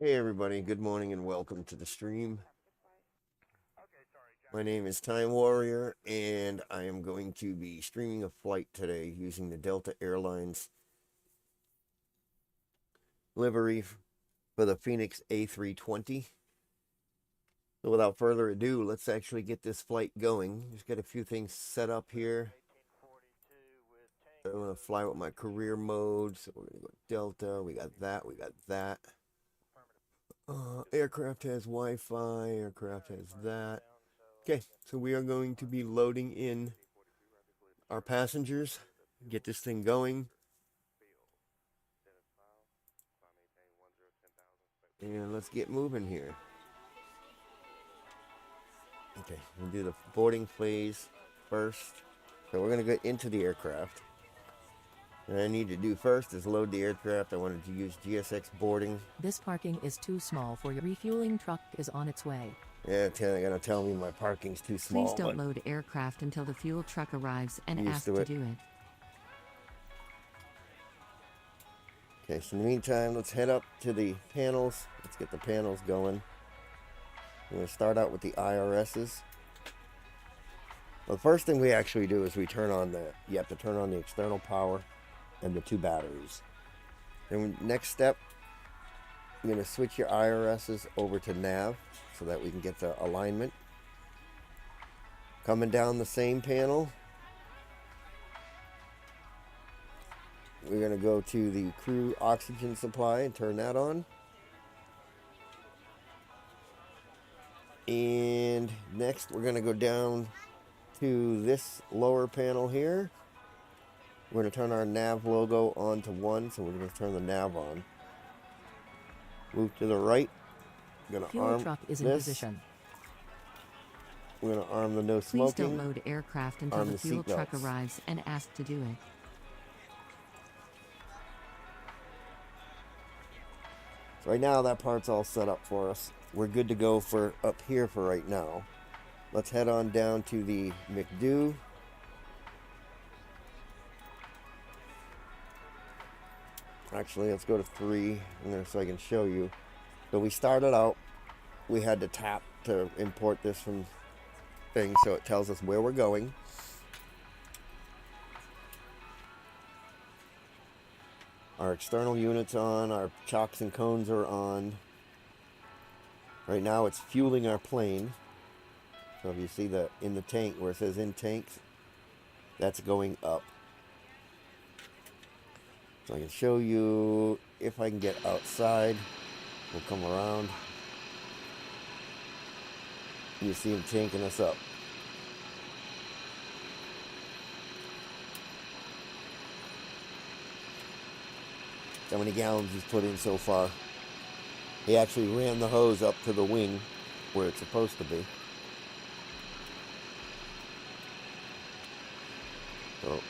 Hey everybody, good morning and welcome to the stream. My name is Time Warrior and I am going to be streaming a flight today using the Delta Airlines livery for the Pheonix A320. So without further ado, let's actually get this flight going. Just got a few things set up here. I'm going to fly with my career mode, so we're going to go Delta. We got that, we got that. Aircraft has Wi-Fi, aircraft has that. Okay, so we are going to be loading in our passengers, get this thing going. And let's get moving here. Okay, we'll do the boarding phase first. So we're going to get into the aircraft. What I need to do first is load the aircraft. I wanted to use GSX boarding. This parking is too small for your refueling truck is on its way. Yeah, they're going to tell me my parking's too small. Please don't load aircraft until the fuel truck arrives and ask to do it. Okay, so in the meantime, let's head up to the panels. Let's get the panels going. We're going to start out with the IRSs. Well, the first thing we actually do is we turn on you have to turn on the external power and the 2 batteries. Then next step, I'm going to switch your IRSs over to nav so that we can get the alignment. Coming down the same panel, we're going to go to the crew oxygen supply and turn that on. And next we're going to go down to this lower panel here. We're going to turn our nav logo on to 1, so we're going to turn the nav on. Move to the right. We're going to Fuel arm truck is in this. position. We're going to arm the no Please smoking. don't load aircraft until Arm the the fuel seat truck belts. arrives and ask to do it. So right now that part's all set up for us. We're good to go for up here for right now. Let's head on down to the McDo. Actually, let's go to 3 so I can show you. So we started out, we had to tap to import this from thing, so it tells us where we're going. Our external unit's on, our chocks and cones are on. Right now it's fueling our plane. So if you see in the tank where it says in tanks, that's going up. So I can show you if I can get outside. We'll come around. You see him tanking us up. How many gallons he's put in so far. He actually ran the hose up to the wing where it's supposed to be. So,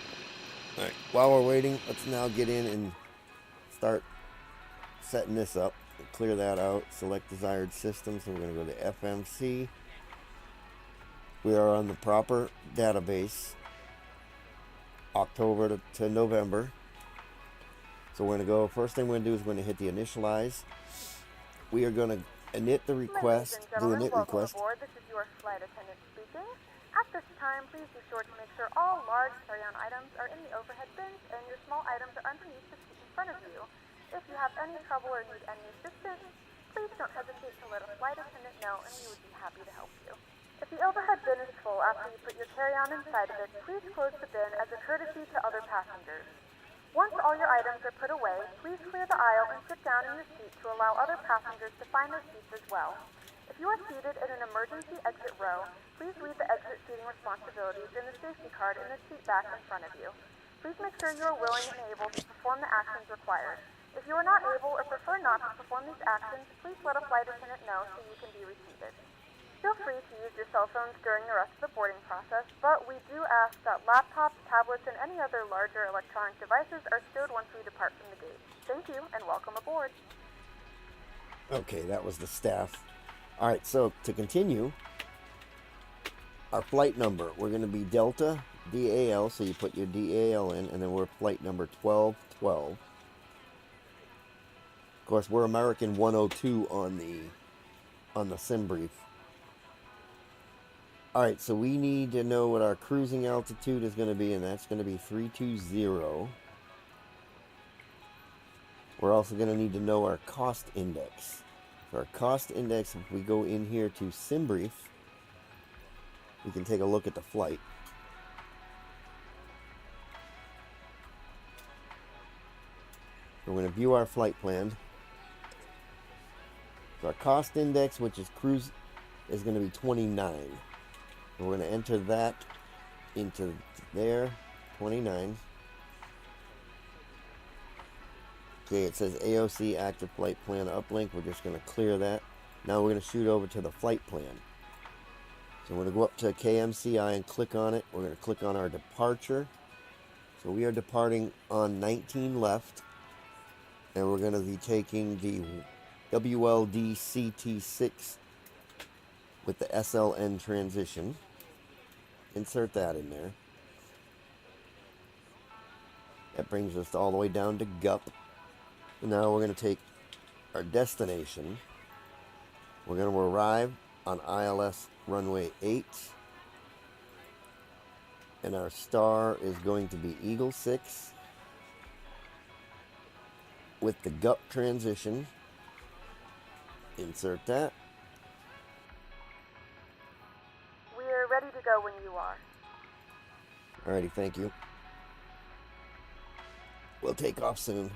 all right, while we're waiting, let's now get in and start setting this up. We'll clear that out, select desired system, so we're going to go to FMC. We are on the proper database, October to November. So we're going to go, first thing we're going to do is we're going to hit the initialize. We are going to init the request, do a init request. Aboard. This is your flight attendant speaking. At this time, please be sure to make sure all large carry-on items are in the overhead bins and your small items are underneath the seat in front of you. If you have any trouble or need any assistance, please don't hesitate to let a flight attendant know and we would be happy to help you. If the overhead bin is full after you put your carry-on inside of it, please close the bin as a courtesy to other passengers. Once all your items are put away, please clear the aisle and sit down in your seat to allow other passengers to find their seats as well. If you are seated in an emergency exit row, please leave the exit seating responsibilities in the safety card in the seat back in front of you. Please make sure you are willing and able to perform the actions required. If you are not able or prefer not to perform these actions, please let a flight attendant know so you can be reseated. Feel free to use your cell phones during the rest of the boarding process, but we do ask that laptops, tablets, and any other larger electronic devices are stowed once we depart from the gate. Thank you, and welcome aboard. Okay, that was the staff. All right, so to continue, our flight number, we're going to be Delta DAL, so you put your DAL in, and then we're flight number 1212. Of course, we're American 102 on the sim brief. Alright, so we need to know what our cruising altitude is going to be, and that's going to be 320. We're also going to need to know our cost index. For our cost index, if we go in here to sim brief, we can take a look at the flight. We're going to view our flight plan. So our cost index, which is cruise, is going to be 29. And we're going to enter that into there, 29. Okay, it says AOC active flight plan uplink. We're just going to clear that. Now we're going to shoot over to the flight plan. So we're going to go up to KMCI and click on it. We're going to click on our departure. So we are departing on 19 left. And we're going to be taking the WLD CT6 with the SLN transition. Insert that in there. That brings us all the way down to GUP. And now we're going to take our destination. We're going to arrive on ILS runway 8. And our star is going to be Eagle 6. With the GUP transition. Insert that. We're ready to go when you are. Alrighty, thank you. We'll take off soon.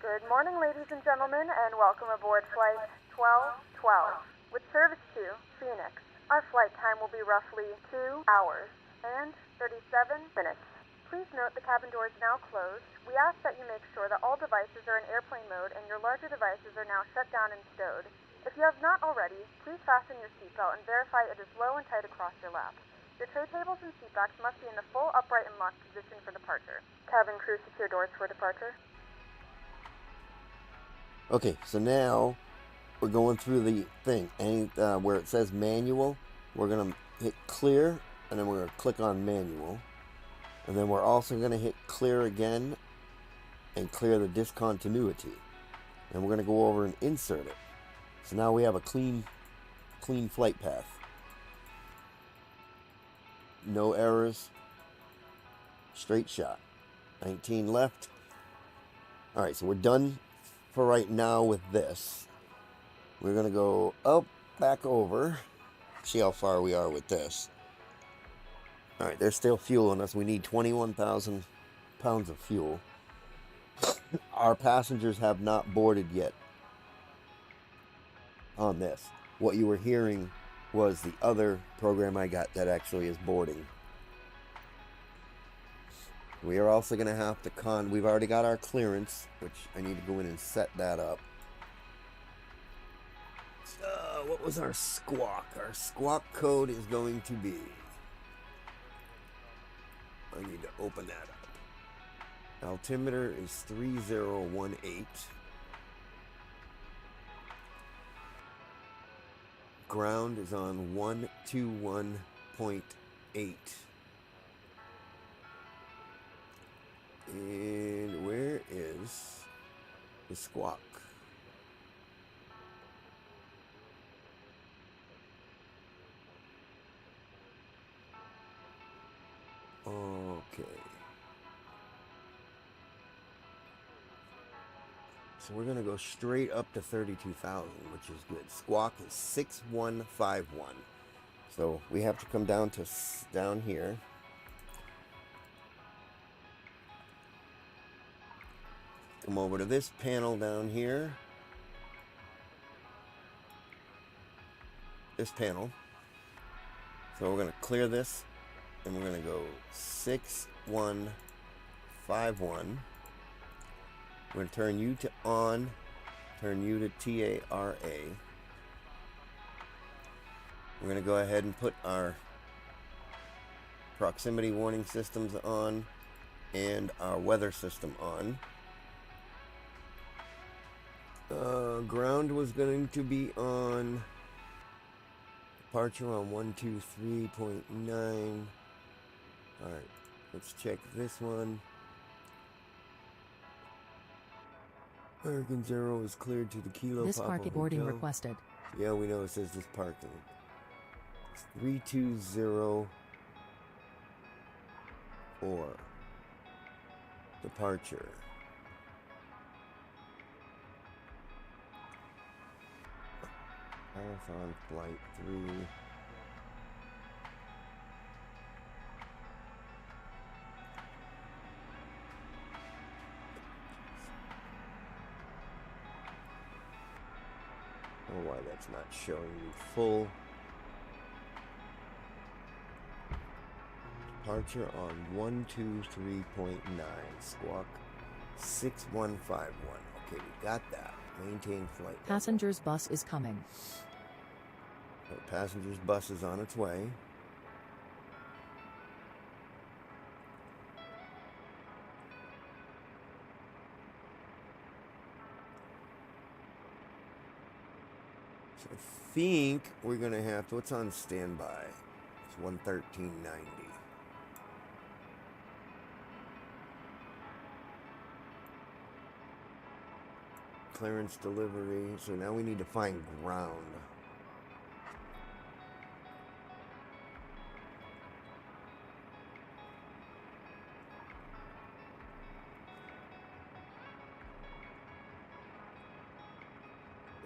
Good morning, ladies and gentlemen, and welcome aboard Flight 1212 with service to Pheonix. Our flight time will be roughly 2 hours and 37 minutes. Please note the cabin door is now closed. We ask that you make sure that all devices are in airplane mode and your larger devices are now shut down and stowed. If you have not already, please fasten your seatbelt and verify it is low and tight across your lap. Your tray tables and seatbacks must be in the full upright and locked position for departure. Cabin crew, secure doors for departure. Okay, so now we're going through the thing. Where it says manual, we're going to hit clear, and then we're going to click on manual. And then we're also going to hit clear again and clear the discontinuity. And we're going to go over and insert it. So now we have a clean flight path. No errors. Straight shot. 19 left. Alright, so we're done for right now with this. We're going to go up, back over. See how far we are with this. Alright, there's still fuel in us. We need 21,000 pounds of fuel. Our passengers have not boarded yet on this. What you were hearing was the other program I got that actually is boarding. We are also going to have to we've already got our clearance, which I need to go in and set that up. What was our squawk? Our squawk code is going to be... I need to open that up. Altimeter is 3018. Ground is on 121.8. And where is the squawk? Okay. So we're going to go straight up to 32,000, which is good. Squawk is 6151. So we have to come down here. Come over to this panel down here. This panel. So we're going to clear this. And we're going to go 6151. We're going to turn you to on. Turn you to TARA. We're going to go ahead and put our proximity warning systems on. And our weather system on. Ground was going to be on departure on 123.9. Alright, let's check this one. American Zero is cleared to the Kilo This Papa parking boarding Hotel. requested. Yeah, we know it says this parking. It's 3204. Departure. Marathon Flight 3. I don't know why that's not showing me full. Departure on 123.9, squawk 6151. Okay, we got that. Maintain flight. Passengers bus is coming. So passengers bus is on its way. So I think we're gonna have to. What's on standby? It's 113.90. Clearance delivery. So now we need to find ground.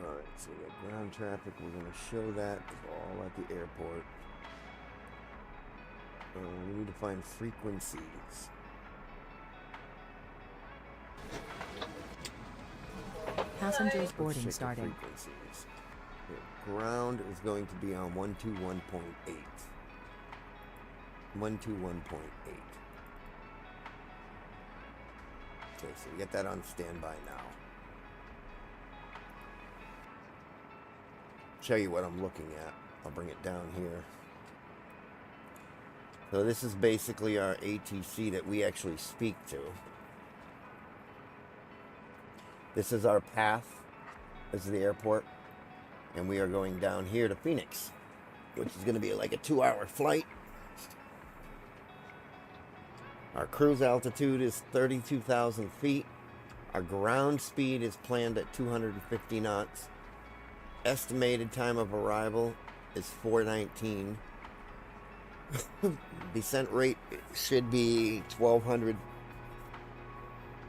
Alright, so we got ground traffic. We're going to show that. It's all at the airport. We need to find frequencies. Passengers Let's boarding check the starting. frequencies. The ground is going to be on 121.8. 121.8. Okay, so we get that on standby now. Show you what I'm looking at. I'll bring it down here. So this is basically our ATC that we actually speak to. This is our path. This is the airport. And we are going down here to Pheonix, which is going to be like a 2-hour flight. Our cruise altitude is 32,000 feet. Our ground speed is planned at 250 knots. Estimated time of arrival is 4:19. Descent rate should be 1,200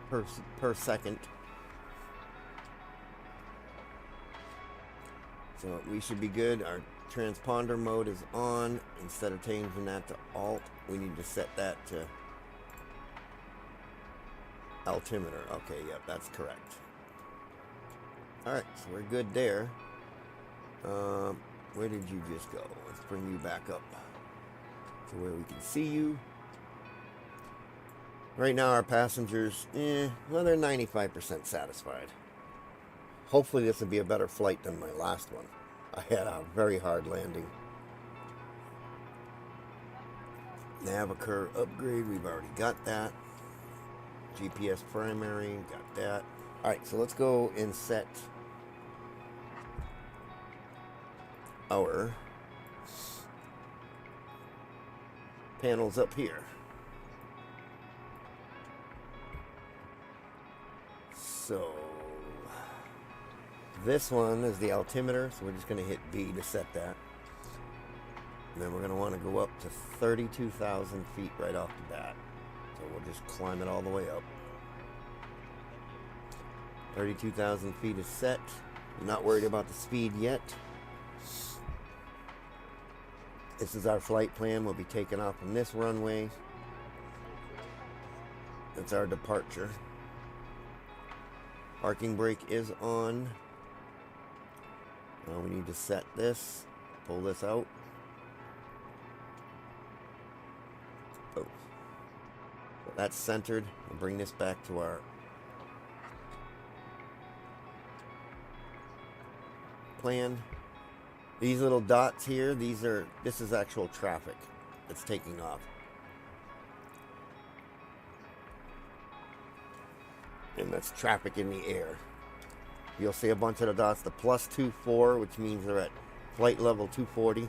per second. So we should be good. Our transponder mode is on. Instead of changing that to alt, we need to set that to altimeter. Okay, yep, that's correct. Alright, so we're good there. Where did you just go? Let's bring you back up to where we can see you. Right now our passengers, well, they're 95% satisfied. Hopefully this will be a better flight than my last one. I had a very hard landing. Navicar upgrade, we've already got that. GPS primary, got that. Alright, so let's go and set our panels up here. So this one is the altimeter, so we're just going to hit B to set that. And then we're going to want to go up to 32,000 feet right off the bat. So we'll just climb it all the way up. 32,000 feet is set. I'm not worried about the speed yet. This is our flight plan. We'll be taking off from this runway. That's our departure. Parking brake is on. Now we need to set this. Pull this out. Oh. So that's centered. We'll bring this back to our plan. These little dots here, this is actual traffic that's taking off. And that's traffic in the air. You'll see a bunch of the dots, the +24, which means they're at flight level 240,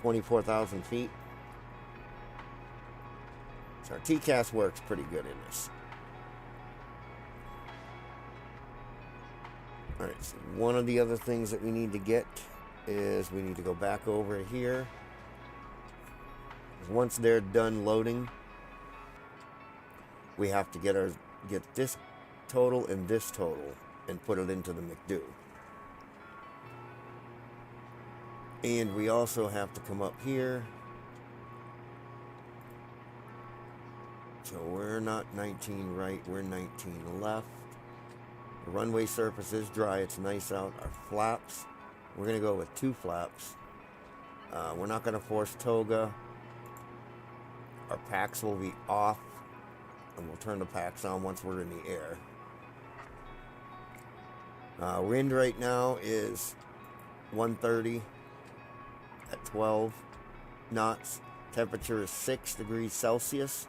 24,000 feet. So our TCAS works pretty good in this. Alright, so one of the other things that we need to get is we need to go back over here. Once they're done loading, we have to get this total and this total and put it into the McDo. And we also have to come up here. So we're not 19 right, we're 19 left. The runway surface is dry, it's nice out. Our flaps, we're going to go with 2 flaps. We're not going to force toga. Our packs will be off, and we'll turn the packs on once we're in the air. Wind right now is 130 at 12 knots. Temperature is 6 degrees Celsius.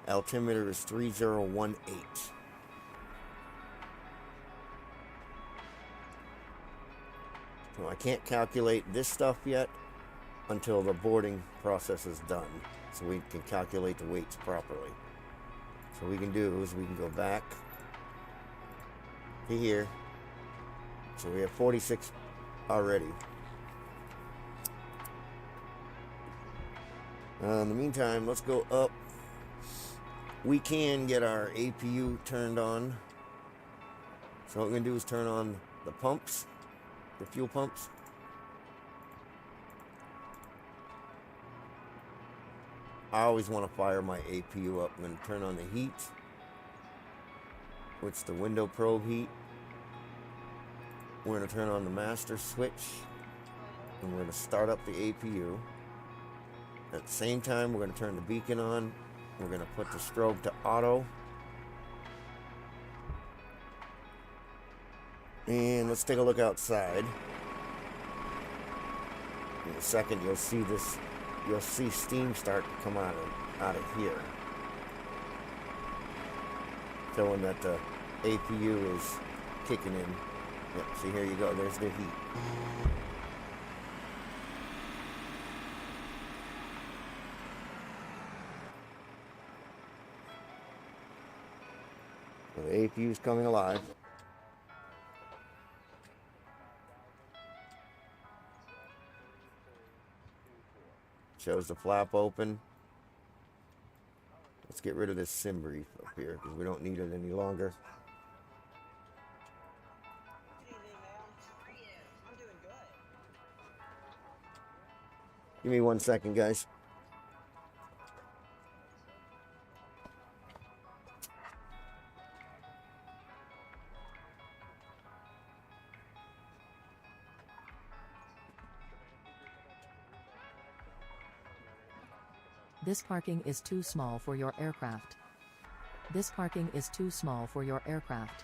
Altimeter is 3018. So I can't calculate this stuff yet until the boarding process is done, so we can calculate the weights properly. So what we can do is we can go back to here. So we have 46 already. In the meantime, let's go up. We can get our APU turned on. So what we're going to do is turn on the pumps, the fuel pumps. I always want to fire my APU up. I'm going to turn on the heat, which is the window probe heat. We're going to turn on the master switch, and we're going to start up the APU. At the same time, we're going to turn the beacon on. We're going to put the strobe to auto. And let's take a look outside. In a second, you'll see steam start to come out of here, showing that the APU is kicking in. Yep, see, here you go, there's the heat. So the APU is coming alive. Shows the flap open. Let's get rid of this sim brief up here because we don't need it any longer. Give me 1 second, guys. This parking is too small for your aircraft. This parking is too small for your aircraft.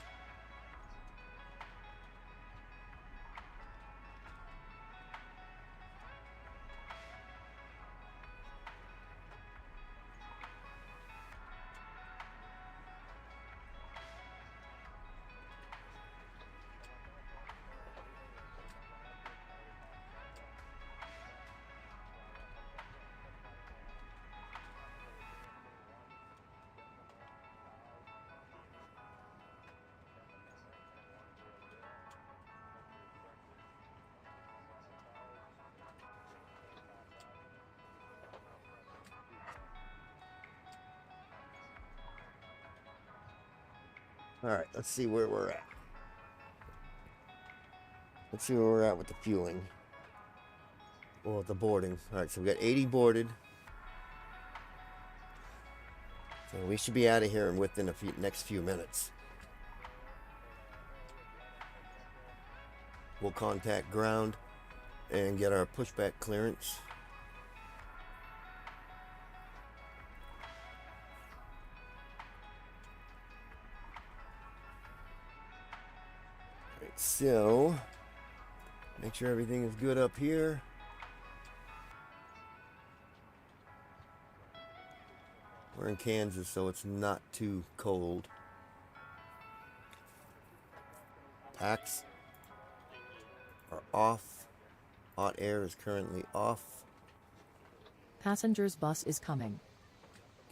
All right, let's see where we're at. Let's see where we're at with the fueling. Well, the boarding. All right, so we got 80 boarded. So we should be out of here within the next few minutes. We'll contact ground and get our pushback clearance. All right, so make sure everything is good up here. We're in Kansas, so it's not too cold. Packs are off. Hot air is currently off. Passenger's bus is coming.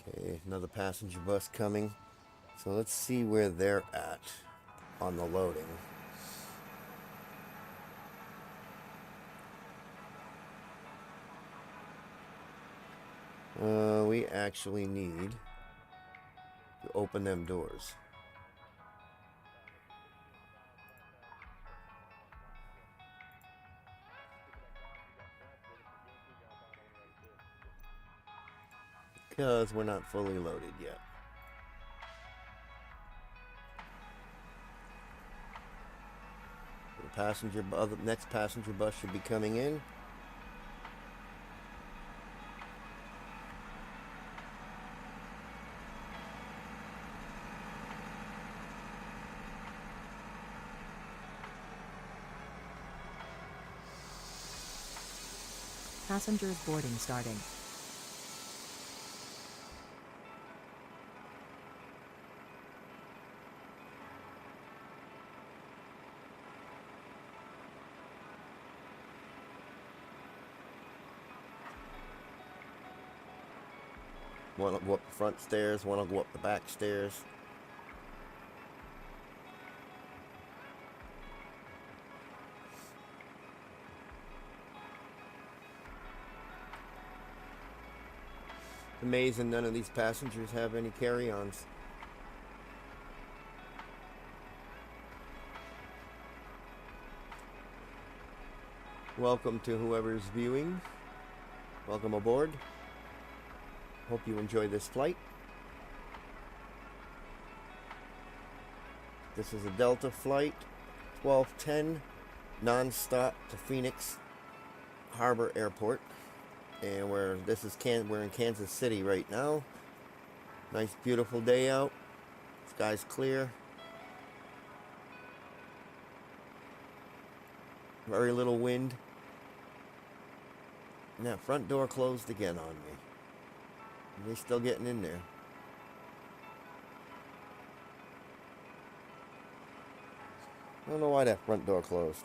Okay, another passenger bus coming. So let's see where they're at on the loading. We actually need to open them doors. Because we're not fully loaded yet. The next passenger bus should be coming in. Passengers boarding starting. One will go up the front stairs, one will go up the back stairs. It's amazing none of these passengers have any carry-ons. Welcome to whoever's viewing. Welcome aboard. Hope you enjoy this flight. This is a Delta flight 1210 non-stop to Pheonix Harbor Airport, and we're in Kansas City right now. Nice beautiful day out. Sky's clear. Very little wind. And that front door closed again on me. They're still getting in there. I don't know why that front door closed.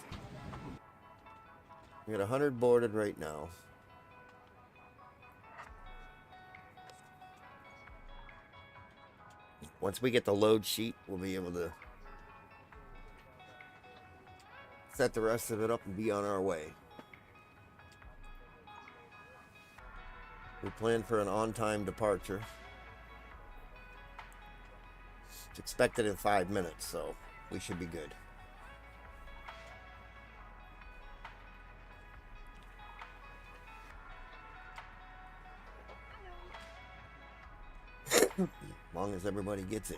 We got 100 boarded right now. Once we get the load sheet, we'll be able to set the rest of it up and be on our way. We plan for an on-time departure. It's expected in 5 minutes, so we should be good. As long as everybody gets in.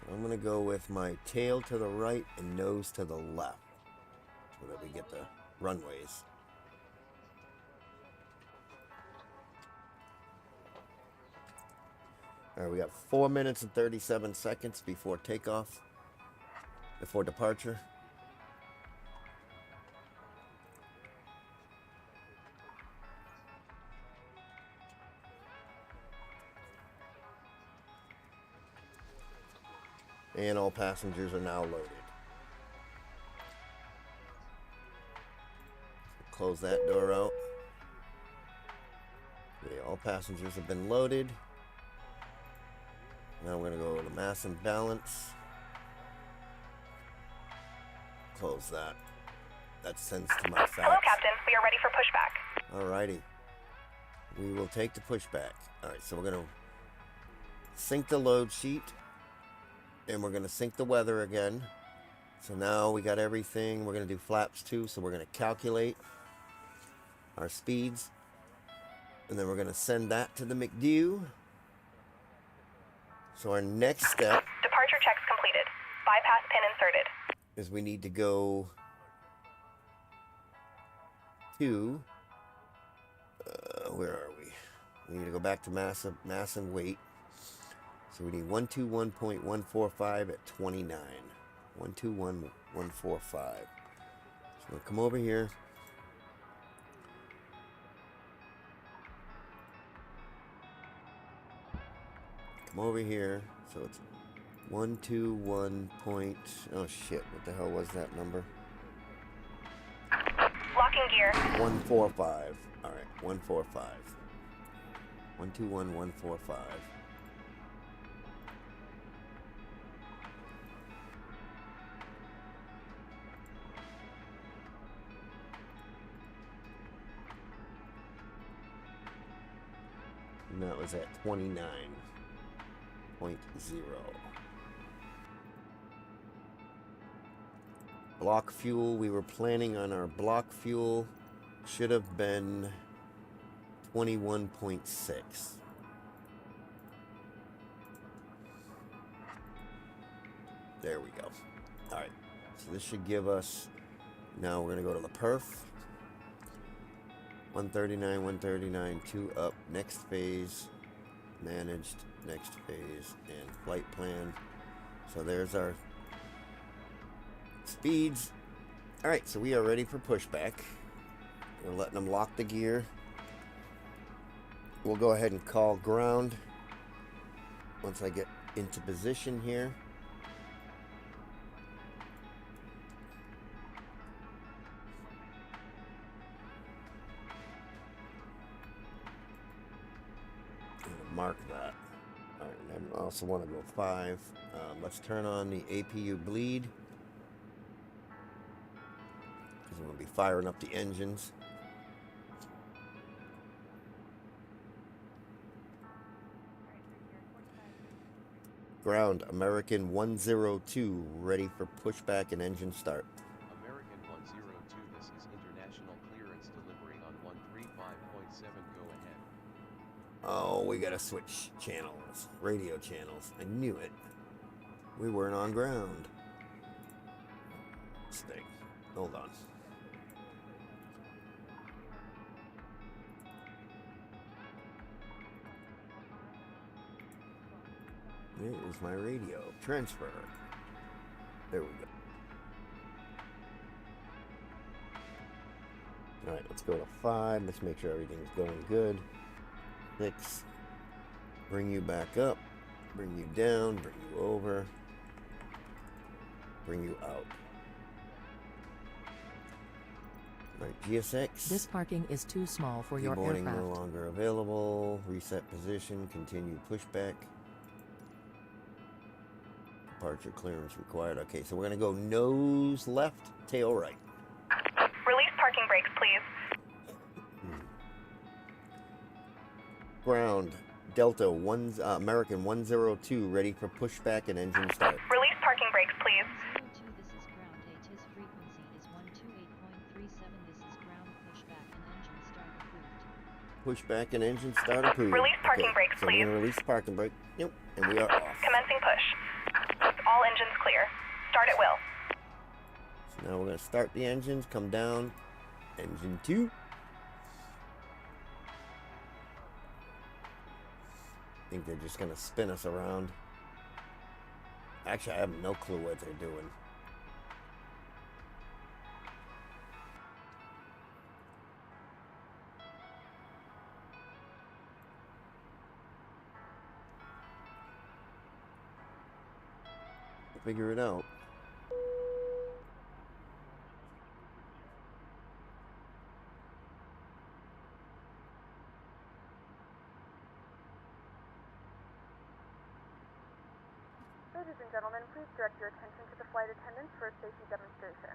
So I'm going to go with my tail to the right and nose to the left so that we get the runways. All right, we got 4 minutes and 37 seconds before takeoff, before departure. And all passengers are now loaded. Close that door out. Okay, all passengers have been loaded. Now we're going to go to mass and balance. Close that. That sends to my fax. Hello, Captain. We are ready for pushback. Alrighty. We will take the pushback. Alright, so we're going to sync the load sheet. And we're going to sync the weather again. So now we got everything. We're going to do flaps too. So we're going to calculate our speeds. And then we're going to send that to the McDew. So our next step... Departure checks completed. Bypass pin inserted. ...is we need to go to... where are we? We need to go back to mass and weight. So we need 121.145 at 29. 121.145. So we'll come over here. Come over here. So it's 121 point... Oh shit, what the hell was that number? Locking gear. 145. Alright, 145. 121.145. And that was at 29.0. Block fuel, we were planning on our block fuel should have been 21.6. There we go. All right, so this should give us, now we're gonna go to the perf. 139, 139, 2 up, next phase, managed, next phase, and flight plan. So there's our speeds. All right, so we are ready for pushback. We're letting them lock the gear. We'll go ahead and call ground once I get into position here. Mark that. All right, and I also want to go 5. Let's turn on the APU bleed because I'm going to be firing up the engines. Ground, American 102, ready for pushback and engine start. American 102, this is international clearance delivering on 135.7, go ahead. Oh, we gotta switch channels, radio channels. I knew it. We weren't on ground. Mistake. Hold on. Where is my radio? Transfer. There we go. Alright, let's go to 5. Let's make sure everything's going good. 6. Bring you back up. Bring you down. Bring you over. Bring you out. Alright, GSX. This parking is too small for your Deboarding aircraft. no longer available. Reset position. Continue pushback. Departure clearance required. Okay, so we're going to go nose left, tail right. Release parking brakes, please. Ground, Delta American 102, ready for pushback and engine start. Release parking brakes, please. 102, this is ground. ATIS frequency is 128.37. This is ground. Pushback and engine start approved. Pushback and engine start approved. Release parking brakes, so please. we're going to release parking brake. Yep, and we are off. Commencing push. All engines clear. Start at will. So now we're going to start the engines, come down, engine 2. I think they're just going to spin us around. Actually, I have no clue what they're doing. Figure it out. Ladies and gentlemen, please direct your attention to the flight attendants for a safety demonstration.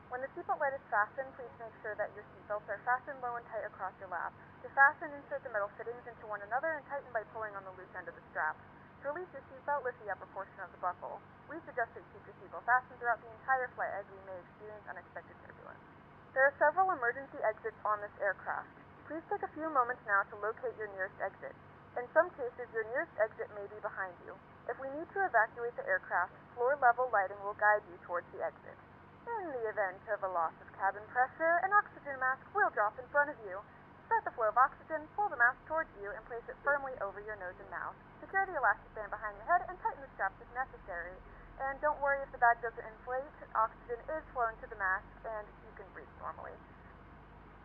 When the seatbelt light is fastened, please make sure that your seatbelts are fastened low and tight across your lap. To fasten, insert the metal fittings into one another and tighten by pulling on the loose end of the strap. To release your seatbelt, lift the upper portion of the buckle. We suggest that you keep your seatbelt fastened throughout the entire flight as we may experience unexpected turbulence. There are several emergency exits on this aircraft. Please take a few moments now to locate your nearest exit. In some cases, your nearest exit may be behind you. If we need to evacuate the aircraft, floor-level lighting will guide you towards the exit. In the event of a loss of cabin pressure, an oxygen mask will drop in front of you. Start the flow of oxygen, pull the mask towards you, and place it firmly over your nose and mouth. Secure the elastic band behind your head and tighten the straps if necessary. And don't worry if the bag doesn't inflate. Oxygen is flowing to the mask, and you can breathe normally.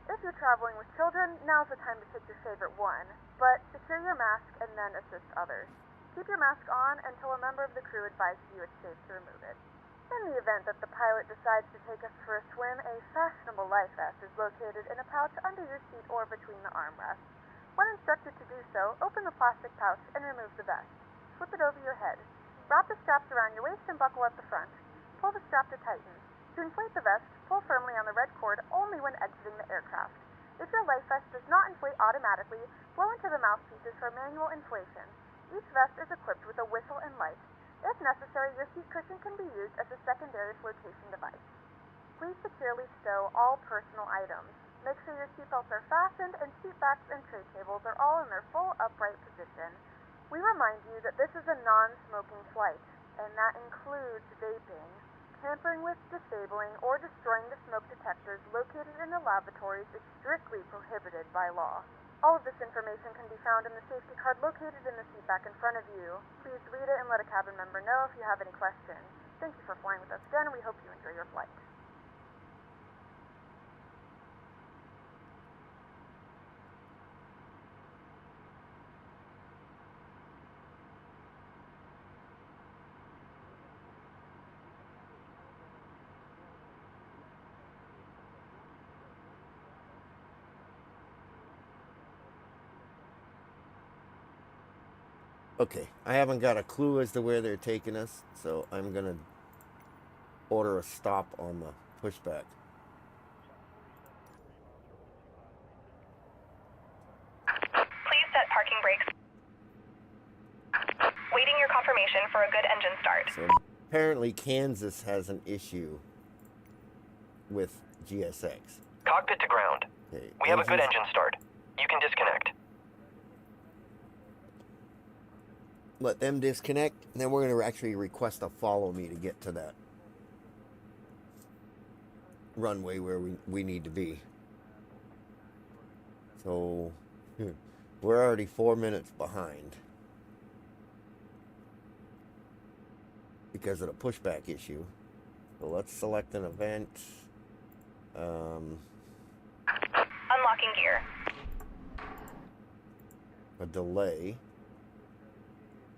If you're traveling with children, now's the time to pick your favorite one. But secure your mask and then assist others. Keep your mask on until a member of the crew advises you it's safe to remove it. In the event that the pilot decides to take us for a swim, a fashionable life vest is located in a pouch under your seat or between the armrests. When instructed to do so, open the plastic pouch and remove the vest. Slip it over your head. Wrap the straps around your waist and buckle at the front. Pull the strap to tighten. To inflate the vest, pull firmly on the red cord only when exiting the aircraft. If your life vest does not inflate automatically, blow into the mouthpieces for manual inflation. Each vest is equipped with a whistle and light. If necessary, your seat cushion can be used as a secondary flotation device. Please securely stow all personal items. Make sure your seatbelts are fastened and seat backs and tray tables are all in their full upright position. We remind you that this is a non-smoking flight, and that includes vaping. Tampering with, disabling, or destroying the smoke detectors located in the lavatories is strictly prohibited by law. All of this information can be found in the safety card located in the seat back in front of you. Please read it and let a cabin member know if you have any questions. Thank you for flying with us again, and we hope you enjoy your flight. Okay, I haven't got a clue as to where they're taking us, so I'm gonna order a stop on the pushback. Please set parking brakes. Waiting your confirmation for a good engine start. So apparently Kansas has an issue with GSX. Cockpit to ground. Okay, We have a good engine start. You can disconnect. Let them disconnect, and then we're going to actually request a follow me to get to that runway where we need to be. So we're already 4 minutes behind because of the pushback issue. So let's select an event. Unlocking gear. A delay.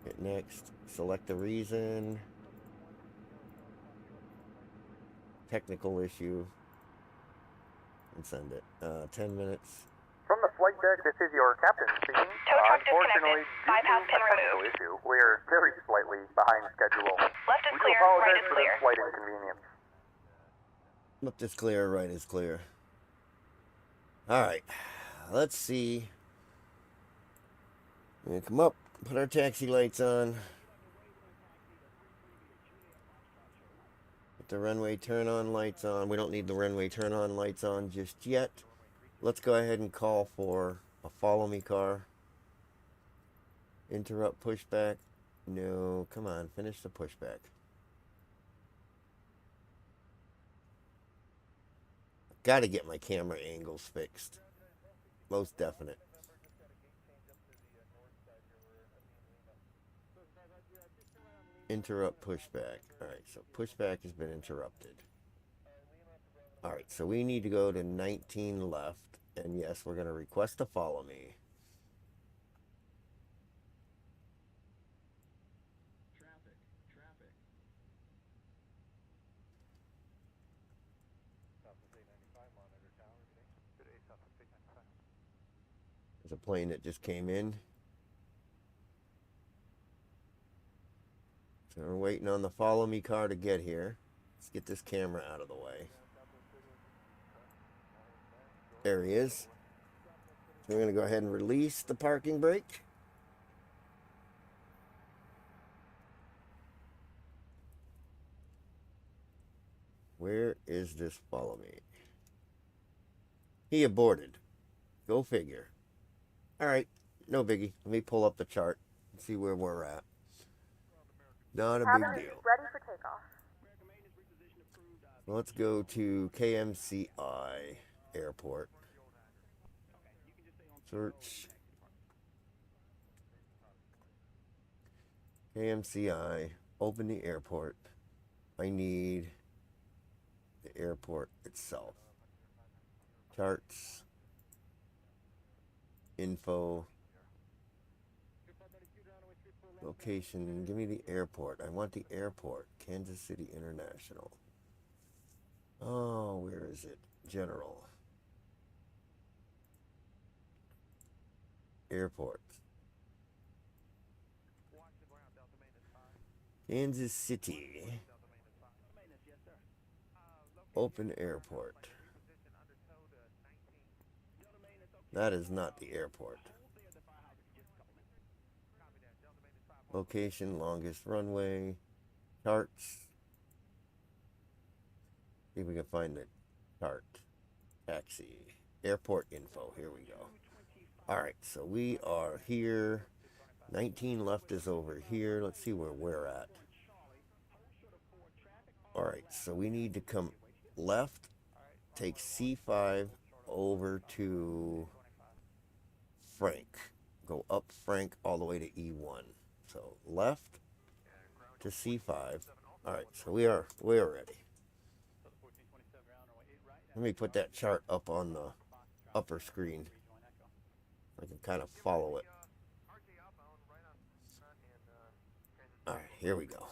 Hit next. Select the reason. Technical issue. And send it. 10 minutes. From the flight deck, this is your captain speaking. Tow truck Unfortunately, disconnected. due Bypass to pin a technical removed. issue, we're very slightly behind schedule. Left is We do clear, apologize right is for clear. this slight inconvenience. Left is clear, right is clear. Alright. Let's see. We're gonna come up, put our taxi lights on. Put the runway turn on lights on. We don't need the runway turn on lights on just yet. Let's go ahead and call for a follow me car. Interrupt pushback. No, come on, finish the pushback. Gotta get my camera angles fixed. Most definite. Interrupt pushback. Alright, so pushback has been interrupted. Alright, so we need to go to 19 left. And yes, we're going to request to follow me. There's a plane that just came in. So we're waiting on the follow me car to get here. Let's get this camera out of the way. There he is. So we're going to go ahead and release the parking brake. Where is this follow me? He aborted. Go figure. Alright, no biggie. Let me pull up the chart and see where we're at. Not a Cabin big is deal. ready for takeoff. Let's go to KMCI Airport. Search. KMCI. Open the airport. I need the airport itself. Charts. Info. Location. Give me the airport. I want the airport. Kansas City International. Oh, where is it? General. Airport. Kansas City. Open airport. That is not the airport. Location, longest runway, charts. See if we can find the chart. Taxi, airport info. Here we go. All right, so we are here. 19 left is over here. Let's see where we're at. All right, so we need to come left, take C5 over to Frank. Go up Frank all the way to E1. So left to C5. All right, so we're ready. Let me put that chart up on the upper screen. I can kind of follow it. All right, here we go.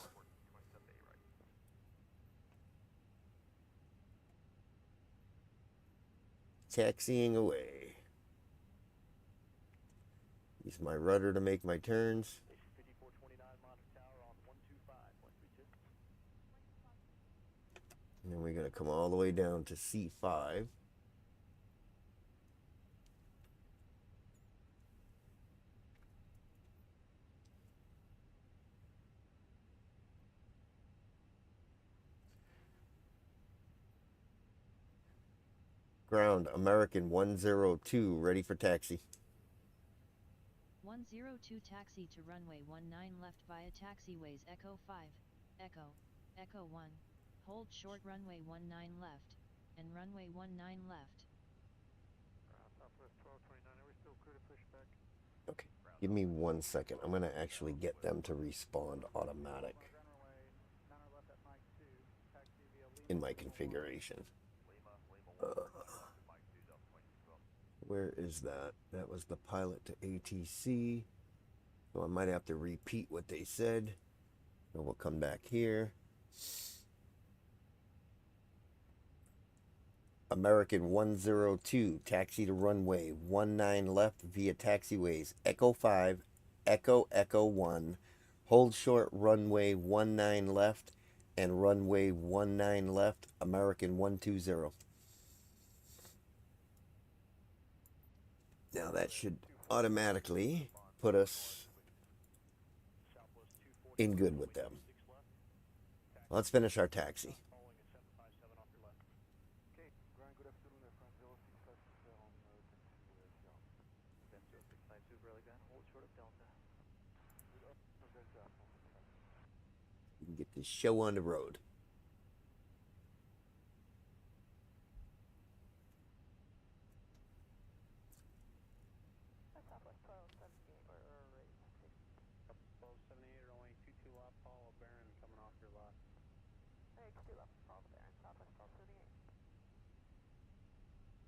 Taxiing away. Use my rudder to make my turns. And then we're going to come all the way down to C5. Ground, American 102, ready for taxi. 102 taxi to runway 19 left via taxiways Echo 5, Echo, Echo 1. Hold short runway 19 left, and runway 19 left. Okay, give me 1 second. I'm going to actually get them to respond automatic in my configuration. Where is that? That was the pilot to ATC. So I might have to repeat what they said. So we'll come back here. American 102, taxi to runway 19 left via taxiways Echo 5, Echo Echo 1. Hold short runway 19 left and runway 19 left, American 120. Now that should automatically put us in good with them. Let's finish our taxi. You can get this show on the road.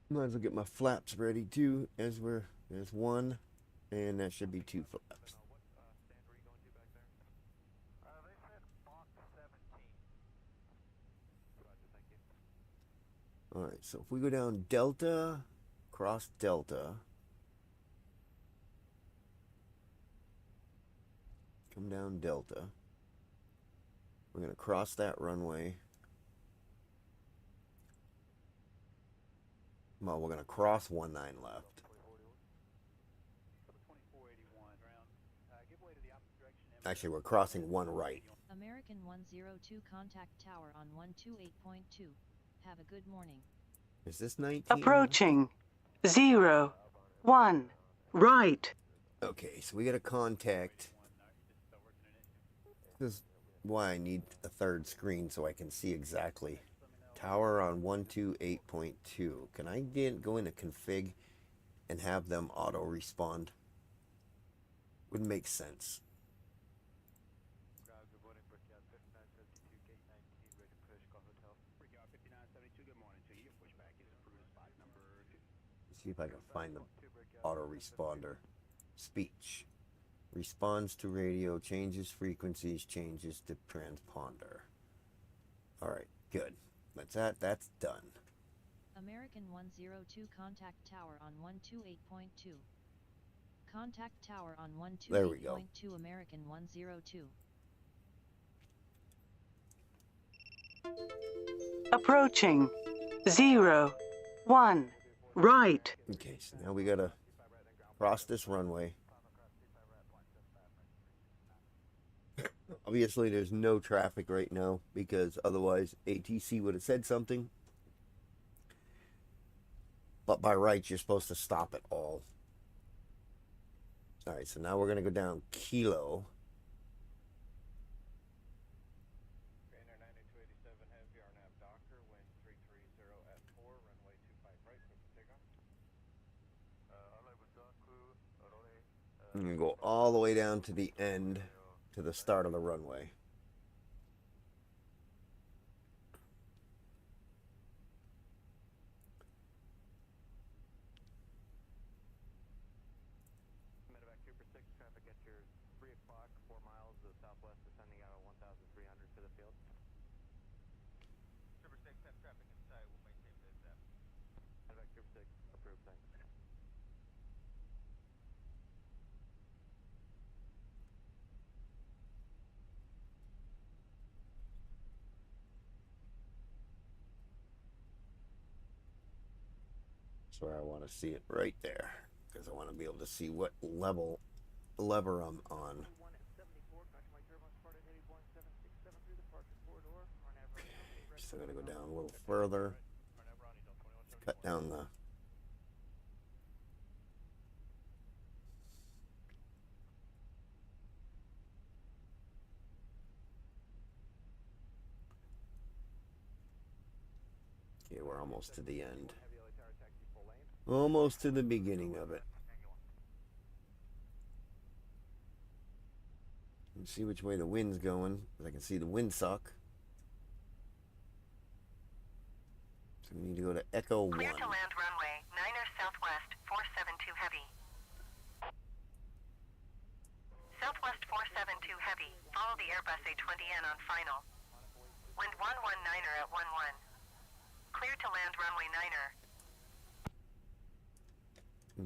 Might as well get my flaps ready too, as there's one, and that should be 2 flaps. All right, so if we go down Delta, cross Delta, come down Delta, we're going to cross that runway. Well, we're going to cross 19 left. Actually, we're crossing 1 right. American 102 contact tower on 128.2. Have a good morning. Is this 19? Approaching 01 right. Okay, so we got to contact. This is why I need a third screen so I can see exactly. Tower on 128.2. Can I go into config and have them auto respond? Would make sense. See if I can find the autoresponder. Speech. Responds to radio, changes frequencies, changes to transponder. Alright, good. That's done. American 102 contact tower on 128.2. Contact tower on 128.2 American 102. Approaching 01 Right. Okay, so now we gotta cross this runway. Obviously, there's no traffic right now because otherwise ATC would have said something. But by rights, you're supposed to stop at all. All right, so now we're gonna go down Kilo. And you go all the way down to the end, to the start of the runway. That's where I want to see it, right there, because I want to be able to see what lever I'm on. Still gotta go down a little further. Cut down the okay, we're almost to the end. Almost to the beginning of it. Let's see which way the wind's going. I can see the windsock. So we need to go to Echo 1. Clear to land runway 9er Southwest 472 heavy. Southwest 472 heavy. Follow the Airbus A20N on final. Wind 119er at 11. Clear to land runway 9er.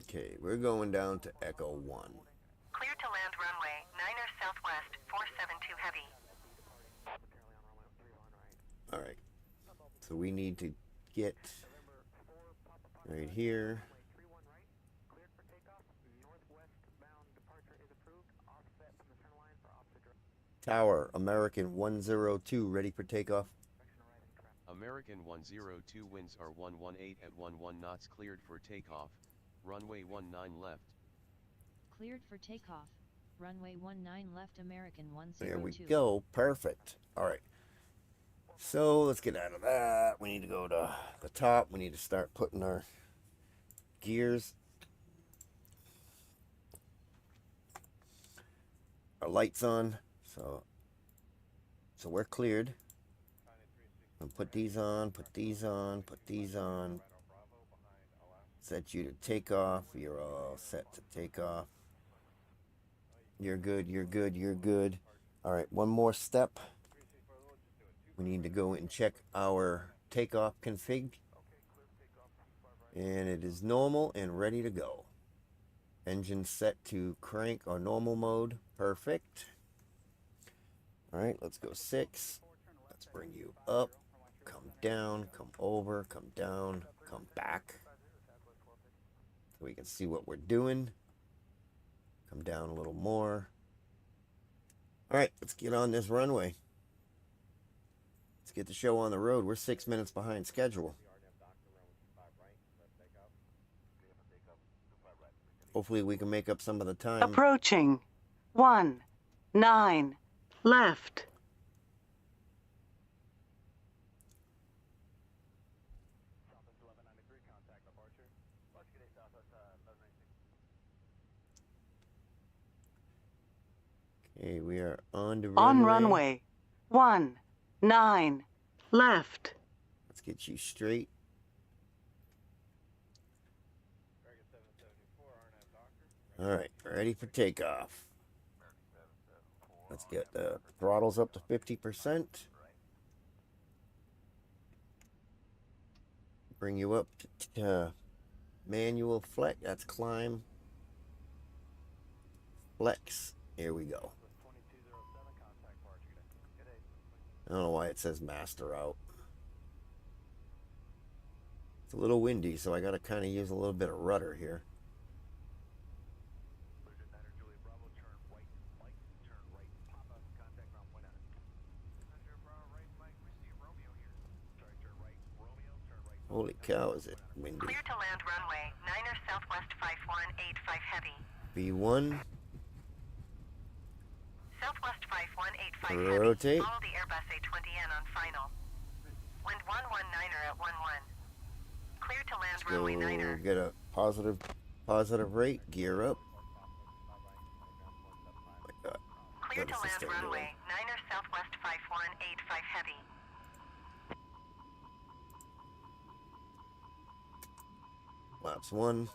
Okay, we're going down to Echo 1. Clear to land runway 9er Southwest 472 heavy. Alright. So we need to get right here. Tower, American 102, ready for takeoff. American 102 winds are 118 at 11 knots, cleared for takeoff. Runway 19 left. Cleared for takeoff. Runway 19 left, American 102. There we go. Perfect. All right. So let's get out of that. We need to go to the top. We need to start putting our gears. Our lights on. So we're cleared. And put these on, put these on, put these on. Set you to take off. You're all set to take off. You're good, you're good, you're good. All right, one more step. We need to go and check our takeoff config. And it is normal and ready to go. Engine set to crank or normal mode. Perfect. All right, let's go 6. Let's bring you up. Come down, come over, come down, come back. So we can see what we're doing. Come down a little more. All right, let's get on this runway. Let's get the show on the road. We're 6 minutes behind schedule. Hopefully we can make up some of the time. Approaching. 19 left. Okay, we are on the runway. On runway 19 left. Let's get you straight. All right, ready for takeoff. Let's get the throttles up to 50%. Bring you up to manual flex. That's climb. Flex. Here we go. I don't know why it says master out. It's a little windy, so I got to kind of use a little bit of rudder here. Holy cow, is it windy. Clear to land runway 9er Southwest 5185 heavy. B1. Southwest 5185 heavy. Rotate. Follow the Airbus A20N on final. Wind 119er at 11. Clear to land Let's runway go 9er. get a positive rate. Gear up. Oh my God. Clear What to is this land thing runway doing? 9er Southwest 5185 heavy. Laps 1.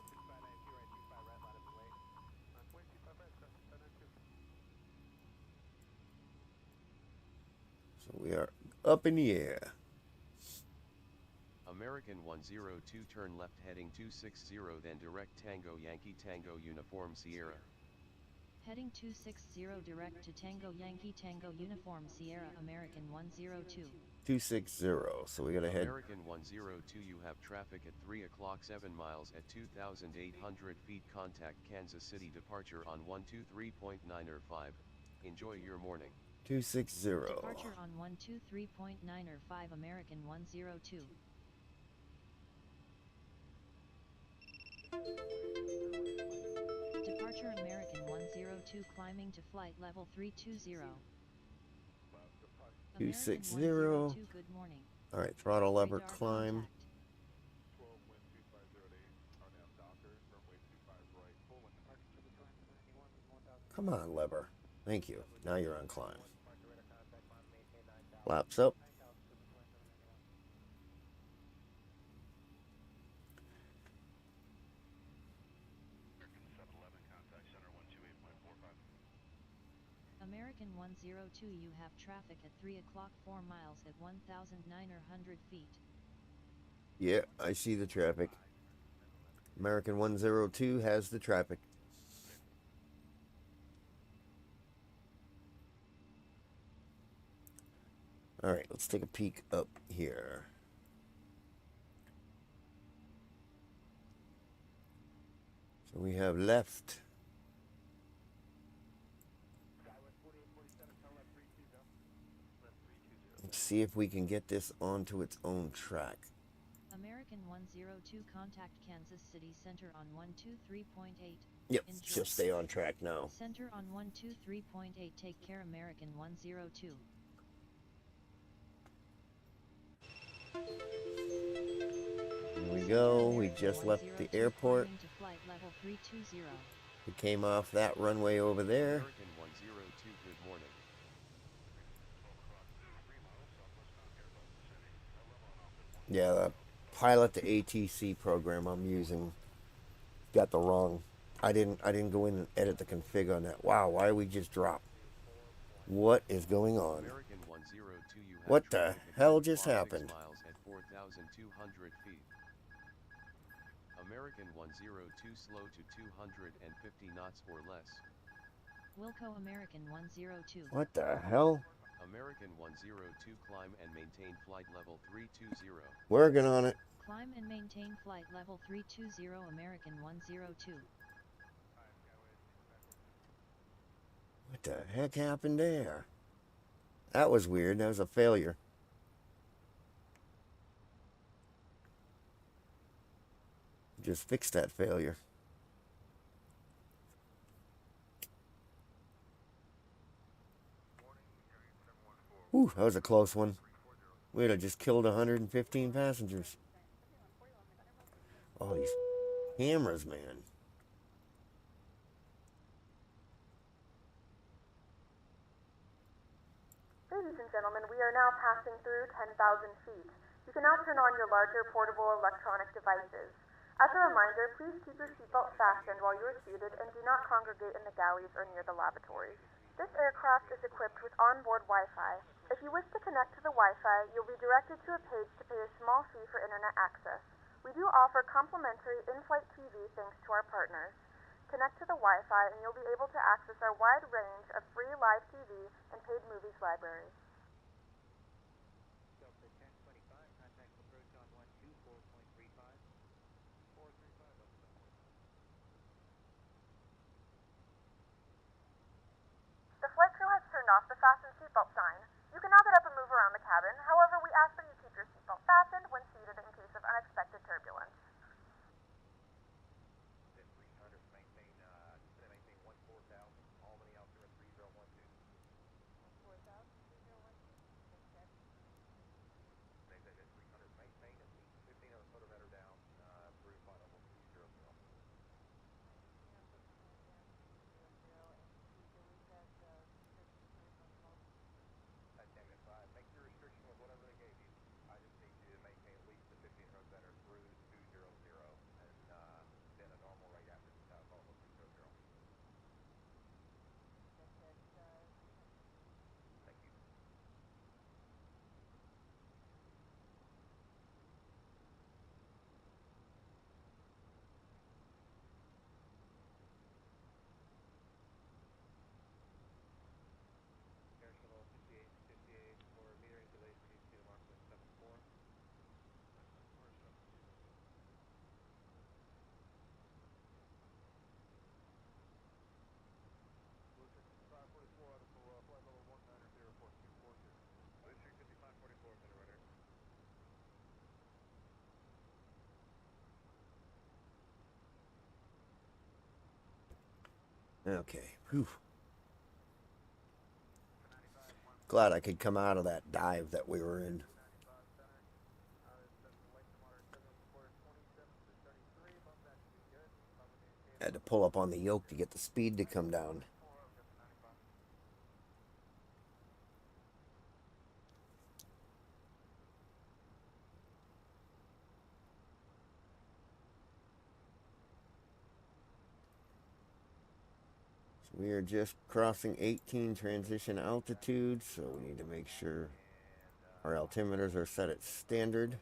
So we are up in the air. American 102 turn left heading 260, then direct Tango Yankee Tango Uniform Sierra. Heading 260 direct to Tango Yankee Tango Uniform Sierra American 102. 260. So we gotta head. American 102, you have traffic at 3 o'clock 7 miles at 2,800 feet. Contact Kansas City departure on 123.905. Enjoy your morning. 260. Departure on 123.905 American 102. Departure American 102 climbing to flight level 320. 260. American 102, good morning. All right, throttle lever Radar climb. contact. Come on, lever. Thank you. Now you're on climb. Flaps up. American 102, you have traffic at 3 o'clock 4 miles at 1,900 feet. Yeah, I see the traffic. American 102 has the traffic. All right, let's take a peek up here. So we have left. Let's see if we can get this onto its own track. American 102, contact Kansas City Center on 123.8. Yep, Enjoy. she'll stay on track now. Center on 123.8. Take care American 102. Here we go. We just left the airport. Climbing to flight level 320. We came off that runway over there. American 102, good morning. Yeah, the pilot to ATC program I'm using got the wrong. I didn't go in and edit the config on that. Wow, why did we just drop? What is going on? American 102, you have What the traffic at hell 3 just o'clock 6 happened? miles at 4,200 feet. American 102, slow to 250 knots or less. Wilco American 102. What the hell? American 102, climb and maintain flight level 320. Working on it. Climb and maintain flight level 320 American 102. What the heck happened there? That was weird. That was a failure. Just fixed that failure. Whew, that was a close one. We'd have just killed 115 passengers. Oh, these cameras, man. Ladies and gentlemen, we are now passing through 10,000 feet. You can now turn on your larger portable electronic devices. As a reminder, please keep your seatbelt fastened while you are seated and do not congregate in the galleys or near the lavatories. This aircraft is equipped with onboard Wi-Fi. If you wish to connect to the Wi-Fi, you'll be directed to a page to pay a small fee for internet access. We do offer complimentary in-flight TV thanks to our partners. Connect to the Wi-Fi and you'll be able to access our wide range of free live TV and paid movies library. Delta 1025, contact approach on 124.35. off the fasten seatbelt sign. You can knock it up and move around the cabin. However, we ask that you keep your seatbelt fastened when seated in case of unexpected turbulence. Okay. Whew. Glad I could come out of that dive that we were in. Had to pull up on the yoke to get the speed to come down. So we are just crossing 18 transition altitude, so we need to make sure our altimeters are set at standard.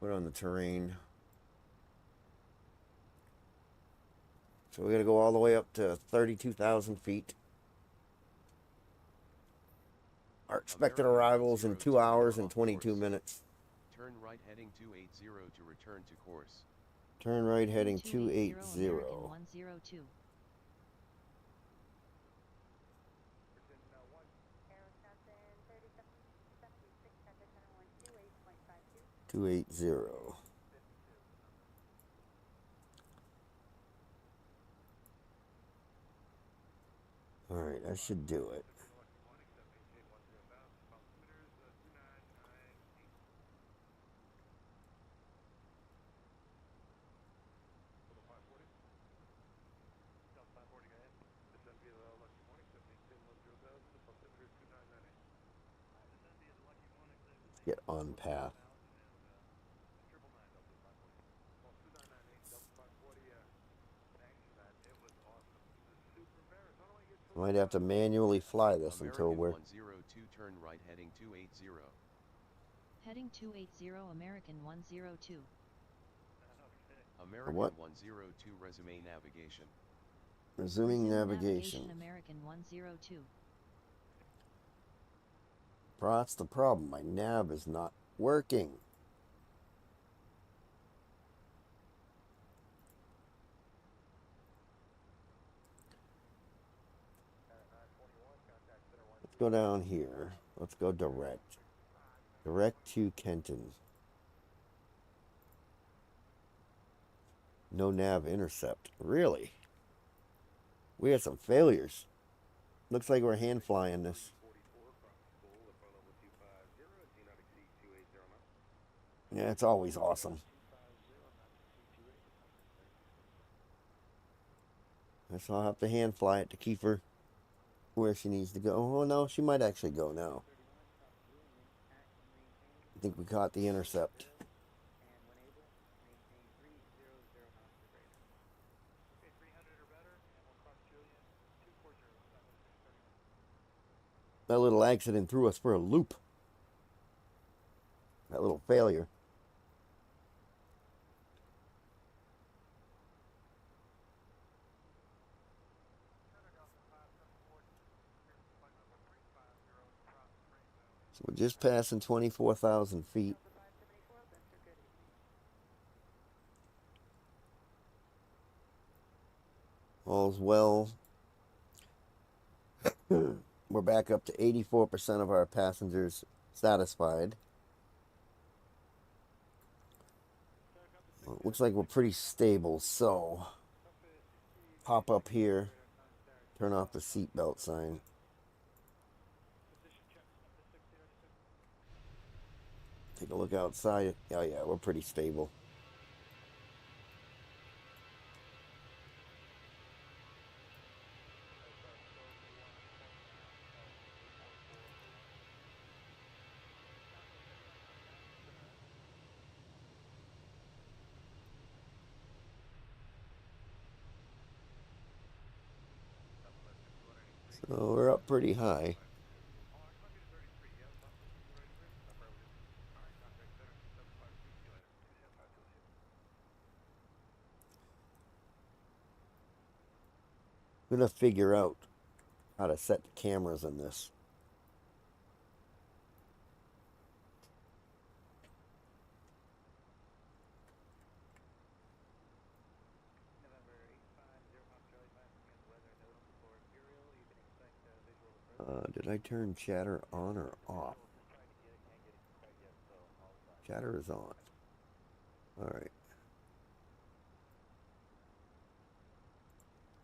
Put on the terrain. So we got to go all the way up to 32,000 feet. Our expected arrivals in 2 hours and 22 minutes. Turn right heading 280 to return to course. Turn right heading 280. American 102. Alright, that should do it. Let's get on path. Might have to manually fly this until we're... American 102, turn right heading 280. Heading 280 American 102. American what? 102 resume navigation. Resuming navigation. American 102. That's the problem. My nav is not working. Let's go down here. Let's go direct. Direct to Kenton. No nav intercept. Really? We had some failures. Looks like we're hand flying this. Yeah, it's always awesome. Guess I'll have to hand fly it to keep her where she needs to go. Oh no, she might actually go now. I think we caught the intercept. That little accident threw us for a loop. That little failure. So we're just passing 24,000 feet. All's well. We're back up to 84% of our passengers satisfied. Well, it looks like we're pretty stable, so pop up here, turn off the seatbelt sign. Take a look outside. Oh yeah, we're pretty stable. So we're up pretty high. I'm gonna figure out how to set the cameras in this. Did I turn chatter on or off? Chatter is on. Alright.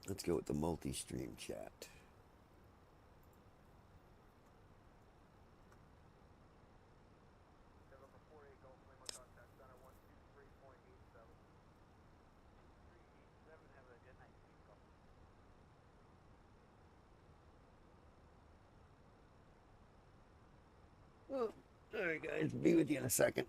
Let's go with the multi-stream chat. Oh, alright guys, be with you in a second.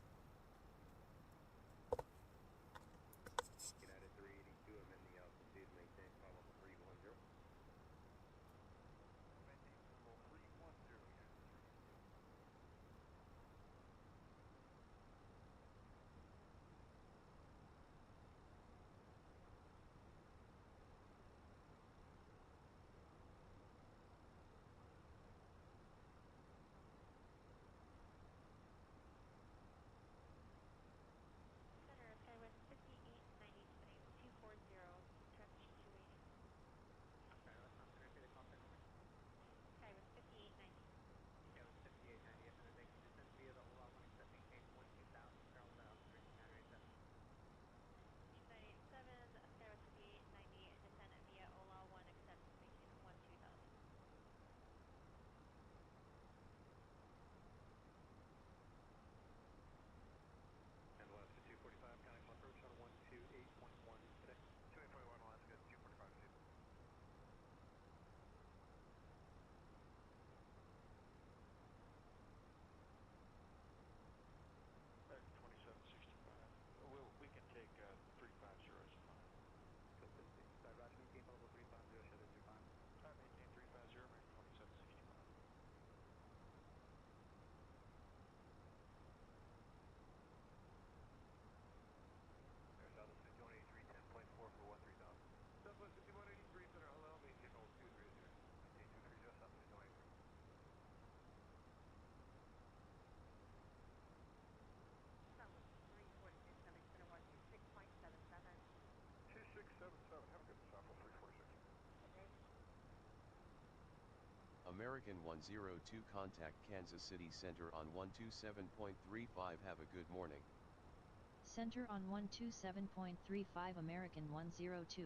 American 102 contact Kansas City Center on 127.35. Have a good morning. Center on 127.35 American 102.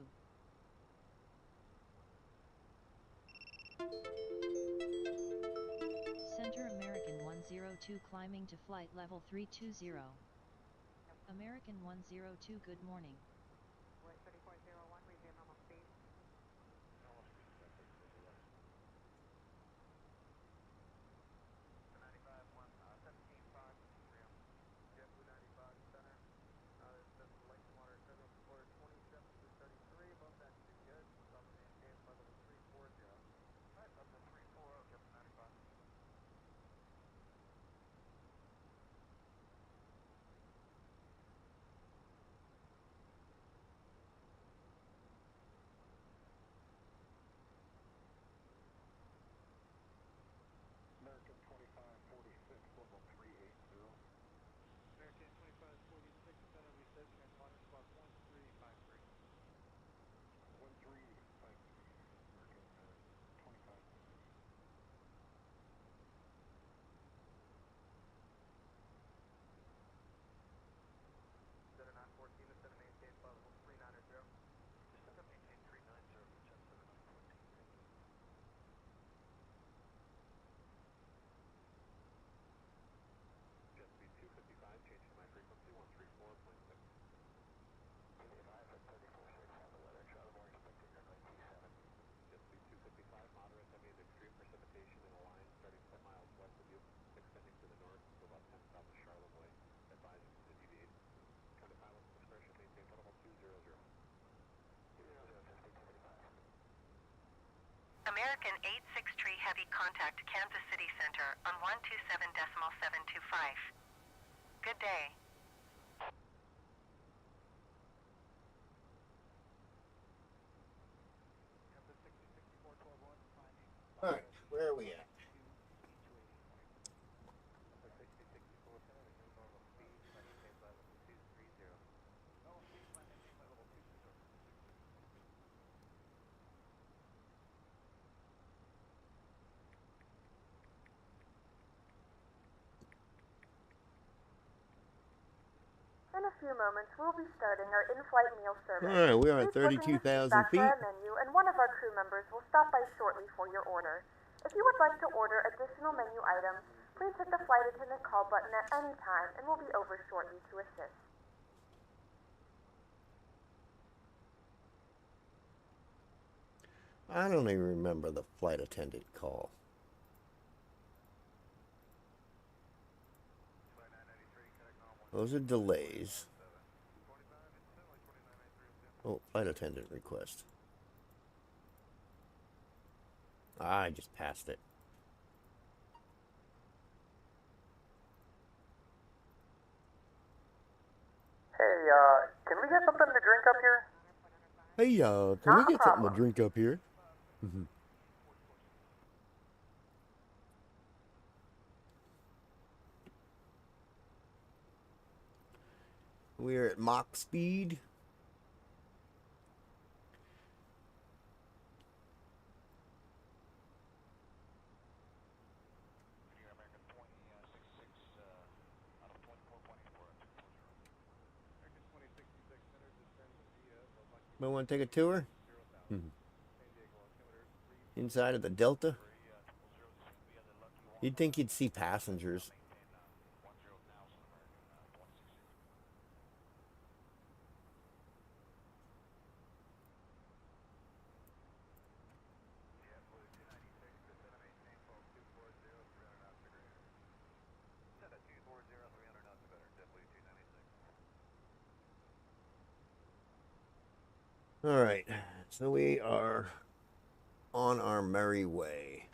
Center American 102 climbing to flight level 320. American 102 good morning. American 86 Heavy contact Kansas City Center on 127.725. Good day. All right, where are we at? In a few moments, we'll be starting our in-flight meal service. All right, we are at Please book in your seat 32,000 back for feet. our menu, and one of our crew members will stop by shortly for your order. If you would like to order additional menu items, please hit the flight attendant call button at any time, and we'll be over shortly to assist. I don't even remember the flight attendant call. Those are delays. Oh, flight attendant request. I just passed it. Hey, can we get something to drink up here? Hey, can we get something to drink up here? We're at Mach speed. Might want to take a tour? Inside of the Delta? You'd think you'd see passengers. All right, so we are on our merry way.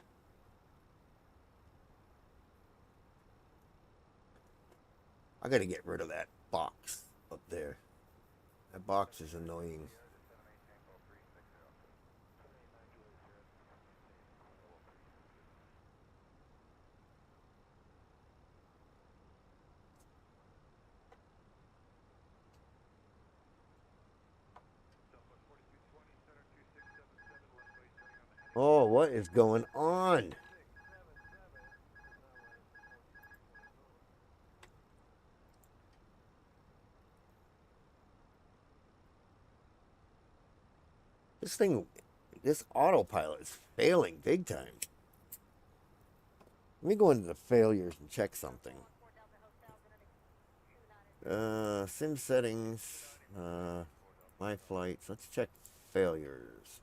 I gotta get rid of that box up there. That box is annoying. Oh, what is going on? This autopilot is failing big time. Let me go into the failures and check something. Sim settings, my flights. Let's check failures.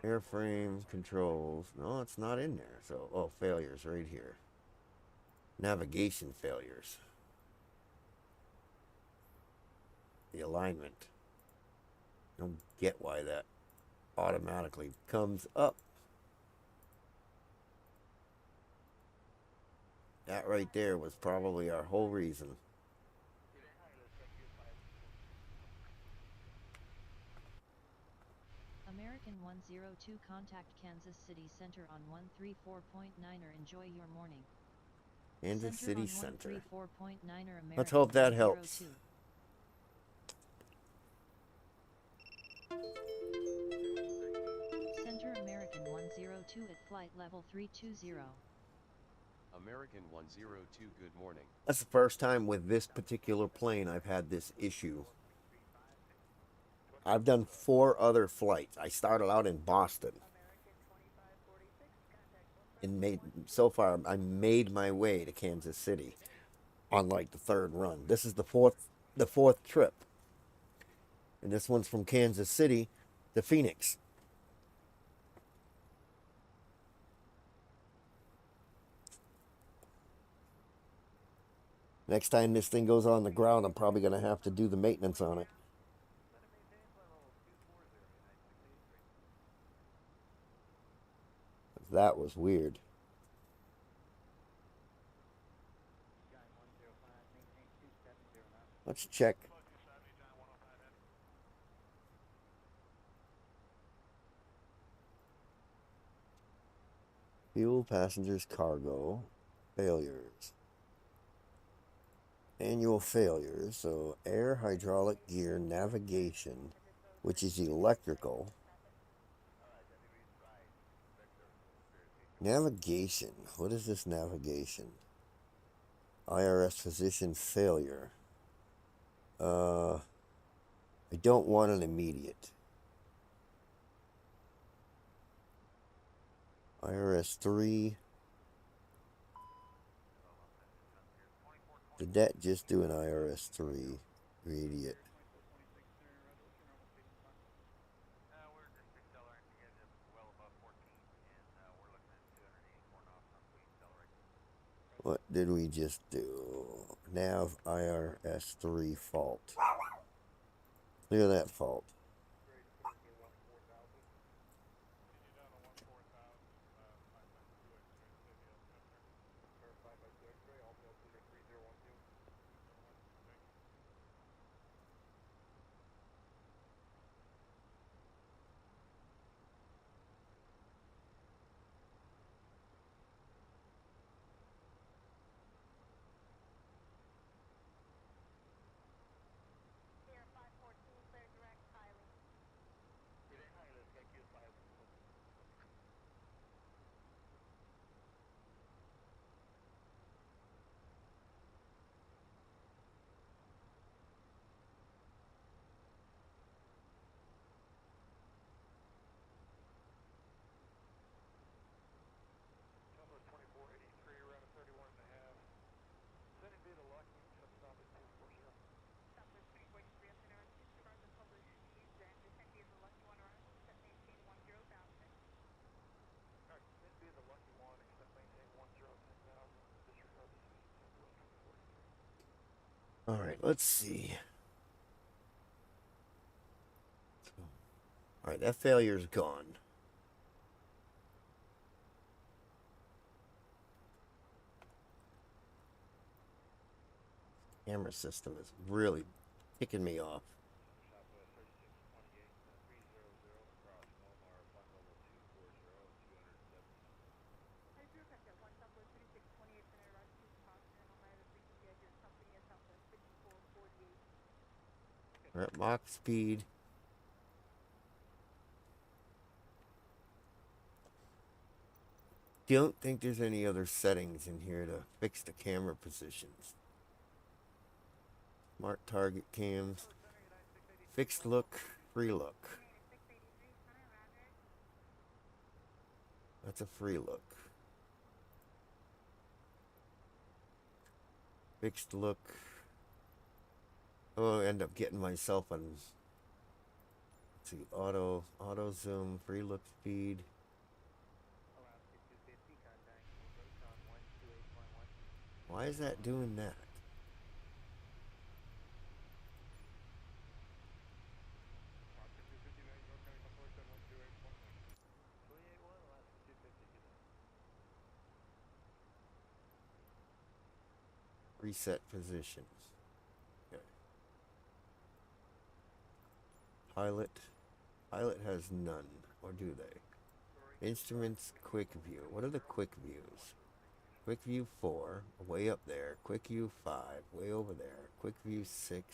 Airframe controls. No, it's not in there. So, oh, failures right here. Navigation failures. The alignment. I don't get why that automatically comes up. That right there was probably our whole reason. American 102 contact Kansas City Center on 134.9er. Enjoy your morning. Kansas City Center. Center. 134.9er. American Let's hope that helps. 102. Center American 102 at flight level 320. American 102, good morning. That's the first time with this particular plane I've had this issue. I've done 4 other flights. I started out in Boston. And so far, I made my way to Kansas City on like the 3rd run. This is the fourth trip. And this one's from Kansas City to Pheonix. Next time this thing goes on the ground, I'm probably going to have to do the maintenance on it. That was weird. Let's check. Fuel, passengers, cargo, failures. Annual failures. So air, hydraulic, gear, navigation, which is electrical. Navigation. What is this navigation? IRS physician failure. I don't want an immediate. IRS 3. Did that just do an IRS 3? Immediate. What did we just do? Nav IRS 3 fault. Look at that fault. All right, let's see. All right, that failure's gone. Camera system is really ticking me off. We're at Mach speed. Don't think there's any other settings in here to fix the camera positions. Smart target cams. Fixed look, free look. That's a free look. Fixed look. Oh, I end up getting myself on. Let's see, auto zoom, free look speed. Why is that doing that? Reset positions. Okay. Pilot has none, or do they? Instruments, quick view. What are the quick views? Quick view 4, way up there. Quick view 5, way over there. Quick view 6,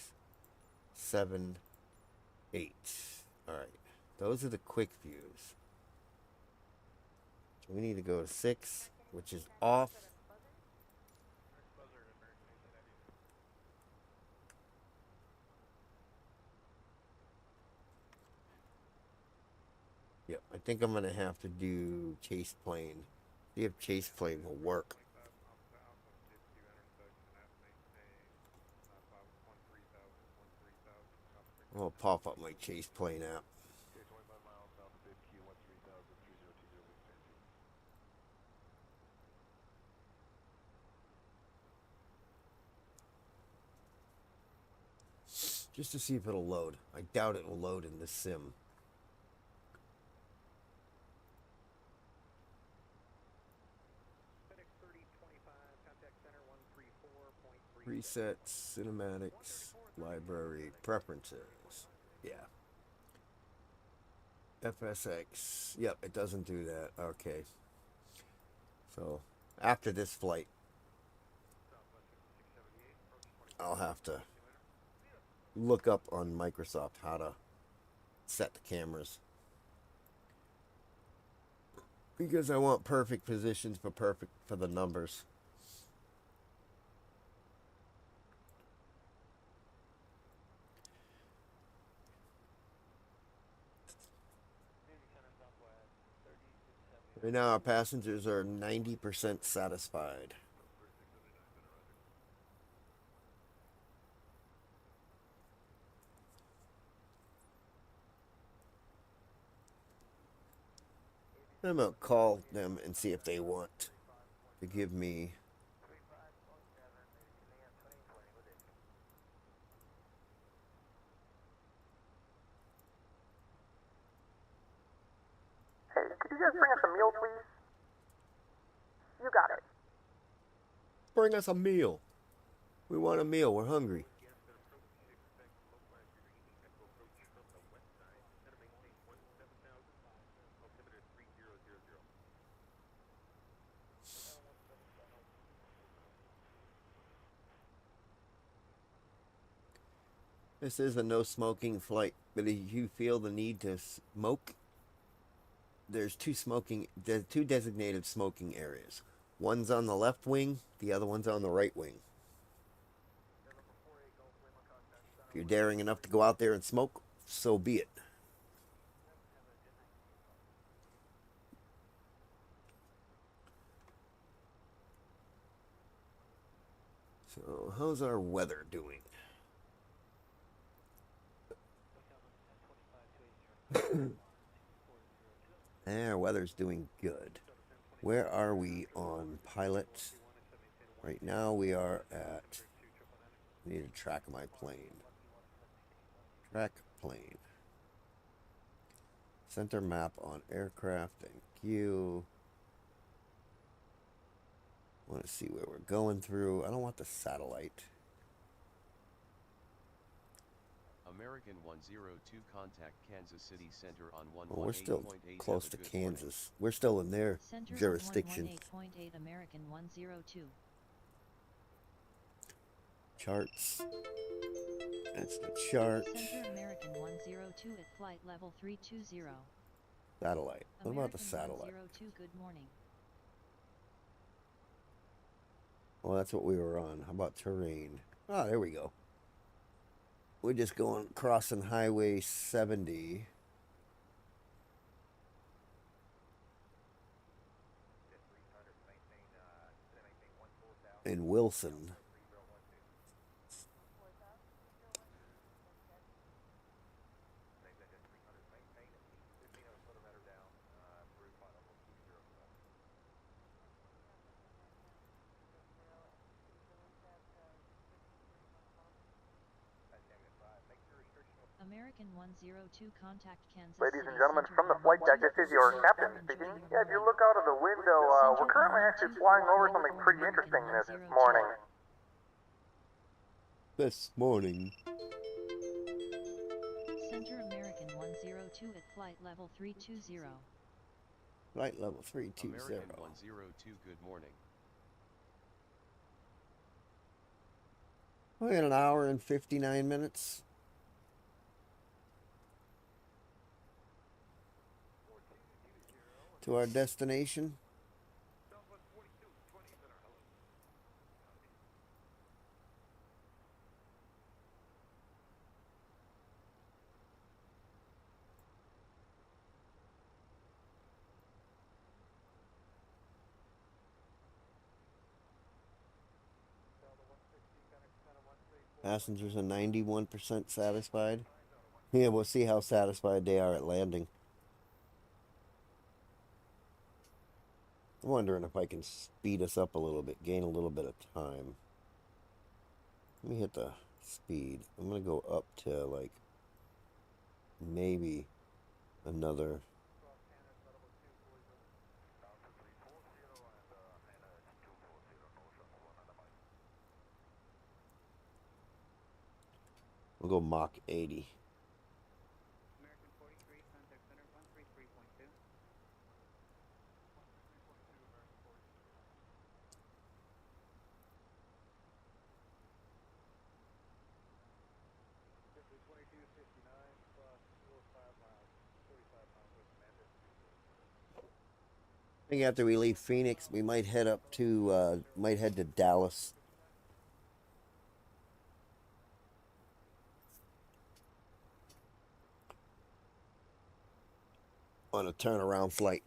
7, 8. Alright, those are the quick views. So we need to go to 6, which is off. Yep, I think I'm going to have to do chase plane. See if chase plane will work. I'll pop up my chase plane app. just to see if it'll load. I doubt it will load in this sim. Presets, cinematics, library, preferences. Yeah. FSX. Yep, it doesn't do that. Okay. So, after this flight, I'll have to look up on Microsoft how to set the cameras. Because I want perfect positions for the numbers. Right now, our passengers are 90% satisfied. I'm going to call them and see if they want to give me Hey, could you guys bring us a meal, please? You got it. bring us a meal. We want a meal. We're hungry. This is a no smoking flight, but if you feel the need to smoke, there's two designated smoking areas. One's on the left wing, the other one's on the right wing. If you're daring enough to go out there and smoke, so be it. So, how's our weather doing? Our weather's doing good. Where are we on pilot? Right now we are at... I need to track my plane. Track plane. Center map on aircraft. Thank you. I want to see where we're going through. I don't want the satellite. American 102 contact Kansas City Center on 118.8. Well, we're still close to Kansas. We're still in their Center jurisdiction. 118.8 American 102. Charts. That's the chart. Center American 102 at flight level 320. Satellite. What about the American satellite? 102, good morning. Well, that's what we were on. How about terrain? Ah, there we go. We're just going crossing Highway 70. In Wilson. American 102 contact Kansas Ladies City and gentlemen, Center from the on flight deck, this is your 122. captain speaking. Yeah, if you look out of the window, we're currently actually flying over something pretty interesting this morning. This morning. Center American 102 at flight level 320. Flight level 320. American 102, good morning. We got an hour and 59 minutes. To our destination. Passengers are 91% satisfied. Yeah, we'll see how satisfied they are at landing. I'm wondering if I can speed us up a little bit, gain a little bit of time. Let me hit the speed. I'm gonna go up to like maybe another. We'll go Mach 80. American 43, contact center 133.2. I think after we leave Phoenix, we might head up to Dallas. On a turnaround flight.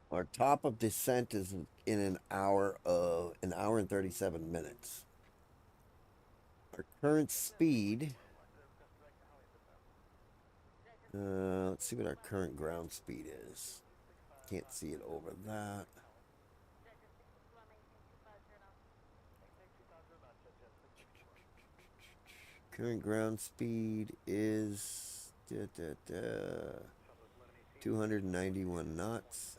Our top of descent is in an hour and 37 minutes. Our current speed, let's see what our current ground speed is. Can't see it over that. Current ground speed is 291 knots.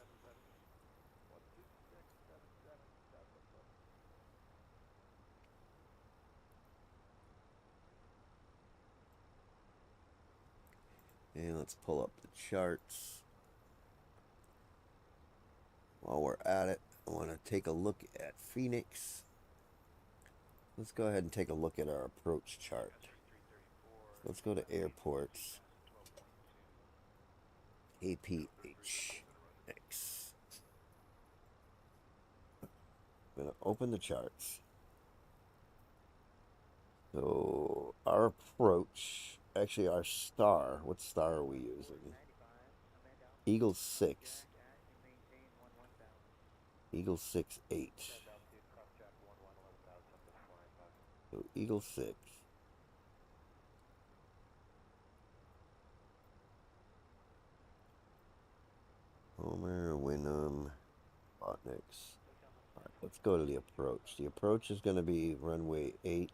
And let's pull up the charts. While we're at it, I want to take a look at Pheonix. Let's go ahead and take a look at our approach chart. Let's go to airports. KPHX. I'm going to open the charts. So our approach, actually our star, what star are we using? Eagle 6. Eagle 6-8. So Eagle 6. Homer, Wyndham, Pheonix. Alright, let's go to the approach. The approach is going to be runway 8.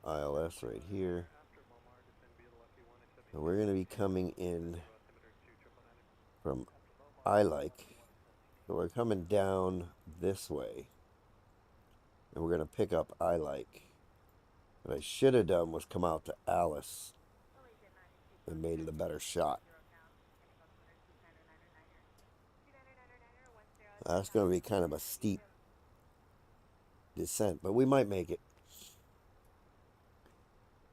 ILS right here. So we're going to be coming in from I-like. So we're coming down this way. And we're going to pick up I-like. What I should have done was come out to Alice and made it a better shot. That's going to be kind of a steep descent, but we might make it.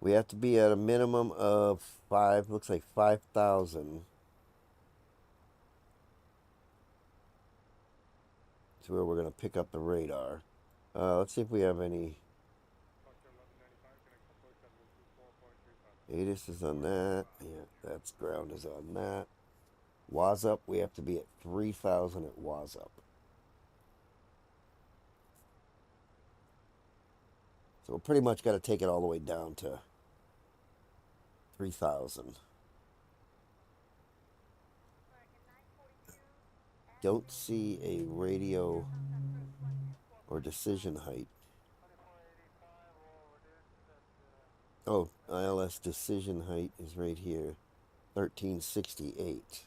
We have to be at a minimum of 5, looks like 5,000. That's where we're going to pick up the radar. Let's see if we have any. ATIS is on that. Yeah, that's ground is on that. WASUP, we have to be at 3,000 at WASUP. So we pretty much got to take it all the way down to 3,000. Don't see a radio or decision height. Oh, ILS decision height is right here, 1368.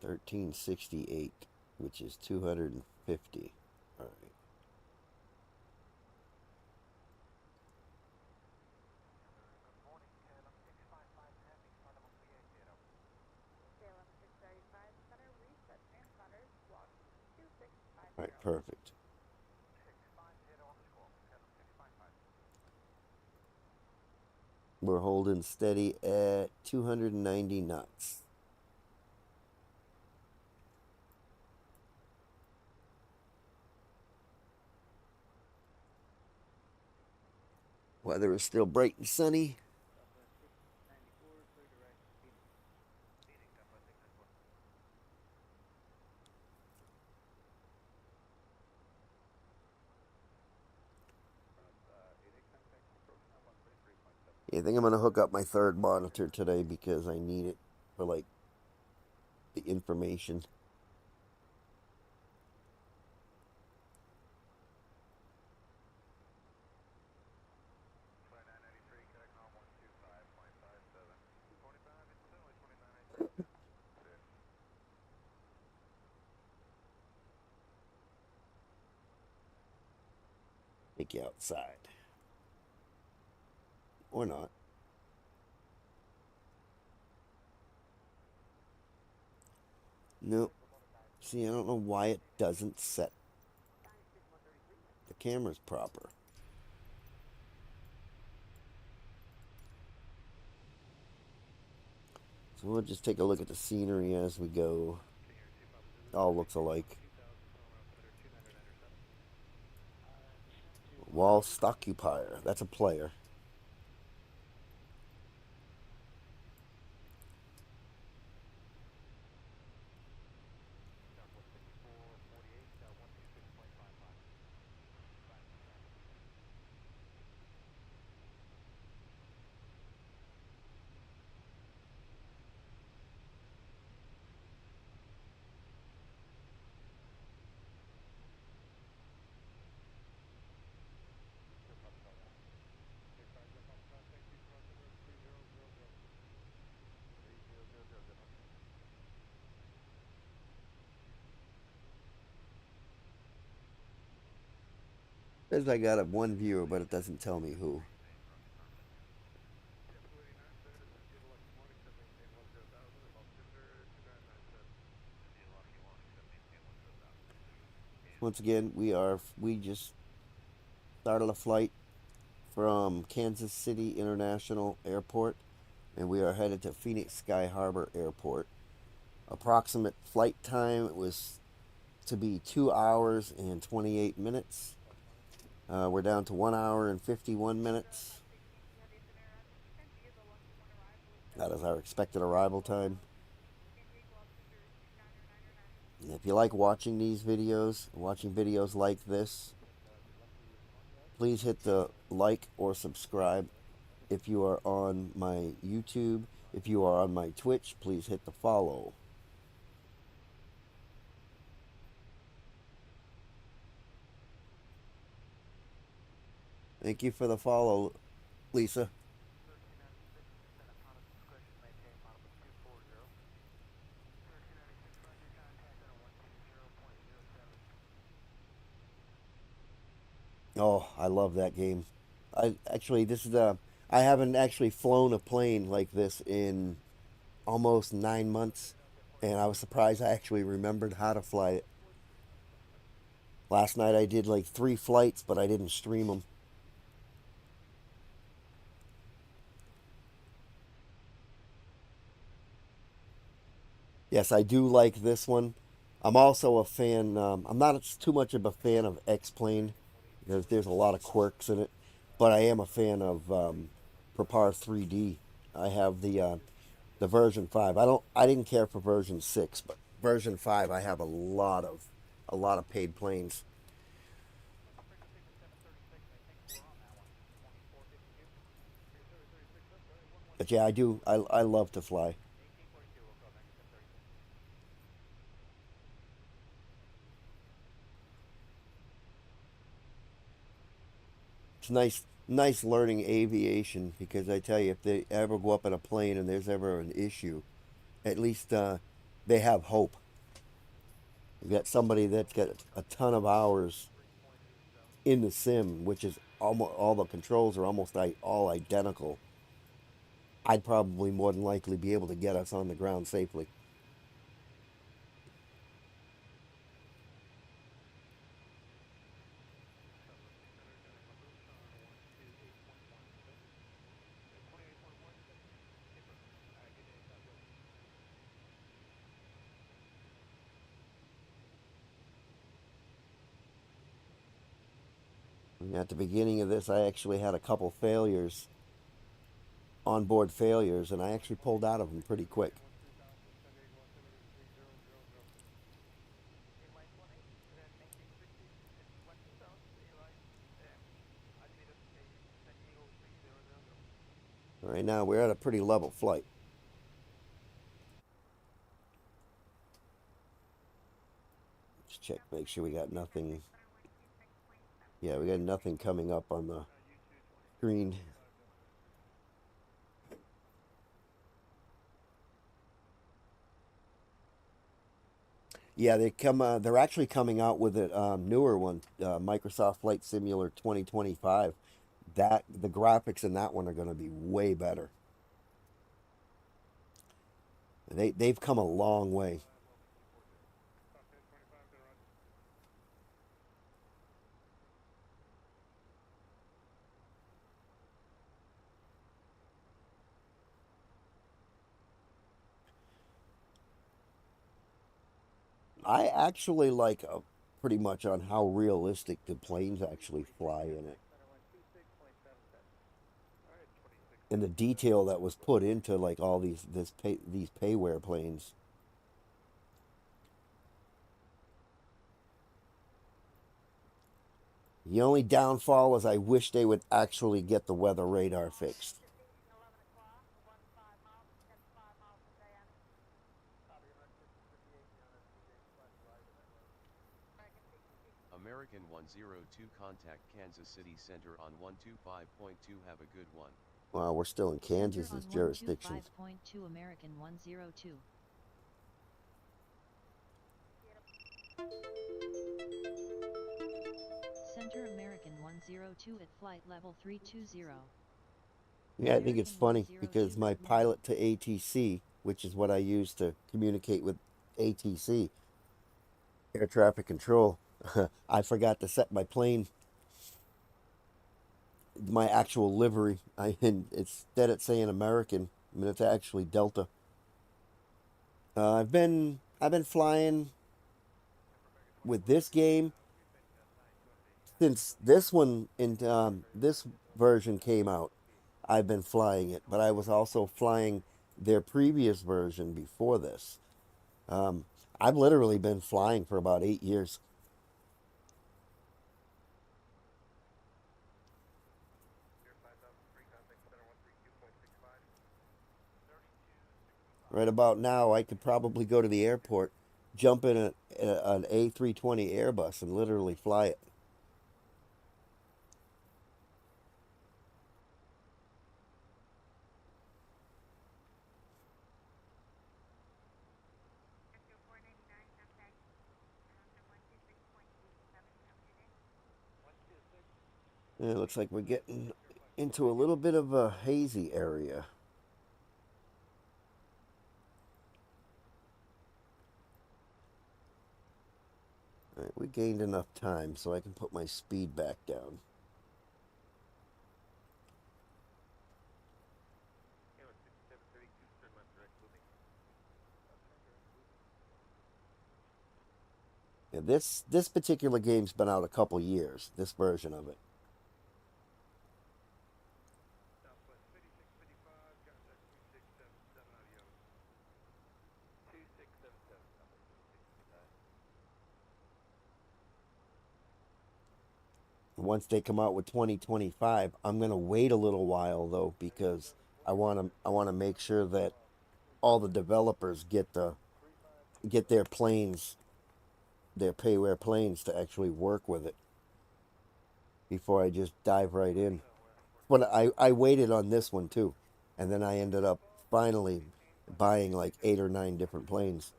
1368, which is 250. All right. All right, perfect. We're holding steady at 290 knots. Weather is still bright and sunny. Yeah, I think I'm going to hook up my third monitor today because I need it for, like, the information. Take you outside. Or not. Nope. See, I don't know why it doesn't set the cameras proper. So we'll just take a look at the scenery as we go. All looks alike. Wall Stockupier. That's a player. Says I got one viewer, but it doesn't tell me who. Once again, we just started a flight from Kansas City International Airport, and we are headed to Phoenix Sky Harbor Airport. Approximate flight time was to be 2 hours and 28 minutes. We're down to 1 hour and 51 minutes. That is our expected arrival time. And if you like watching these videos, watching videos like this, please hit the like or subscribe. If you are on my YouTube, if you are on my Twitch, please hit the follow. Thank you for the follow, Lisa. Oh, I love that game. I haven't actually flown a plane like this in almost 9 months, and I was surprised I actually remembered how to fly it. Last night I did like 3 flights, but I didn't stream them. Yes, I do like this one. I'm also a fan. I'm not too much of a fan of X-Plane because there's a lot of quirks in it, but I am a fan of Prepar 3D. I have the version 5. I didn't care for version 6, but version 5 I have a lot of paid planes. But yeah, I love to fly. It's nice learning aviation because I tell you, if they ever go up in a plane and there's ever an issue, at least they have hope. You've got somebody that's got a ton of hours in the sim, which is almost all the controls are almost all identical. I'd probably more than likely be able to get us on the ground safely. At the beginning of this, I actually had a couple failures, onboard failures, and I actually pulled out of them pretty quick. Right now, we're at a pretty level flight. Let's check, make sure we got nothing. Yeah, we got nothing coming up on the screen. Yeah, they're actually coming out with a newer one, Microsoft Flight Simulator 2025. The graphics in that one are going to be way better. They've come a long way. I actually like pretty much on how realistic the planes actually fly in it. And the detail that was put into like all these payware planes. The only downfall is I wish they would actually get the weather radar fixed. American 102 contact Kansas City Center on 125.2. Have a good one. Well, we're still in Kansas's jurisdiction. 125.2 American 102. Center American 102 at flight level 320. Yeah, I think it's funny because my pilot to ATC, which is what I use to communicate with ATC, air traffic control, I forgot to set my plane, my actual livery. Instead of saying American, I mean it's actually Delta. I've been flying with this game since this one in this version came out. I've been flying it, but I was also flying their previous version before this. I've literally been flying for about 8 years. Right about now, I could probably go to the airport, jump in an A320 Airbus, and literally fly it. It looks like we're getting into a little bit of a hazy area. All right, we gained enough time so I can put my speed back down. Yeah, this particular game's been out a couple years, this version of it. Once they come out with 2025, I'm going to wait a little while though because I want to make sure that all the developers get their planes, their payware planes to actually work with it before I just dive right in. But I waited on this one too, and then I ended up finally buying like 8 or 9 different planes.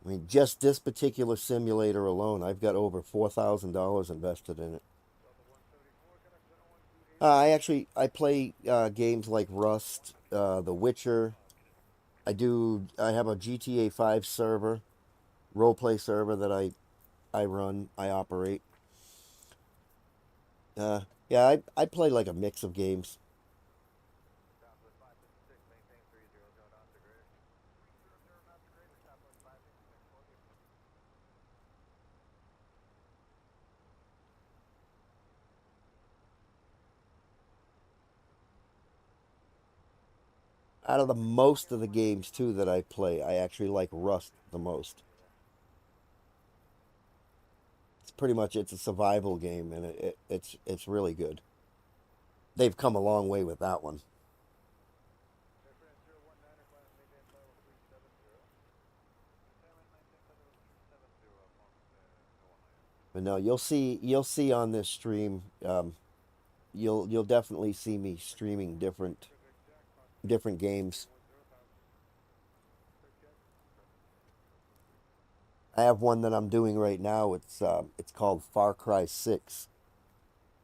I mean, just this particular simulator alone, I've got over $4,000 invested in it. I play games like Rust, The Witcher. I have a GTA 5 server, roleplay server that I operate. Yeah, I play like a mix of games. Out of the most of the games too that I play, I actually like Rust the most. It's pretty much it's a survival game, and it's really good. They've come a long way with that one. But no, you'll see on this stream, you'll definitely see me streaming different games. I have one that I'm doing right now. It's called Far Cry 6.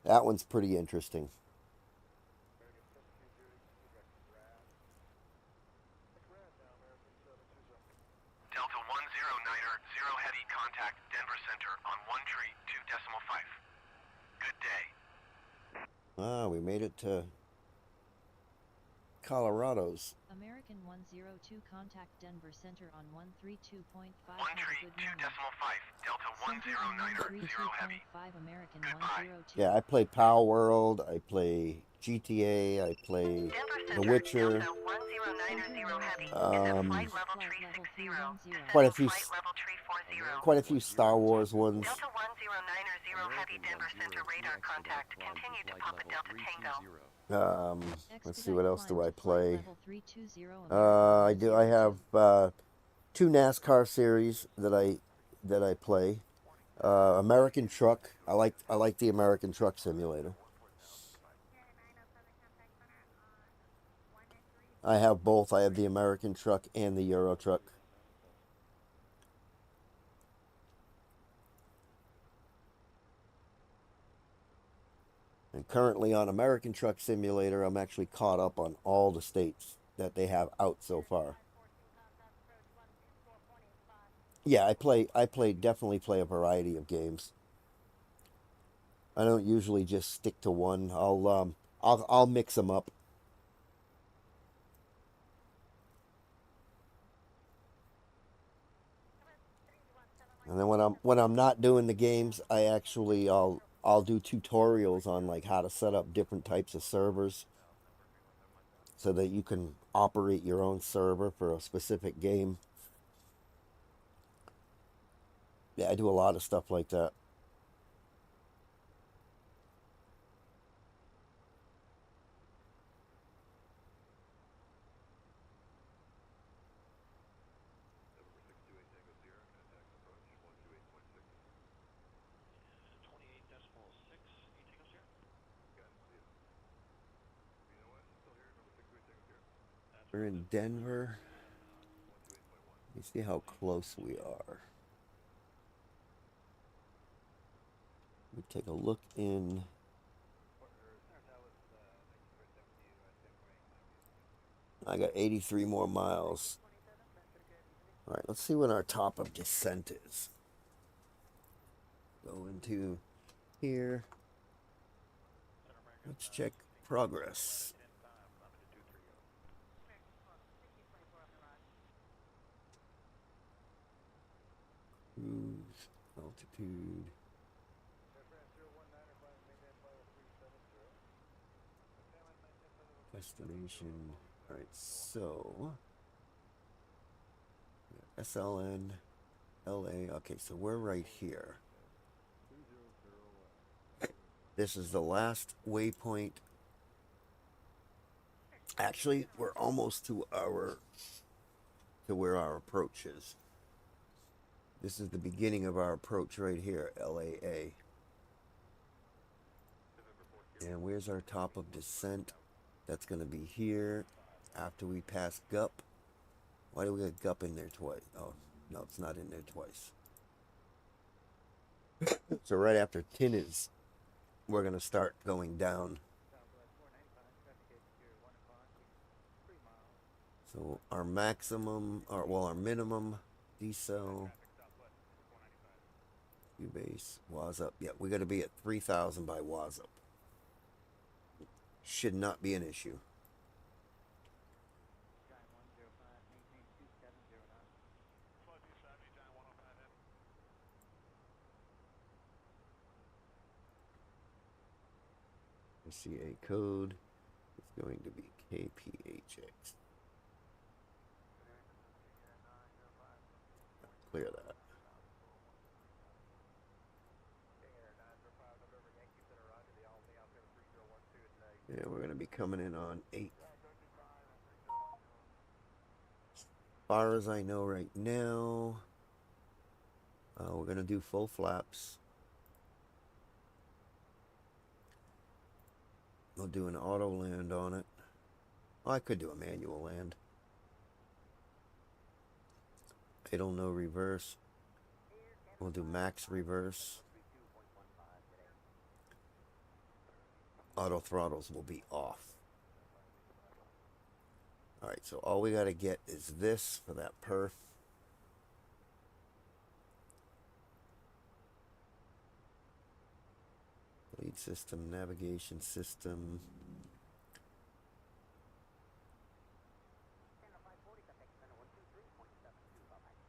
That one's pretty interesting. Delta 109er, 0 heavy contact Denver Center on 1-2.5. Good day. Ah, we made it to Colorado's. American 102 contact Denver Center on 132.5. 1-2.5. Delta 109er, 0 heavy. American Goodbye. 102. Yeah, I play Power World, I play GTA, I play The Witcher. Delta 1090 heavy. This is flight level 360. Quite a few, Flight level 340. quite a few Star Wars ones. Delta 1090 heavy Denver Center radar contact. Continue to Papa Delta Tango. Let's see, what else do I play? I have 2 NASCAR series that I play. American Truck. I like the American Truck Simulator. I have both. I have the American Truck and the Euro Truck. And currently on American Truck Simulator, I'm actually caught up on all the states that they have out so far. Yeah, definitely play a variety of games. I don't usually just stick to one. I'll mix them up. And then when I'm not doing the games, I'll do tutorials on like how to set up different types of servers so that you can operate your own server for a specific game. Yeah, I do a lot of stuff like that. We're in Denver. Let me see how close we are. We take a look in. I got 83 more miles. All right, let's see what our top of descent is. Go into here. Let's check progress. Cruise altitude. Destination. All right, so SLN, LA. Okay, so we're right here. This is the last waypoint. Actually, we're almost to where our approach is. This is the beginning of our approach right here, LAA. And where's our top of descent? That's going to be here after we pass Gup. Why do we get Gup in there twice? Oh, no, it's not in there twice. So right after Tinnies, we're going to start going down. So our maximum, our minimum decel, U-base, WASUP. Yeah, we're going to be at 3,000 by WASUP. Should not be an issue. CA code is going to be KPHX. coming in on 8. As far as I know right now, we're going to do full flaps. We'll do an auto land on it. Oh, I could do a manual land. Idle, no reverse. We'll do max reverse. Auto throttles will be off. Alright, so all we got to get is this for that perf. Lead system, navigation system.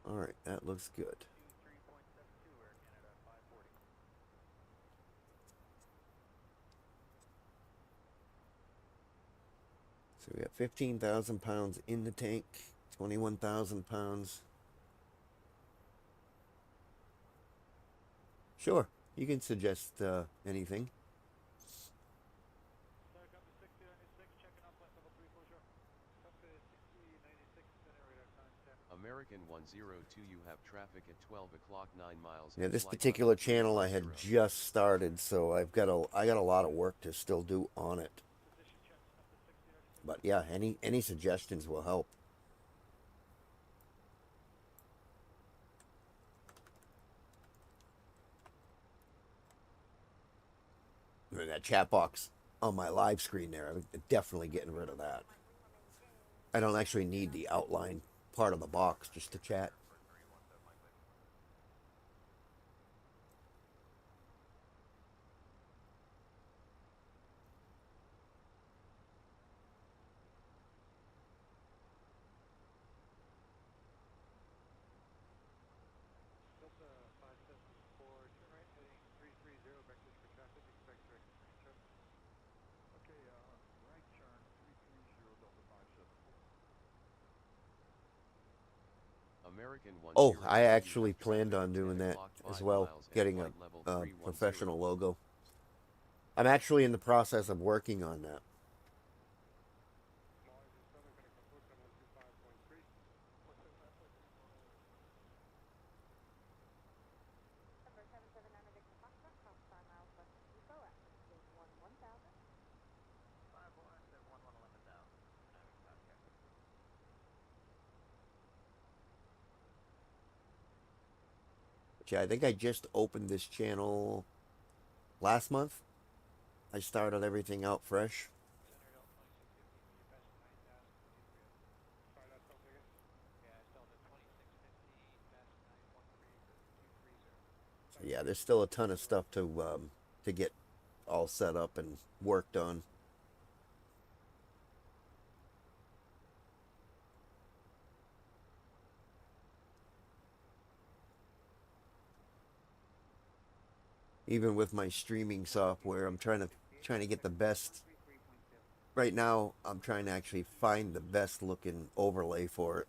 Alright, that looks good. So we got 15,000 pounds in the tank, 21,000 pounds. Sure, you can suggest anything. American 102, you have traffic at 12 o'clock 9 miles. Yeah, this particular channel I had just started, so I got a lot of work to still do on it. But yeah, any suggestions will help. And that chat box on my live screen there, I'm definitely getting rid of that. I don't actually need the outline part of the box just to chat. Oh, I actually planned on doing that as well, getting a professional logo. I'm actually in the process of working on that. Yeah, I think I just opened this channel last month. I started everything out fresh. So yeah, there's still a ton of stuff to get all set up and worked on. Even with my streaming software, I'm trying to get the best. Right now, I'm trying to actually find the best looking overlay for it.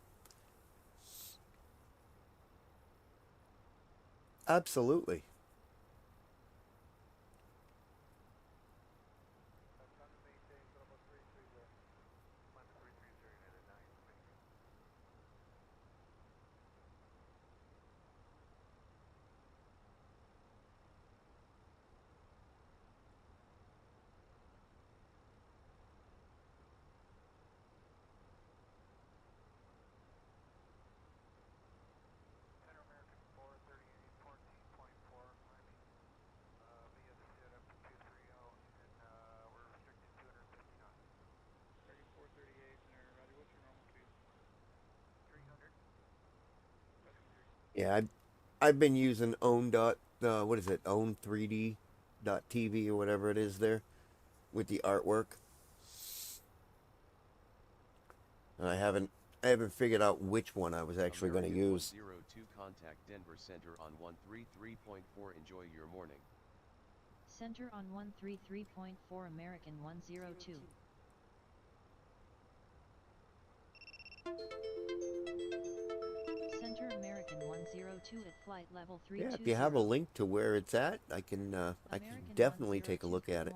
Absolutely. Yeah, I've been using what is it, own 3D.tv or whatever it is there with the artwork. And I haven't figured out which one I was actually going to use. 102 contact Denver Center on 133.4. Enjoy your morning. Center on 133.4 American 102. Center American 102 at flight level 320. Yeah, if you have a link to where it's at, I can definitely take a look at it.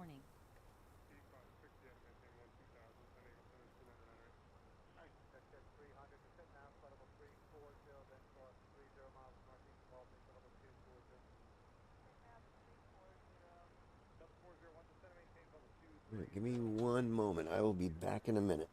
All right, give me one moment. I will be back in a minute.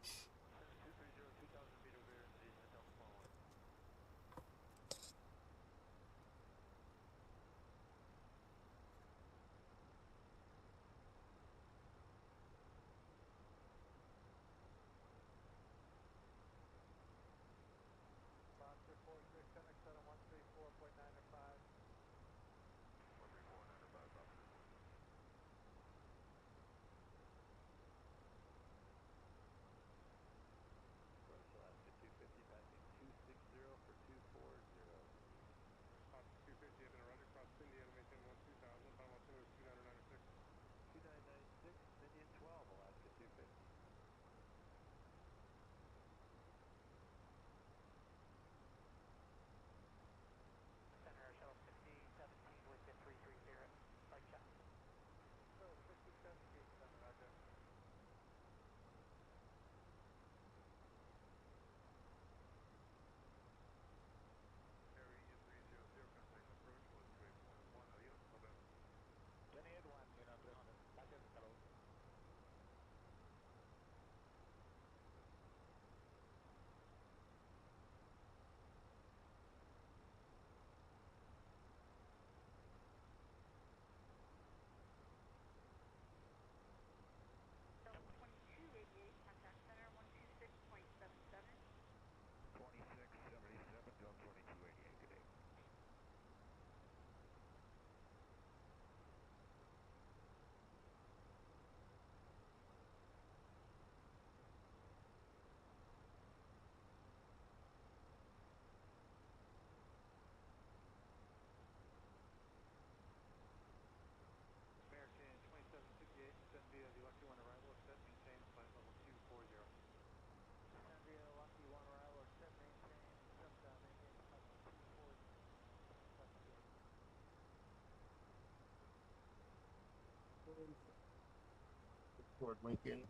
Discord Lincoln.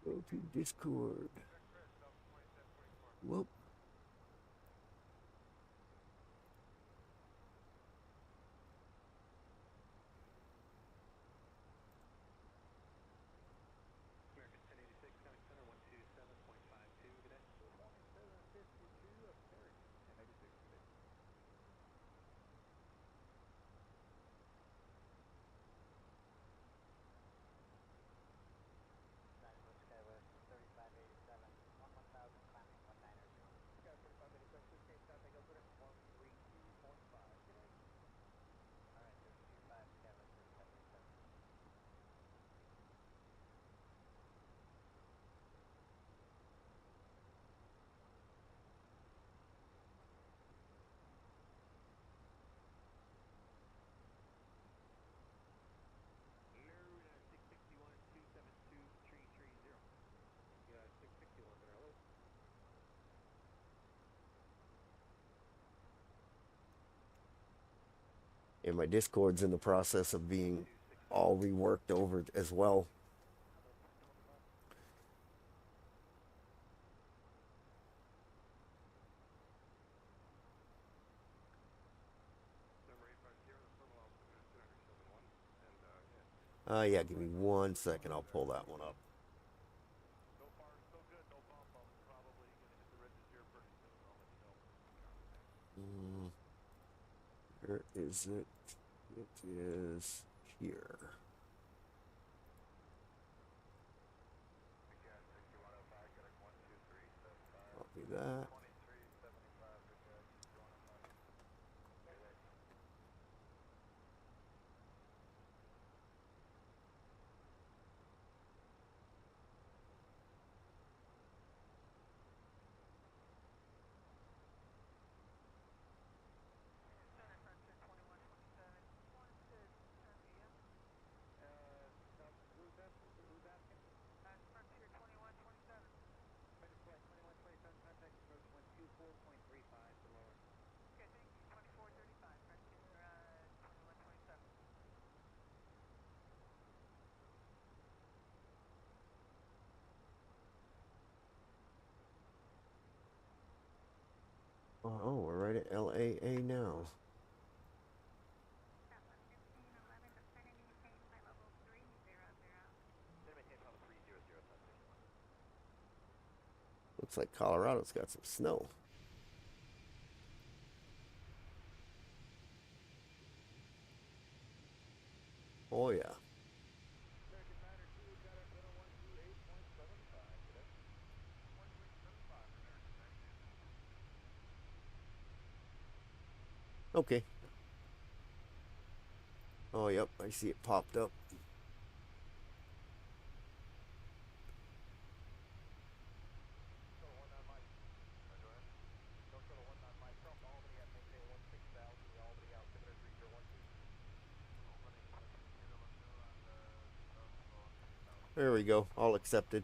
Go to Discord. Whoop. And my Discord's in the process of being all reworked over as well. Yeah, give me 1 second. I'll pull that one up. Where is it? It is here. Copy that. Oh, we're right at LAA now. Looks like Colorado's got some snow. Oh yeah. Okay. Oh, yep, I see it popped up. There we go, all accepted.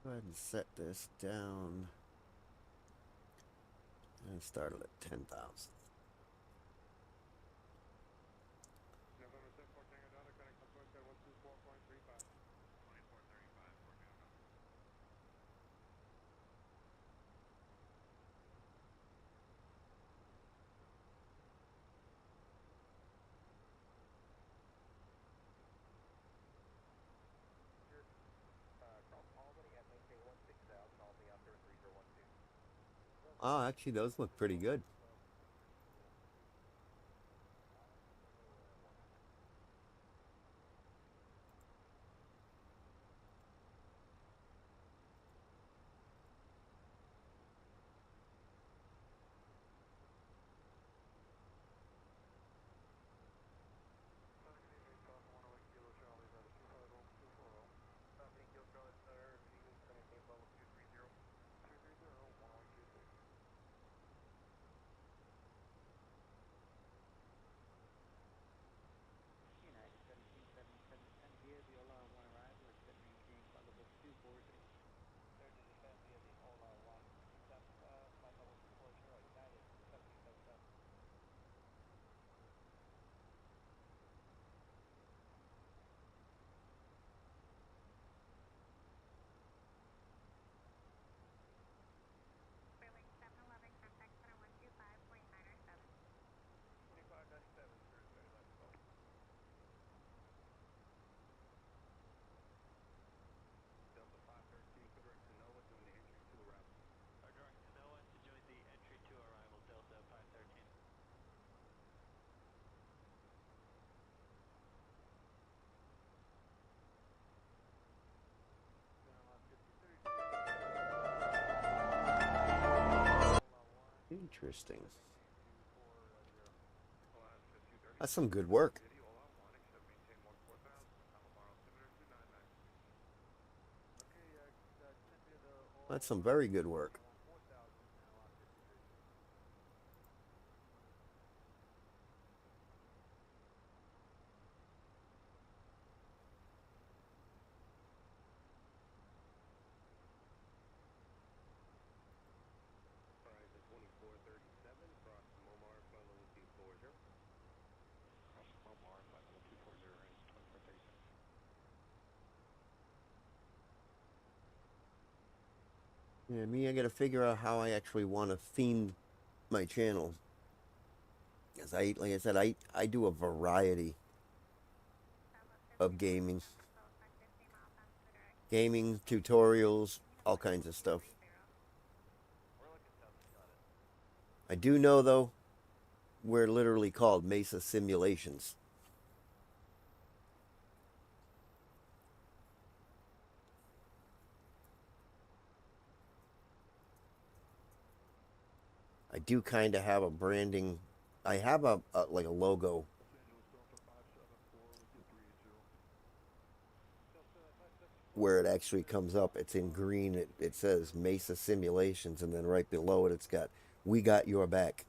Go ahead and set this down and start it at 10,000. Oh, actually, those look pretty good. Interesting. That's some good work. That's some very good work. Yeah, me, I gotta figure out how I actually want to theme my channel. Because like I said, I do a variety of gaming tutorials, all kinds of stuff. I do know though, we're literally called Mesa Simulations. I do kind of have a branding. I have a like a logo. Where it actually comes up, it's in green. It says Mesa Simulations, and then right below it, it's got "We got your back."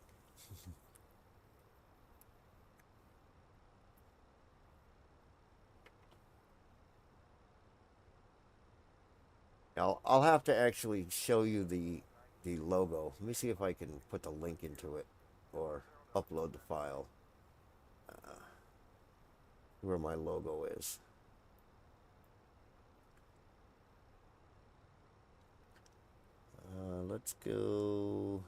I'll have to actually show you the logo. Let me see if I can put the link into it or upload the file where my logo is. Let's go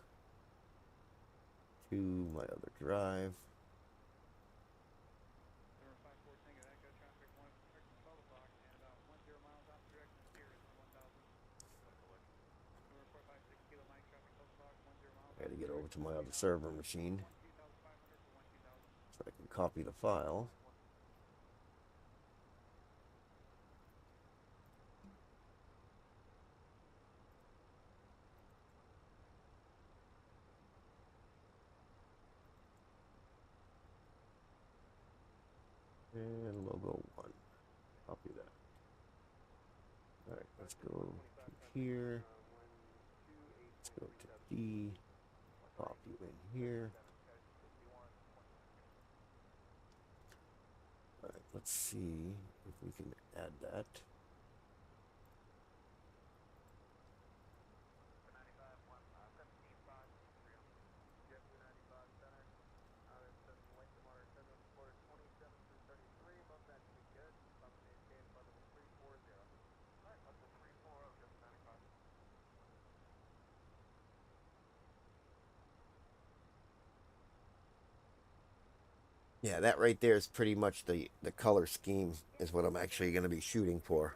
to my other drive. I gotta get over to my other server machine so I can copy the file. And logo 1. Copy that. Alright, let's go to here. Let's go to D. Copy in here. Alright, let's see if we can add that. Yeah, that right there is pretty much the color scheme is what I'm actually going to be shooting for.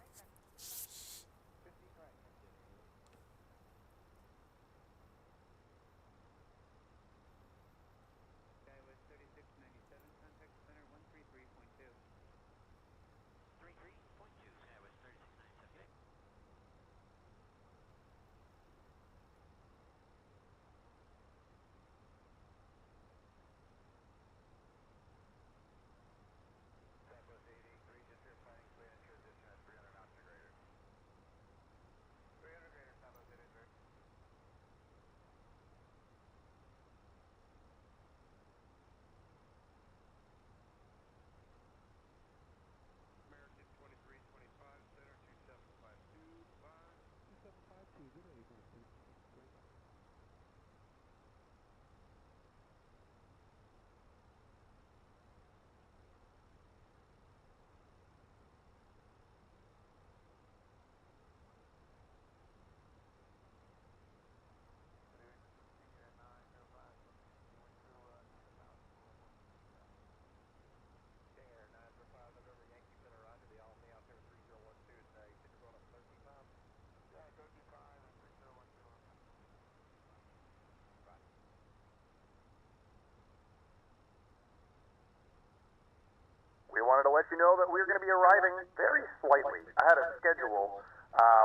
We wanted to let you know that we're going to be arriving very slightly ahead of schedule.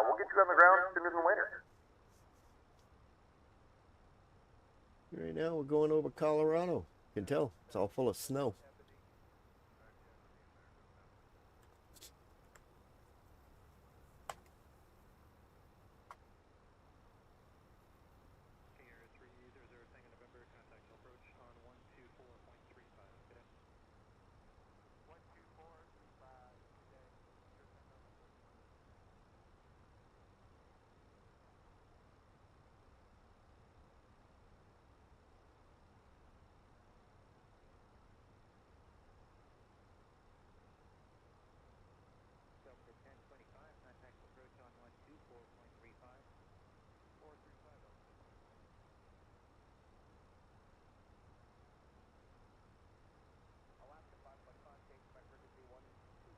We'll get you on the ground sooner than later. Right now we're going over Colorado. You can tell it's all full of snow.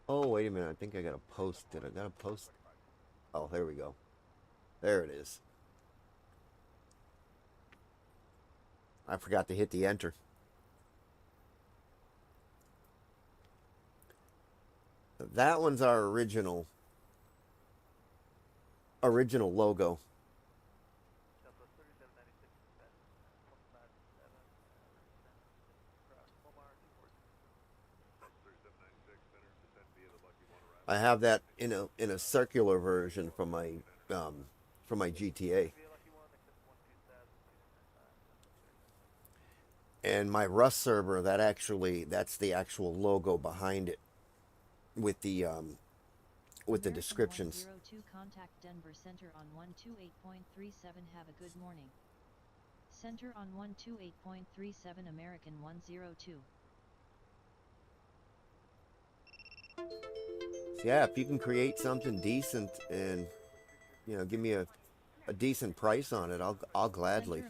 Oh, wait a minute. I think I got a post. Did I got a post? Oh, there we go. There it is. I forgot to hit the enter. That one's our original logo. I have that in a circular version from my GTA. And my Rust server, that's the actual logo behind it with the descriptions. 102 contact Denver Center on 128.37. Have a good morning. Center on 128.37 American 102. So yeah, if you can create something decent and give me a decent price on it, I'll gladly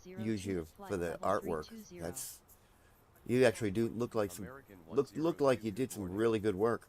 use you for the artwork. You actually do look like look like you did some really good work.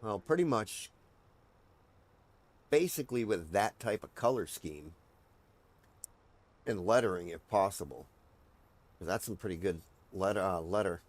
Well, pretty much, basically with that type of color scheme and lettering, if possible, because that's some pretty good letter.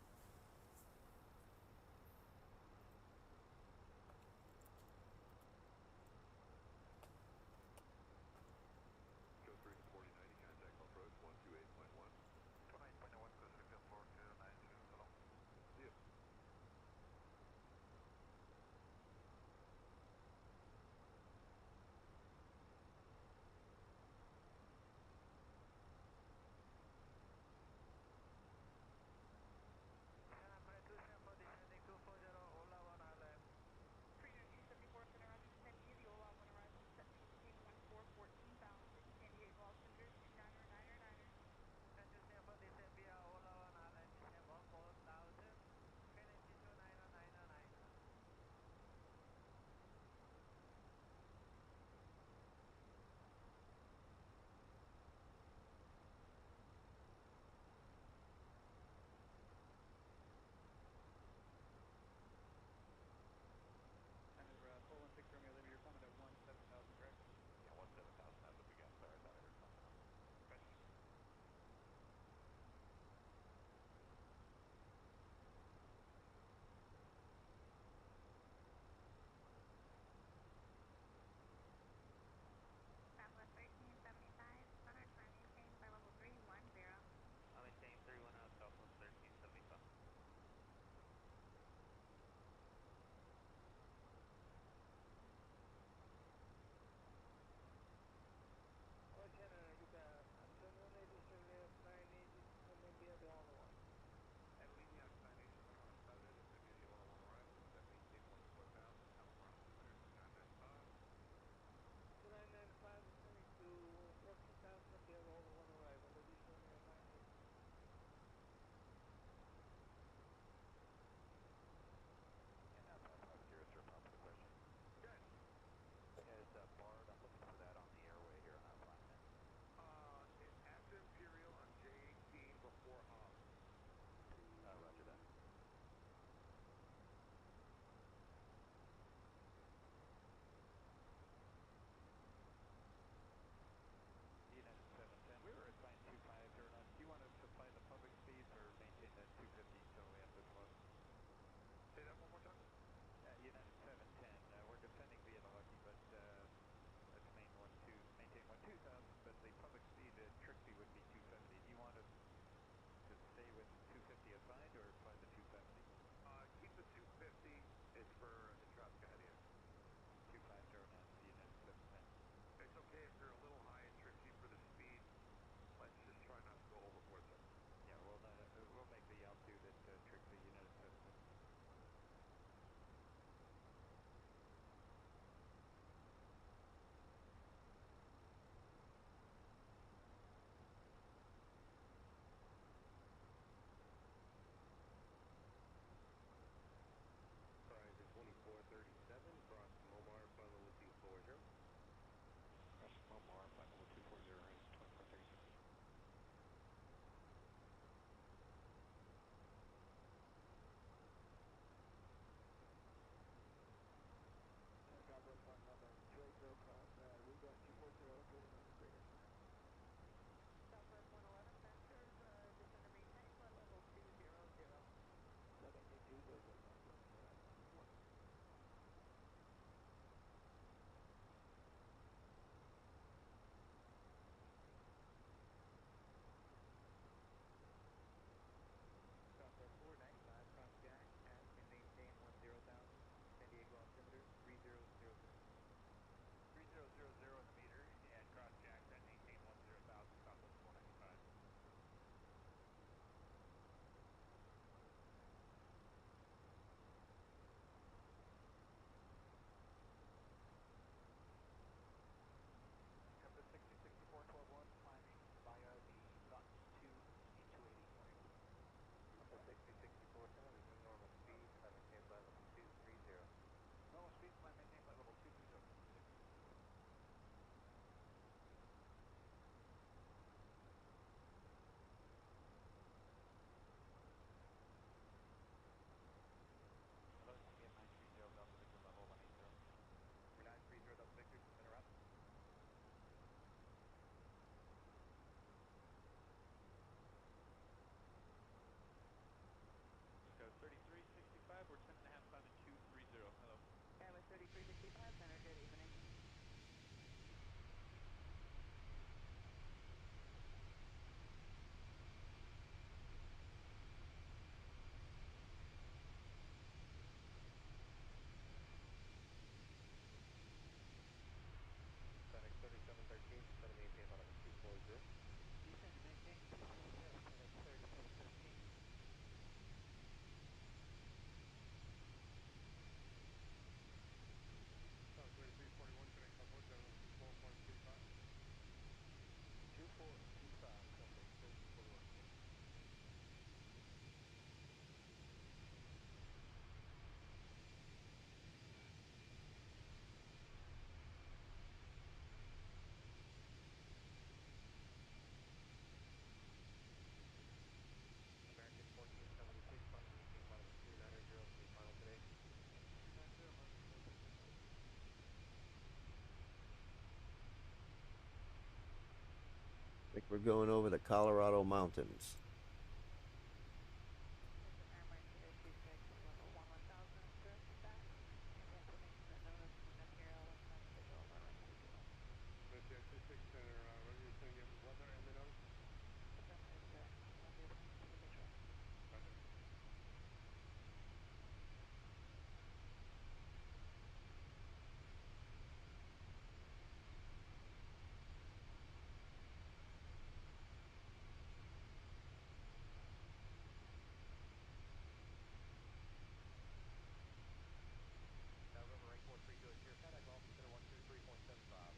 Like we're going over the Colorado mountains.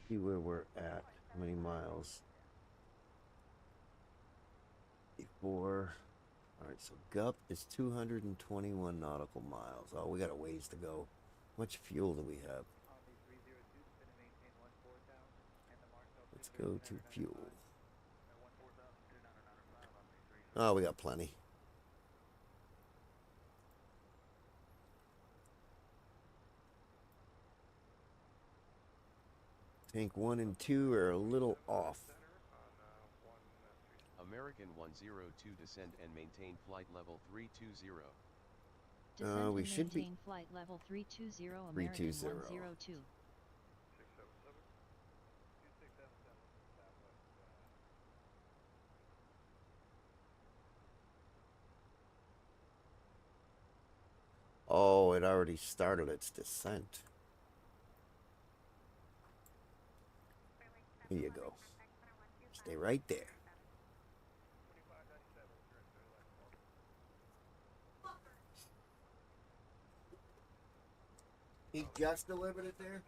See where we're at. How many miles? Before. Alright, so Gup is 221 nautical miles. Oh, we got a ways to go. How much fuel do we have? Let's go to fuel. Oh, we got plenty. Tank 1 and 2 are a little off. American 102 descend and maintain flight level 320. Descend We and should be maintain flight level 320 American 102. Oh, it already started its descent. Here you go. Stay right there. He just delivered it there?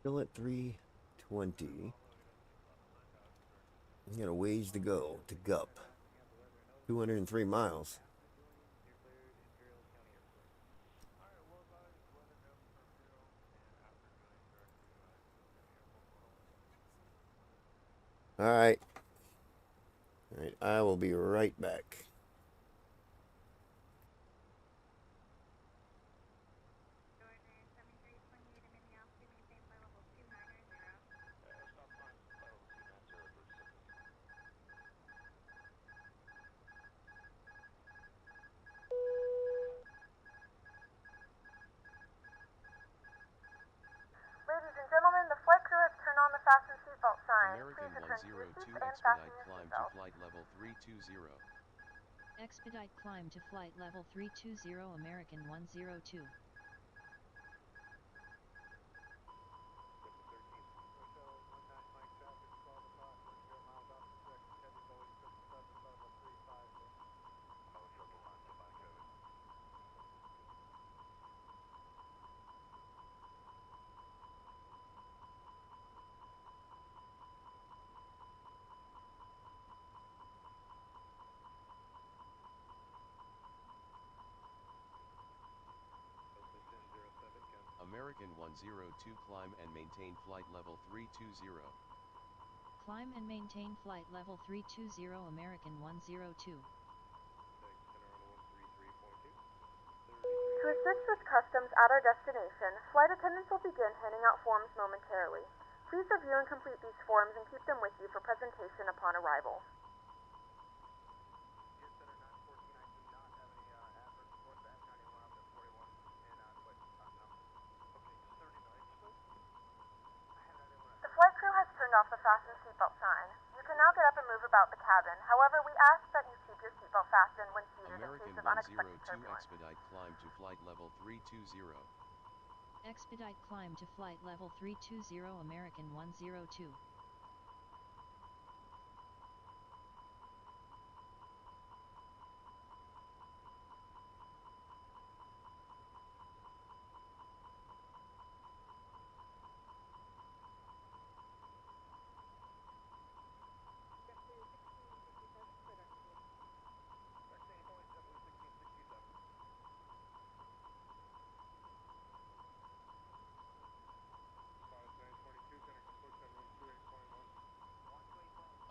Still at 320. We got a ways to go to Gup. 203 miles. Alright. Alright, I will be right back. Ladies and gentlemen, the flight crew has turned on the fasten seatbelt sign. American Please return to your 102 seats and fasten expedite your climb to seatbelt. flight level 320. Expedite climb to flight level 320 American 102. American 102 climb and maintain flight level 320. Climb and maintain flight level 320 American 102. To assist with customs at our destination, flight attendants will begin handing out forms momentarily. Please review and complete these forms and keep them with you for presentation upon arrival. The flight crew has turned off the fasten seatbelt sign. You can now get up and move about the cabin. However, we ask that you keep your seatbelt fastened when seated American in case of unexpected 102 turbulence. expedite climb to flight level 320. Expedite climb to flight level 320 American 102.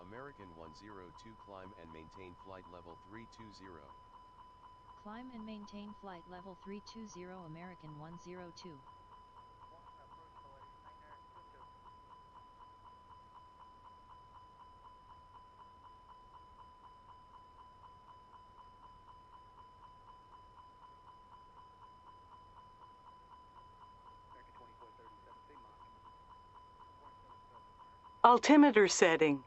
American 102 climb and maintain flight level 320. Climb and maintain flight level 320 American 102. Altimeter setting.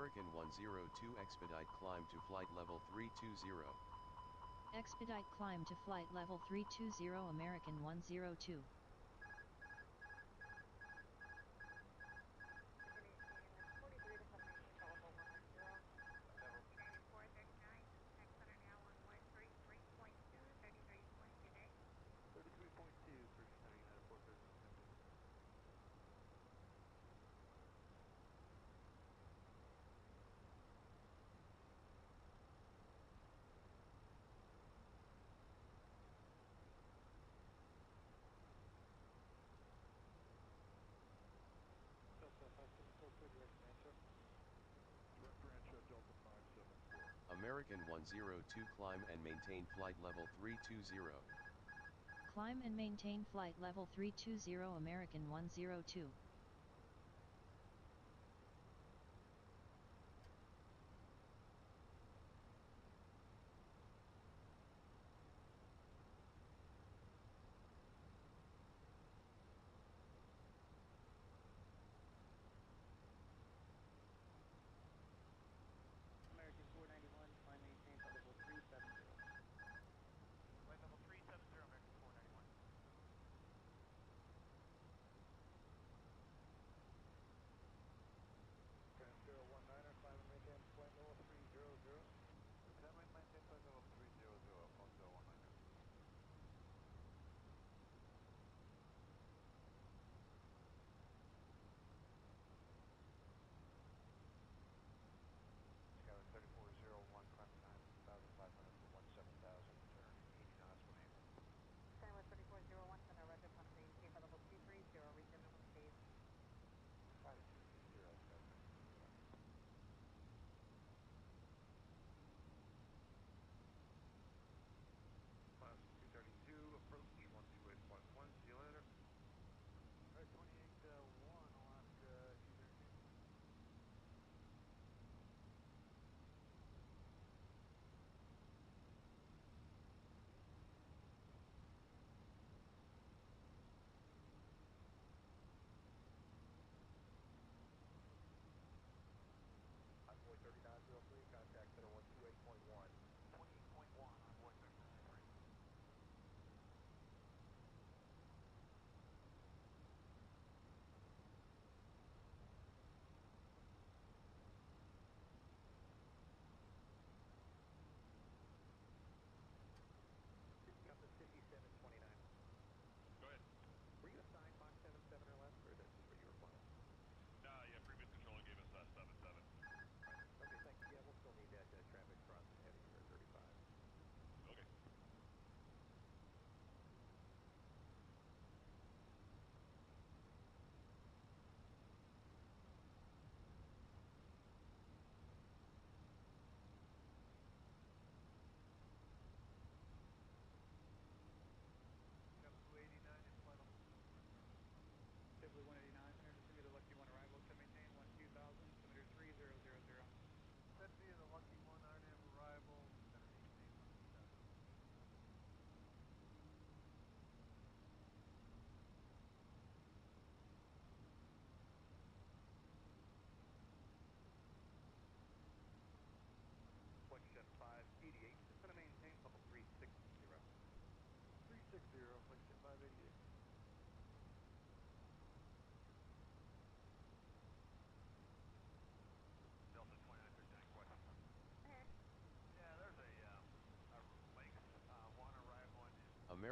American 102 expedite climb to flight level 320. Expedite climb to flight level 320 American 102. American 102 climb and maintain flight level 320. Climb and maintain flight level 320 American 102.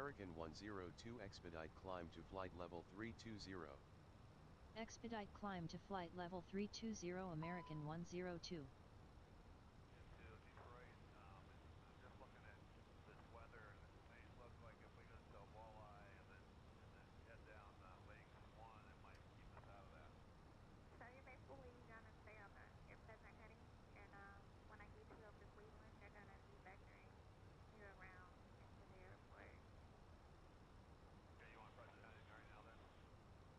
American 102 expedite climb to flight level 320. Expedite climb to flight level 320 American 102. So you're basically gonna stay on your present heading, and when I get you over to Cleveland, they're gonna be vectoring you around into the airport.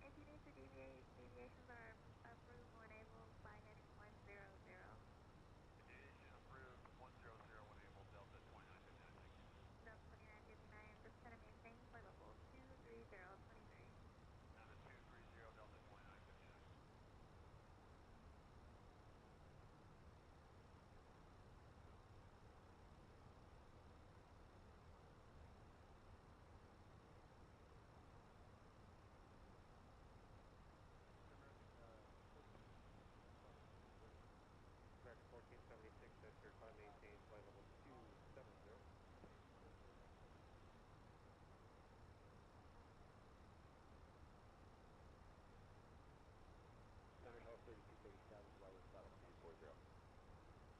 If you need to deviate, deviations are approved or enabled by heading 100. Delta 2959, this is gonna maintain for level 23023.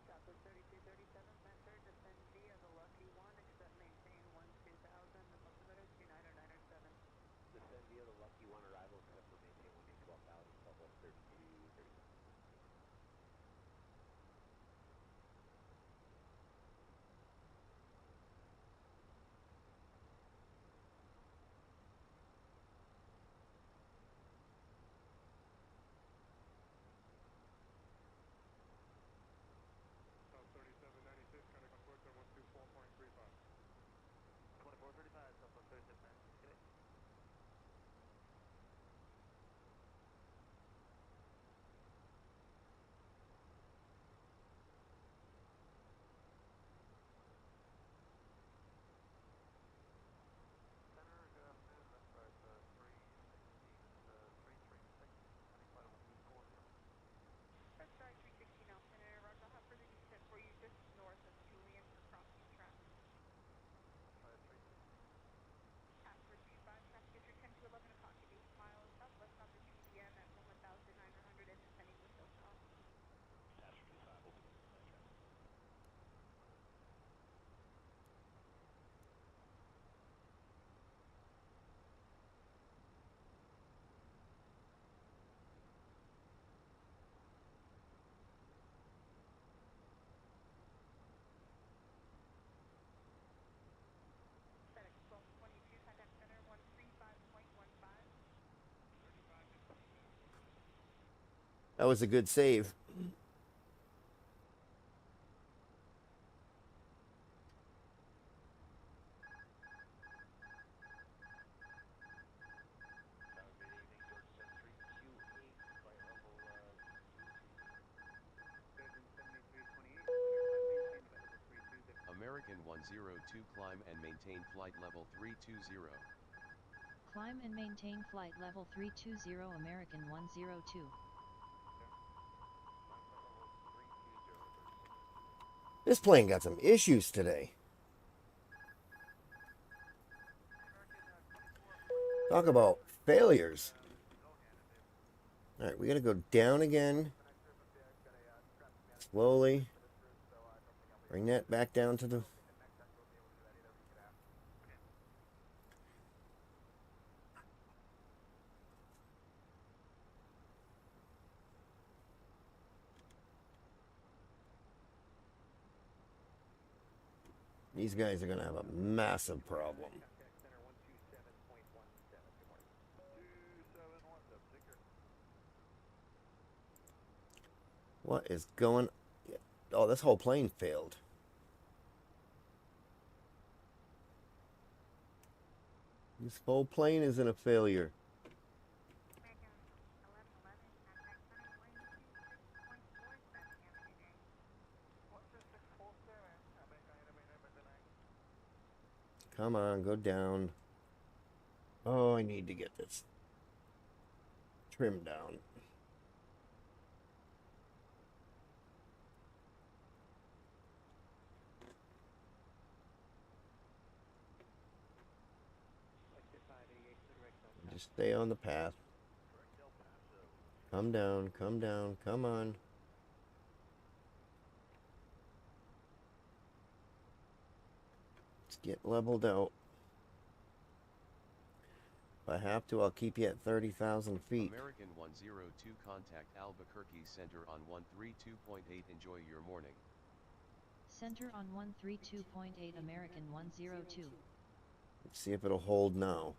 Southwest 3237, center, descend via the Lucky 1, except maintain 12000, the altimeter 29097. Descend via the Lucky 1 arrival, except for maintain 112,000, Southwest 3237. South 3796, trying to convert to 124.35. 2435, Southwest 3796, get it. First strike 360 now, center. Roger, I'll have further descent for you just north of Julian for crossing traffic. Password 25, traffic is your 10 to 11 o'clock at 8 miles southwest on the TDM at 1900 and descending with SoCal. Passenger 25, open the traffic. FedEx 1222, contact center 135.15. That was a good save. American 102 climb and maintain flight level 320. Climb and maintain flight level 320 American 102. This plane got some issues today. Talk about failures. All right, we got to go down again. Slowly. Bring that back down to the... These guys are going to have a massive problem. What is going... Oh, this whole plane failed. This whole plane is in a failure. American 1111, contact center 126.47 today. 12647, American 1189. Come on, go down. Oh, I need to get this trimmed down. Just stay on the path. Come down, come down, come on. Let's get leveled out. If I have to, I'll keep you at 30,000 feet. American 102 contact Albuquerque Center on 132.8. Enjoy your morning. Center on 132.8 American 102. Let's see if it'll hold now.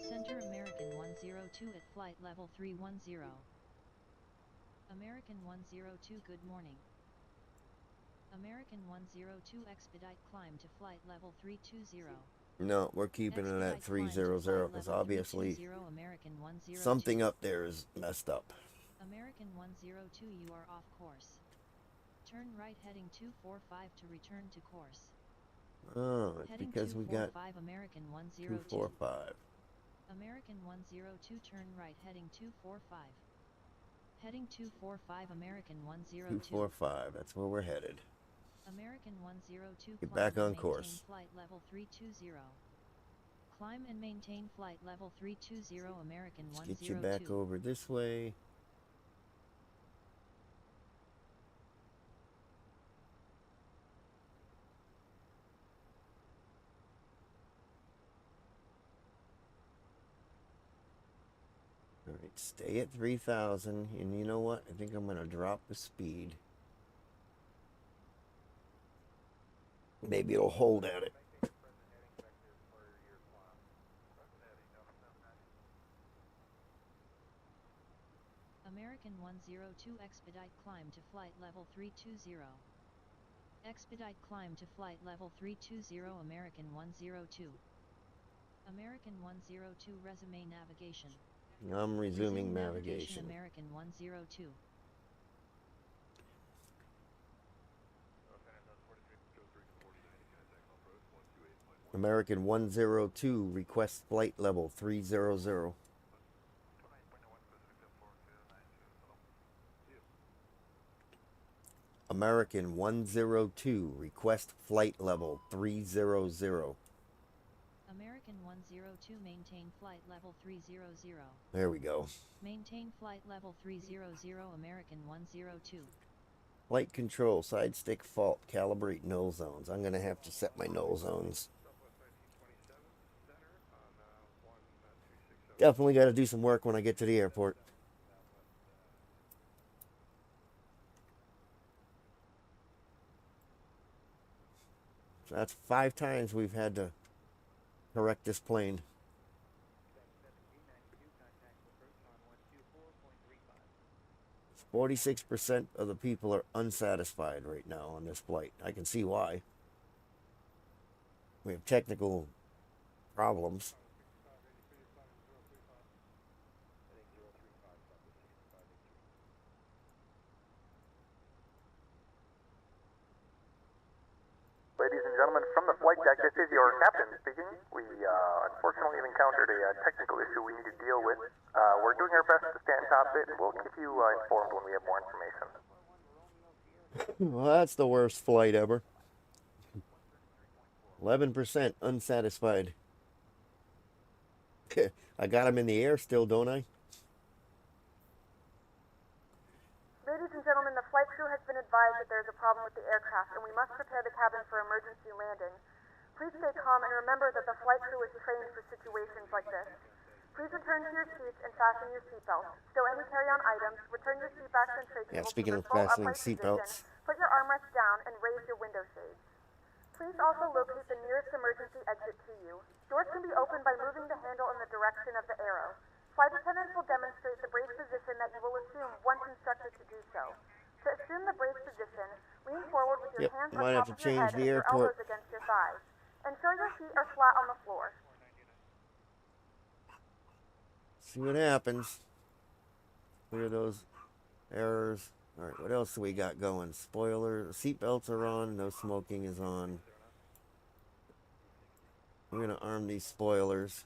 Center American 102 at flight level 310. American 102 good morning. American 102 expedite climb to flight level 320. No, we're keeping it at 300 because obviously something up there is messed up. American 102 you are off course. Turn right heading 245 to return to course. Oh, it's heading because we got American 102. 245. American 102 turn right heading 245. Heading 245 American 102. 245, that's where we're headed. American 102 Get back on course. Flight level 320. Climb and maintain flight level 320 American 102. Let's get you back over this way. Alright, stay at 3,000, and you know what? I think I'm going to drop the speed. Maybe it'll hold at it. American 102 expedite climb to flight level 320. Expedite climb to flight level 320 American 102. American 102 resume navigation. I'm resuming Resume navigation. American 102. American 102 request flight level 300. American 102 request flight level 300. American 102 maintain flight level 300. There we go. Maintain flight level 300 American 102. Flight control, side stick fault, calibrate null zones. I'm going to have to set my null zones. Definitely got to do some work when I get to the airport. So that's 5 times we've had to correct this plane. 46% of the people are unsatisfied right now on this flight. I can see why. We have technical problems. Ladies and gentlemen, from the flight deck, this is your captain speaking. We unfortunately have encountered a technical issue we need to deal with. We're doing our best to stay on top of it, and we'll keep you informed when we have more information. Well, that's the worst flight ever. 11% unsatisfied. I got them in the air still, don't I? Ladies and gentlemen, the flight crew has been advised that there is a problem with the aircraft, and we must prepare the cabin for emergency landing. Please stay calm and remember that the flight crew is trained for situations like this. Please return to your seats and fasten your seatbelts. Stow any carry-on items, return your seatbacks and tray tables speaking to of the full fastening upright seatbelts. position. Put your armrests down and raise your window shades. Please also locate the nearest emergency exit to you. Doors can be opened by moving the handle in the direction of the arrow. Flight attendants will demonstrate the brace position that you will assume once instructed to do so. To assume the brace position, lean forward with your hands on might have top to of your head change the and your airport. elbows against your thighs. Ensure your feet are flat on the floor. See what happens. Clear those errors. Alright, what else do we got going? Spoiler, seatbelts are on, no smoking is on. We're going to arm these spoilers.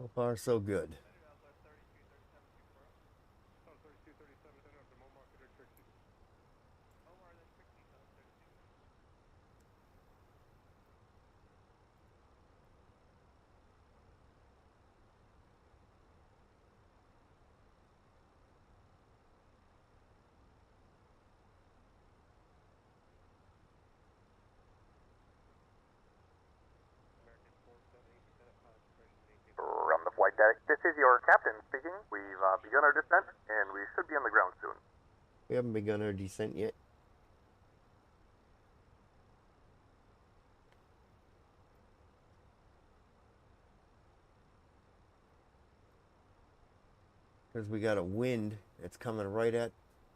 So far, so good. From the flight deck, this is your captain speaking. We've begun our descent, and we should be on the ground soon. We haven't begun our descent yet. Because we got a wind that's coming right at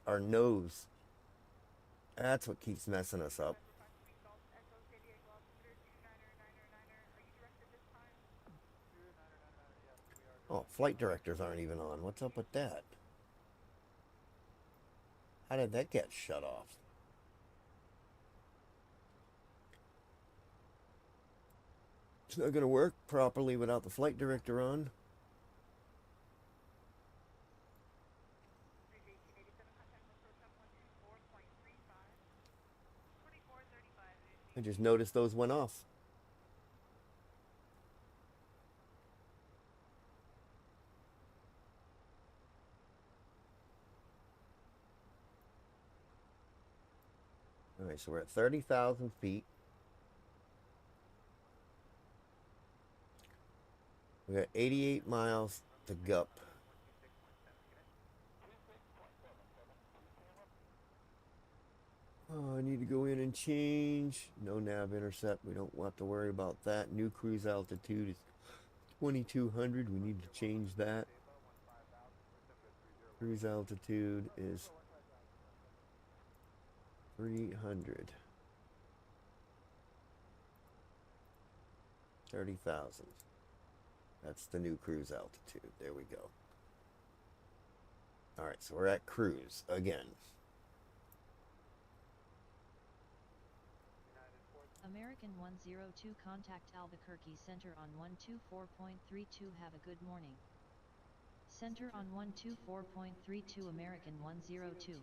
our nose. That's what keeps messing us up. Oh, flight directors aren't even on. What's up with that? How did that get shut off? It's not going to work properly without the flight director on. I just noticed those went off. All right, so we're at 30,000 feet. We got 88 miles to go. Oh, I need to go in and change. No nav intercept. We don't have to worry about that. New cruise altitude is 2,200. We need to change that. Cruise altitude is 300. 30,000. That's the new cruise altitude. There we go. All right, so we're at cruise again. American 102, contact Albuquerque Center on 124.32. Have a good morning. Center on 124.32, American 102.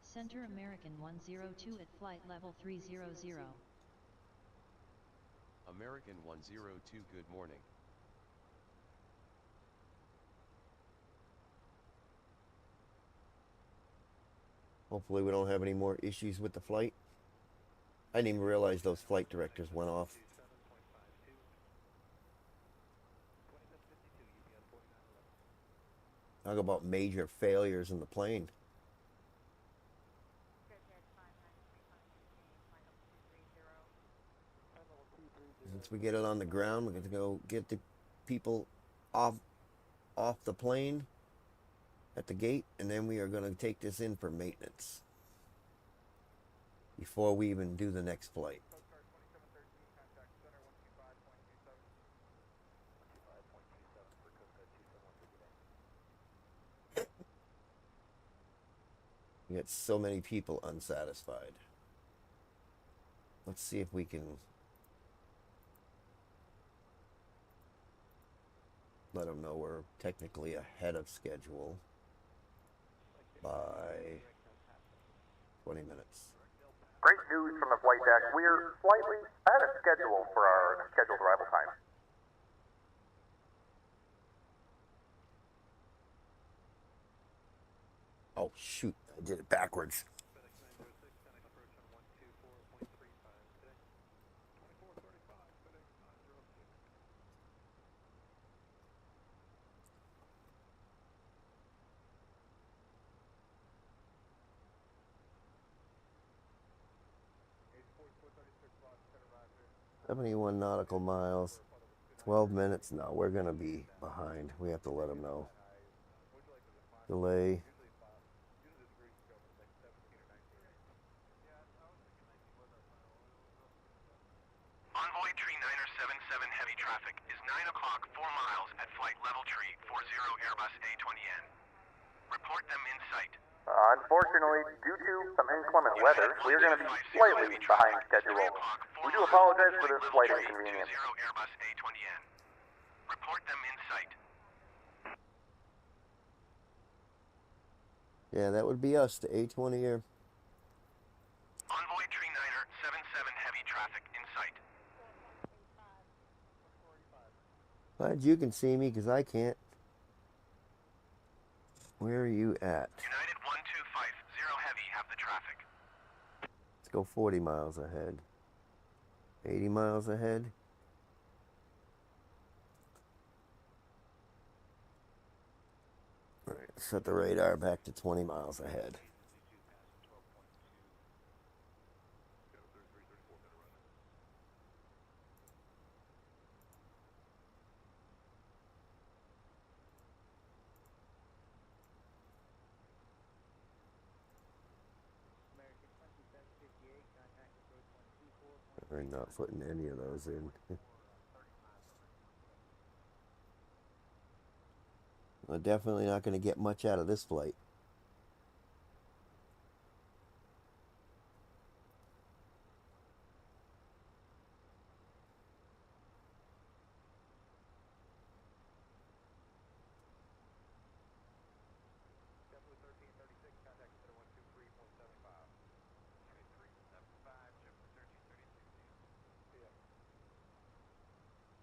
Center American 102 at flight level 300. American 102, good morning. Hopefully we don't have any more issues with the flight. I didn't even realize those flight directors went off. Talk about major failures in the plane. Once we get it on the ground, we're going to go get the people off the plane at the gate, and then we are going to take this in for maintenance before we even do the next flight. We got so many people unsatisfied. Let's see if we can let them know we're technically ahead of schedule by 20 minutes. Great news from the flight deck. We're slightly ahead of schedule for our scheduled arrival time. Oh, shoot. I did it backwards. "71 nautical miles, 12 minutes. No, we're going to be behind. We have to let them know. Delay. Envoy tree 977 heavy traffic is 9 o'clock, 4 miles at flight level tree 40 Airbus A20N. Report them in sight. Unfortunately, due to some inclement weather, we are going to be slightly behind schedule. We do apologize for this slight inconvenience. Airbus A20N. Report them in sight. Yeah, that would be us, the A20 here. Envoy Tree Niner 77 heavy traffic in sight. Glad you can see me, because I can't. Where are you at? United 1250 heavy have the traffic. Let's go 40 miles ahead. 80 miles ahead. All right, set the radar back to 20 miles ahead. We're not putting any of those in. We're definitely not going to get much out of this flight.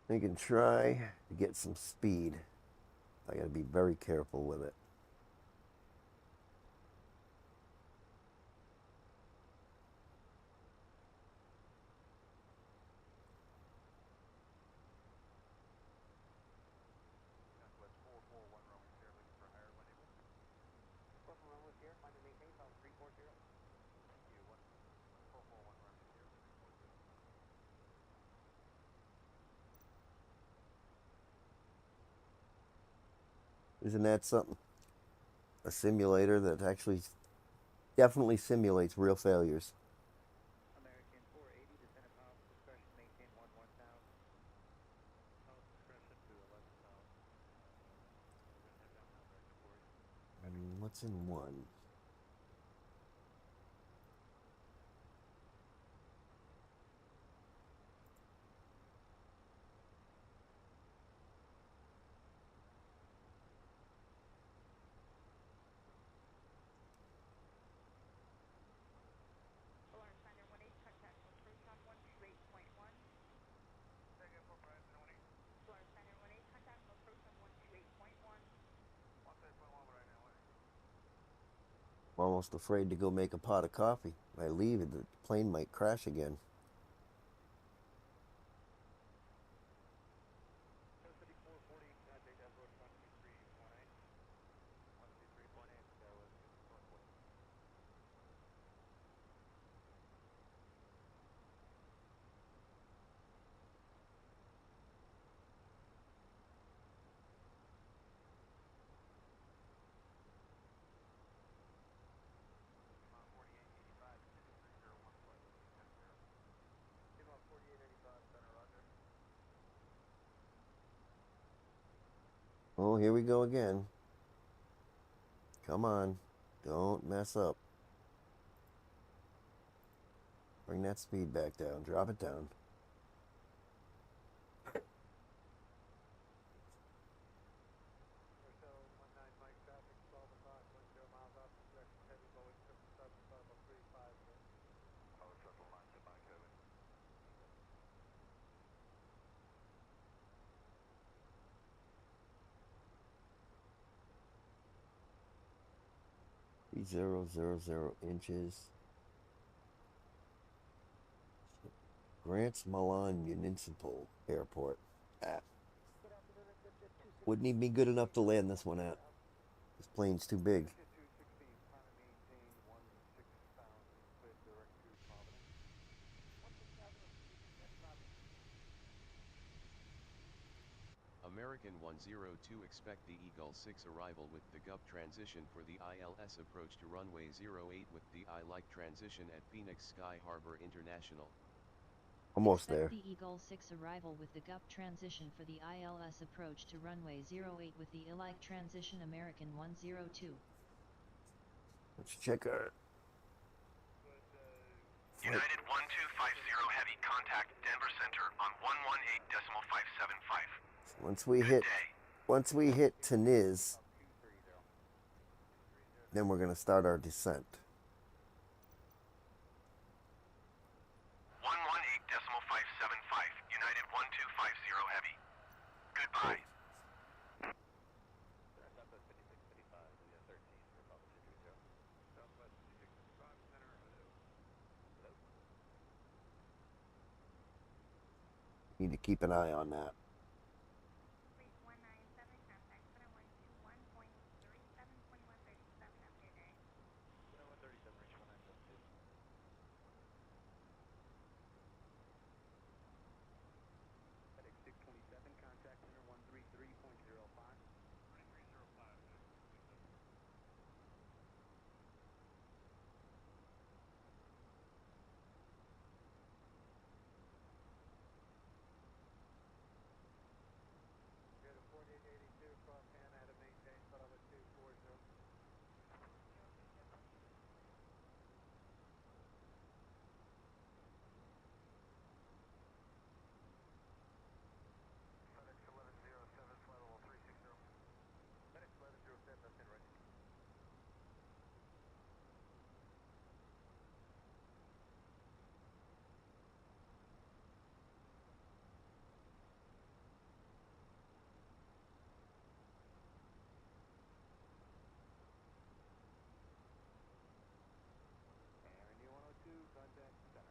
We can try to get some speed. I got to be very careful with it. Isn't that something? A simulator that actually definitely simulates real failures. American 480, descend at power discretion, maintain 1000. Power discretion to 11,000. We're going to head down now, American 480. And what's in one? I'm almost afraid to go make a pot of coffee. If I leave, the plane might crash again. Oh, here we go again. Come on. Don't mess up. Bring that speed back down. Drop it down. Be 000 inches. Grants Milan Municipal Airport. Wouldn't even be good enough to land this one at. This plane's too big. American 102 expect the Eagle 6 arrival with the GUP transition for the ILS approach to runway 08 with the I-like transition at Pheonix Sky Harbor International. Almost there. The Eagle 6 arrival with the GUP transition for the ILS approach to runway 08 with the I-like transition American 102. Let's check our United 1250 Heavy, contact Denver Center on 118.575. once we hit Teniz, then we're gonna start our descent. 118.575. United 1250 Heavy. Goodbye. Need to keep an eye on that.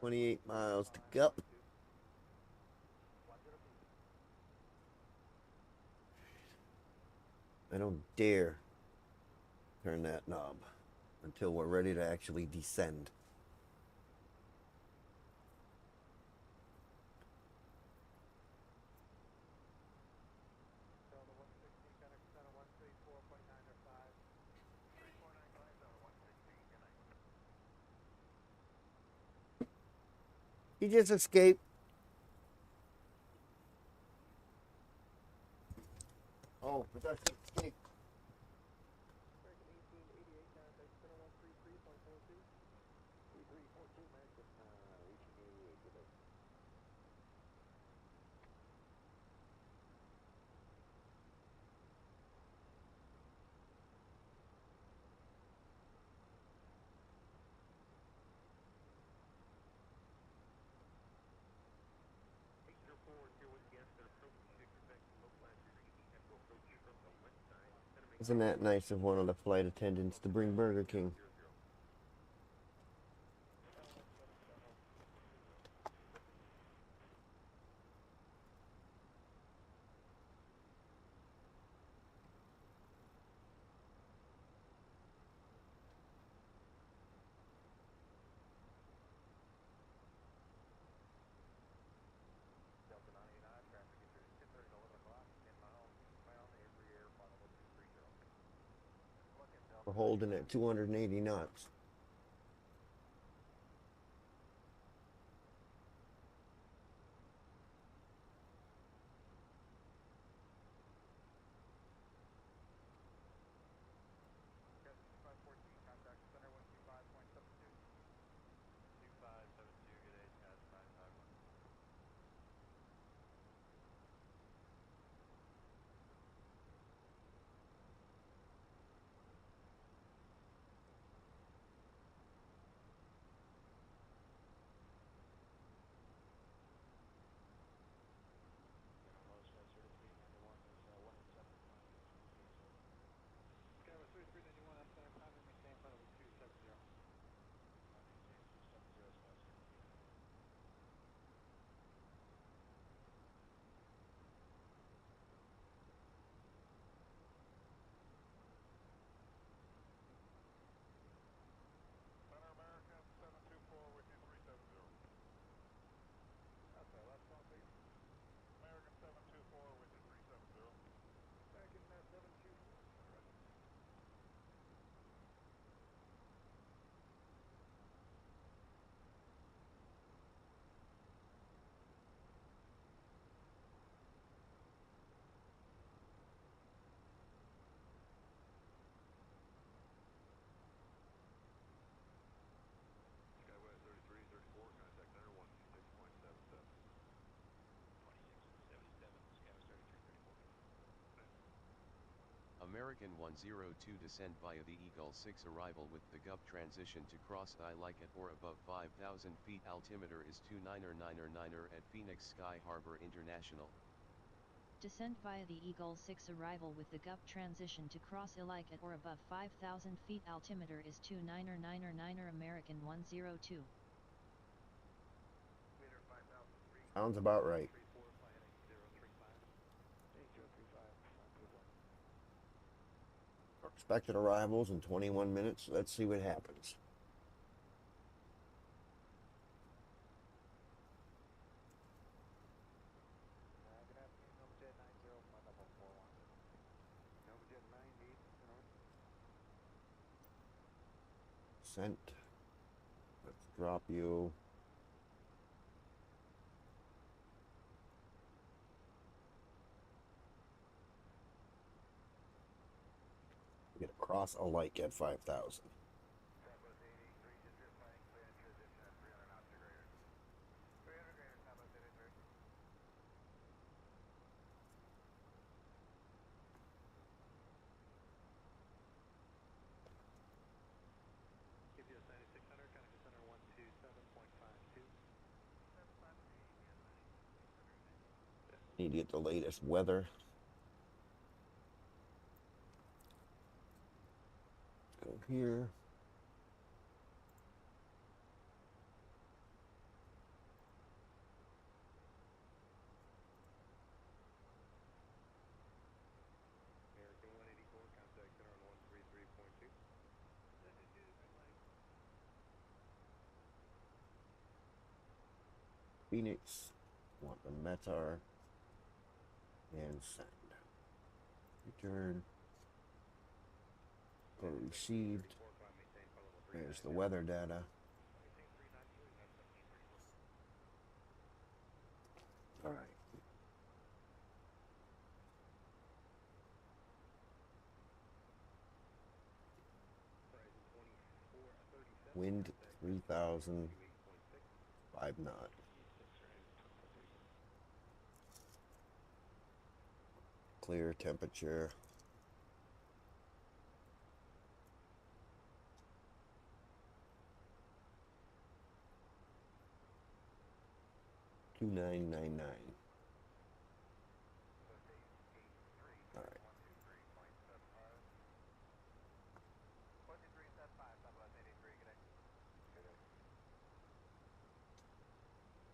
$28 miles to go. I don't dare turn that knob until we're ready to actually descend. He just escaped. Oh, but that's escape. Isn't that nice of one of the flight attendants to bring Burger King? We're holding at 280 knots. American 102 descend via the Eagle 6 arrival with the GUP transition to cross I like at or above 5,000 feet. Altimeter is 2999er at Pheonix Sky Harbor International. Descend via the Eagle 6 arrival with the GUP transition to cross Ilike at or above 5,000 feet. Altimeter is 2999er American 102. Sounds about right. Expected arrivals in 21 minutes. Let's see what happens. Sent. Let's drop you. Get across a lake at 5,000. Need to get the latest weather. Go here. American 184, contact center on 133.2. Pheonix. Want the Metar. And send. Return. Go received. There's the weather data. All right. Wind 3,000. 5 knots. Clear temperature. $2,999. All right.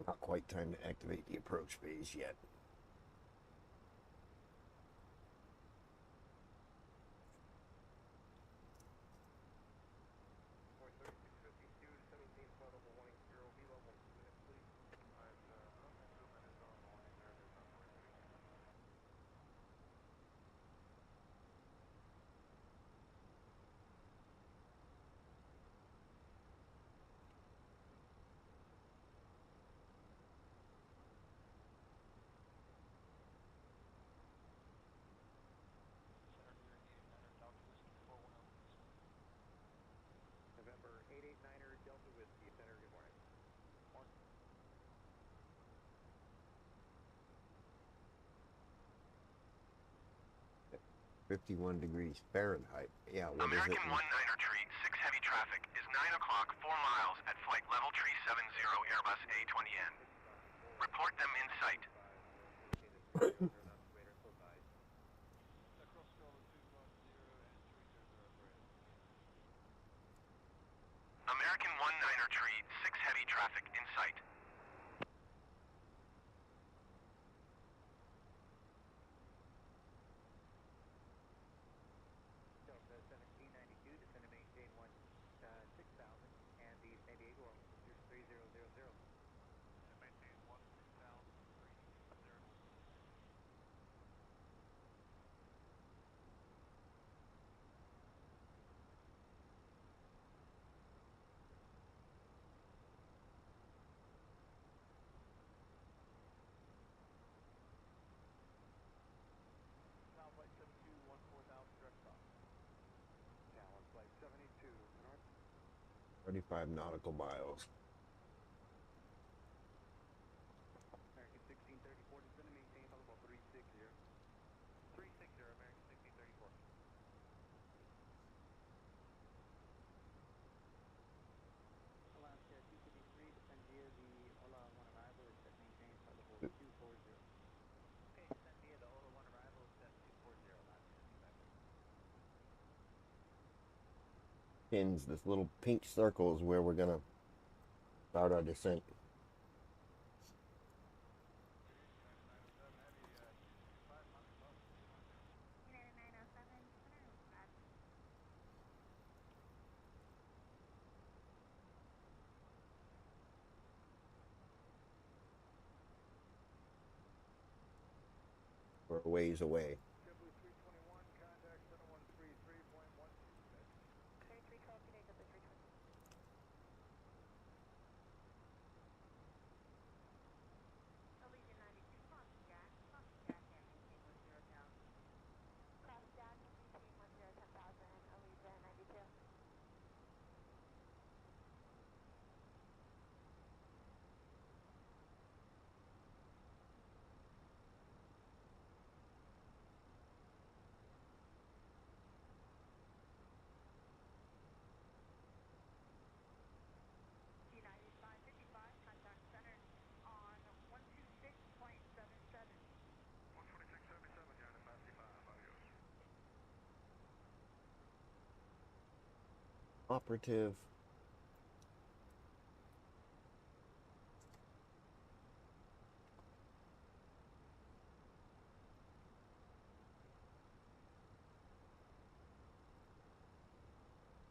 Not quite time to activate the approach phase yet. November 889er Delta Whiskey Center, good morning. 51 degrees Fahrenheit. Yeah, what is it? American 19er tree, 6 heavy traffic, is 9 o'clock, 4 miles at flight level tree 70 Airbus A20N. Report them in sight. American 19er tree, 6 heavy traffic in sight. Delta 1792, descend to maintain 6,000, and the San Diego altitude 3000. Maintain 1,030. Flight 72, 14,000 direct stop. Tower flight 72, north. 35 nautical miles. American 1634, descend to maintain level 360. 360, American 1634. pins, this little pink circle is where we're gonna start our descent. We're a ways away. JetBlue 321, contact 7133.12. 33 copy, JetBlue 321. Allegiant 92, crossing Jack, and maintain 10,000. Cross Jack and maintain 10,000, Allegiant 92. G9555, contact center on 126.77. 126.77, Johnny 555, adios. Operative.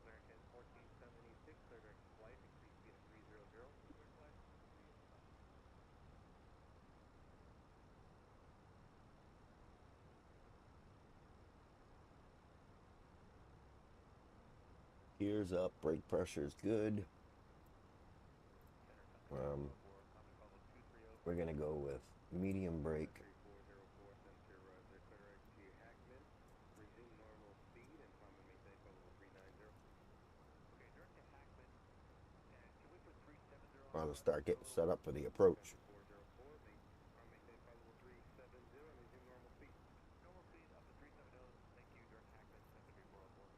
American 1476, clear direct flight, exceed speed of 300, clear flight, 385. Gears up, brake pressure is good. We're gonna go with medium brake. 3404, center clear direct to Hackman, resume normal speed and climb and maintain flight level 390. Okay, direct to Hackman, and can we put 370 on? I'll start getting set up for the approach. 404, maintain flight level 370 and resume normal speed. Normal speed up to 370, thank you, direct Hackman, 73404.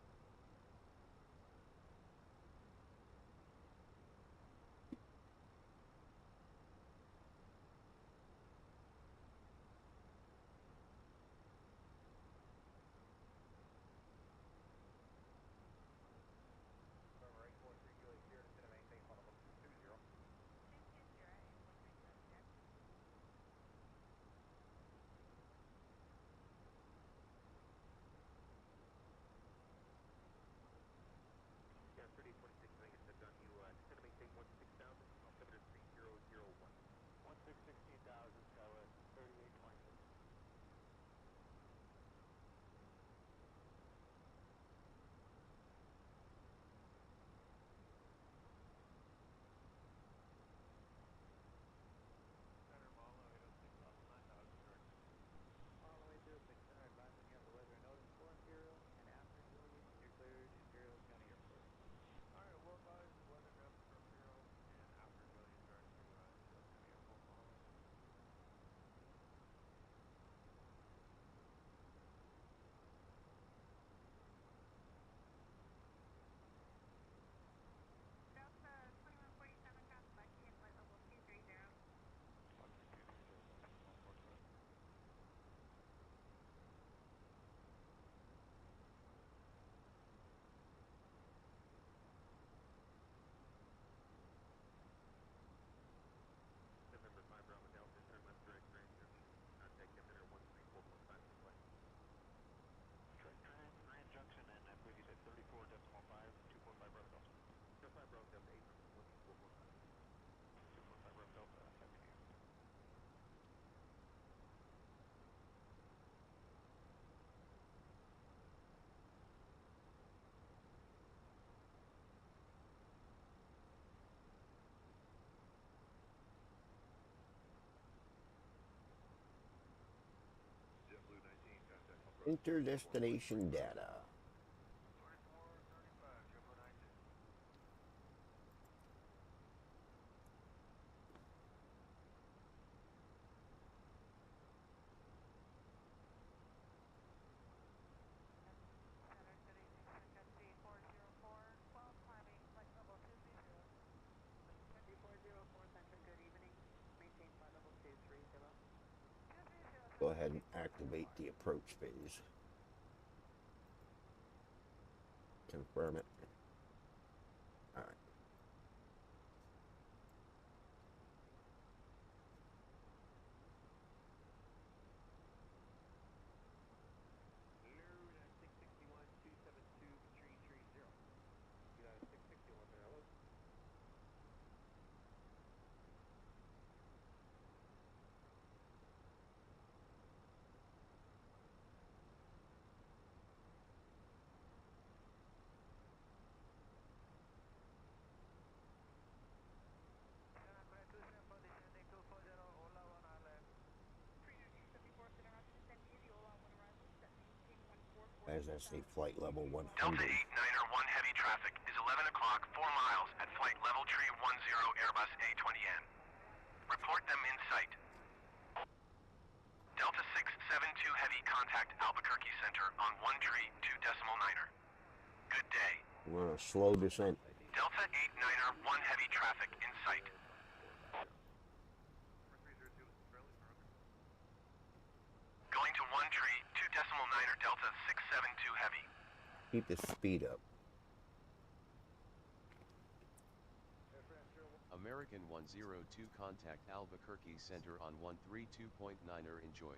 November 843, Juliet Sierra, descend and maintain flight level 220. Yeah, 3826, I think it's done. You descend and maintain 16,000, altimeter 3001. 16,000, Tower 3826. Center Mall, 806 off 9,000, direct. All the way through 6 center, advising you have the weather notice for Imperial, and after Juliet, you're cleared Imperial County Airport. Alright, we'll advise weather notice for Imperial, and after Juliet, direct to Imperial County Airport, Mahalo. Delta 2147, cross Lucky at flight level 230. Lucky 230, 147. November 5 Bravo Delta, turn left direct range, contact emitter 134.5 to flight. Ryan Junction, and I believe you said 34.5, 245 Bravo Delta. 5 Bravo Delta, 8 from 134.5. 245 Bravo Delta, affecting you. JetBlue 19, contact Enter destination data. 3435, JetBlue 19. Center, good evening, frequency 404, 12, climbing flight level 230. 404 Center, good evening. Maintain flight level 230. 230. Go ahead and activate the approach phase. Confirm it. Why does that say flight level 100? Delta 89er 1 heavy traffic is 11 o'clock, 4 miles at flight level tree 10 Airbus A20N. Report them in sight. Delta 672 heavy contact Albuquerque Center on 1 tree 2.9er. Good day. We're on a slow descent. Delta 89er 1 heavy traffic in sight. Going to 1 tree 2.9er Delta 672 heavy. Keep the speed up. American 102 contact Albuquerque Center on 132.9er enjoy.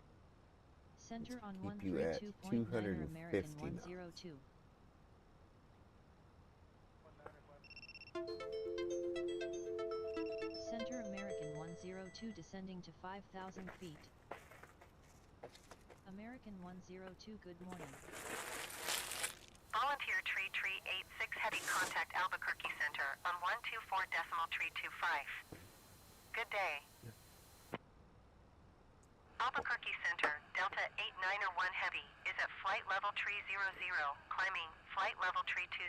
Center on Keep you at 132.9er American 250 102. Center American 102 descending to 5,000 feet. American 102 good morning. Volunteer tree 86 heavy contact Albuquerque Center on 124.325. Good day. Albuquerque Center, Delta 89er 1 heavy, is at flight level tree 00, climbing flight level tree 20.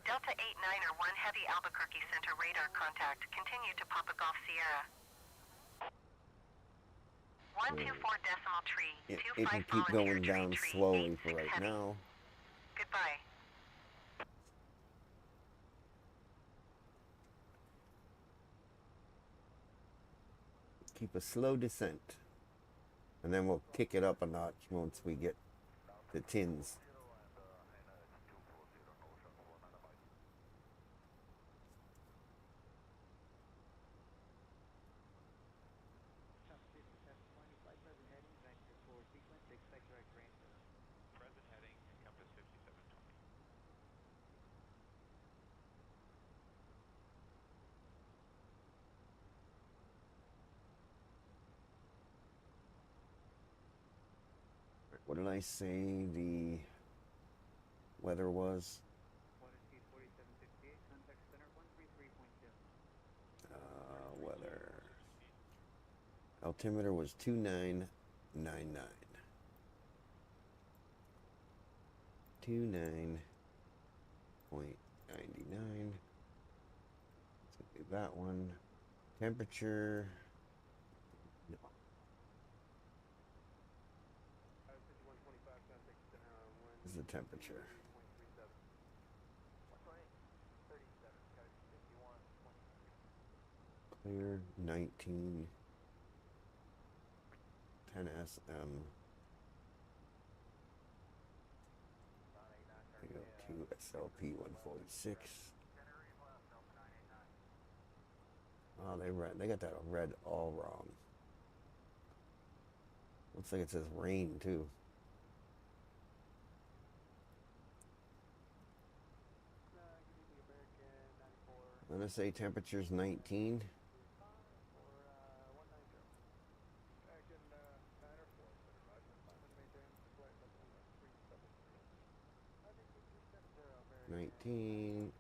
Delta 89er 1 heavy Albuquerque Center radar contact, continue to Papa Golf Sierra. 124.325 It can keep going down slowly for right now. Goodbye. Keep a slow descent. And then we'll kick it up a notch once we get the tins. Present heading, compass 5720. What did I say the weather was? Weather. Altimeter was 2999. 29.99. Let's do that one. Temperature. No. This is the temperature. Clear 19. 10 SM. We go to SLP 146. Oh, they got that red all wrong. Looks like it says rain too. I'm gonna say temperature's 19.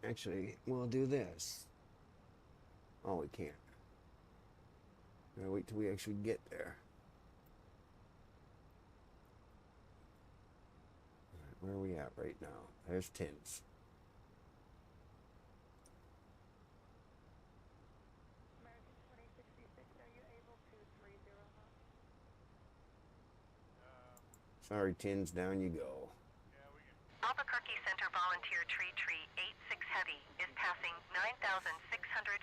Actually, we'll do this. Oh, we can't. Gotta wait till we actually get there. Alright, where are we at right now? There's tins. American 2066, are you able to 30 knots? Sorry, tins, down you go. Albuquerque Center Volunteer Tree 86 Heavy is passing 9,600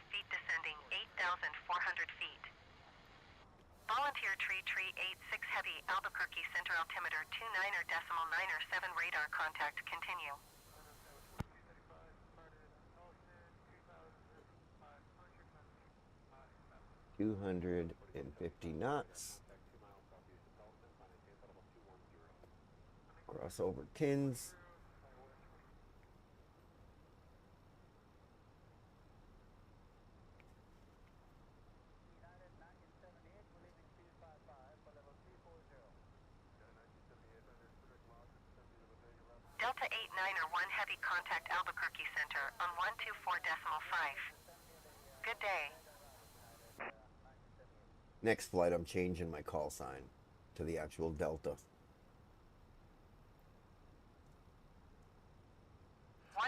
feet, descending 8,400 feet. Volunteer Tree 86 Heavy, Albuquerque Center altimeter 29.997 radar contact, continue. 250 knots. Cross over tins. Delta 89er 1 heavy contact Albuquerque Center on 124.5. Good day. Next flight, I'm changing my call sign to the actual Delta.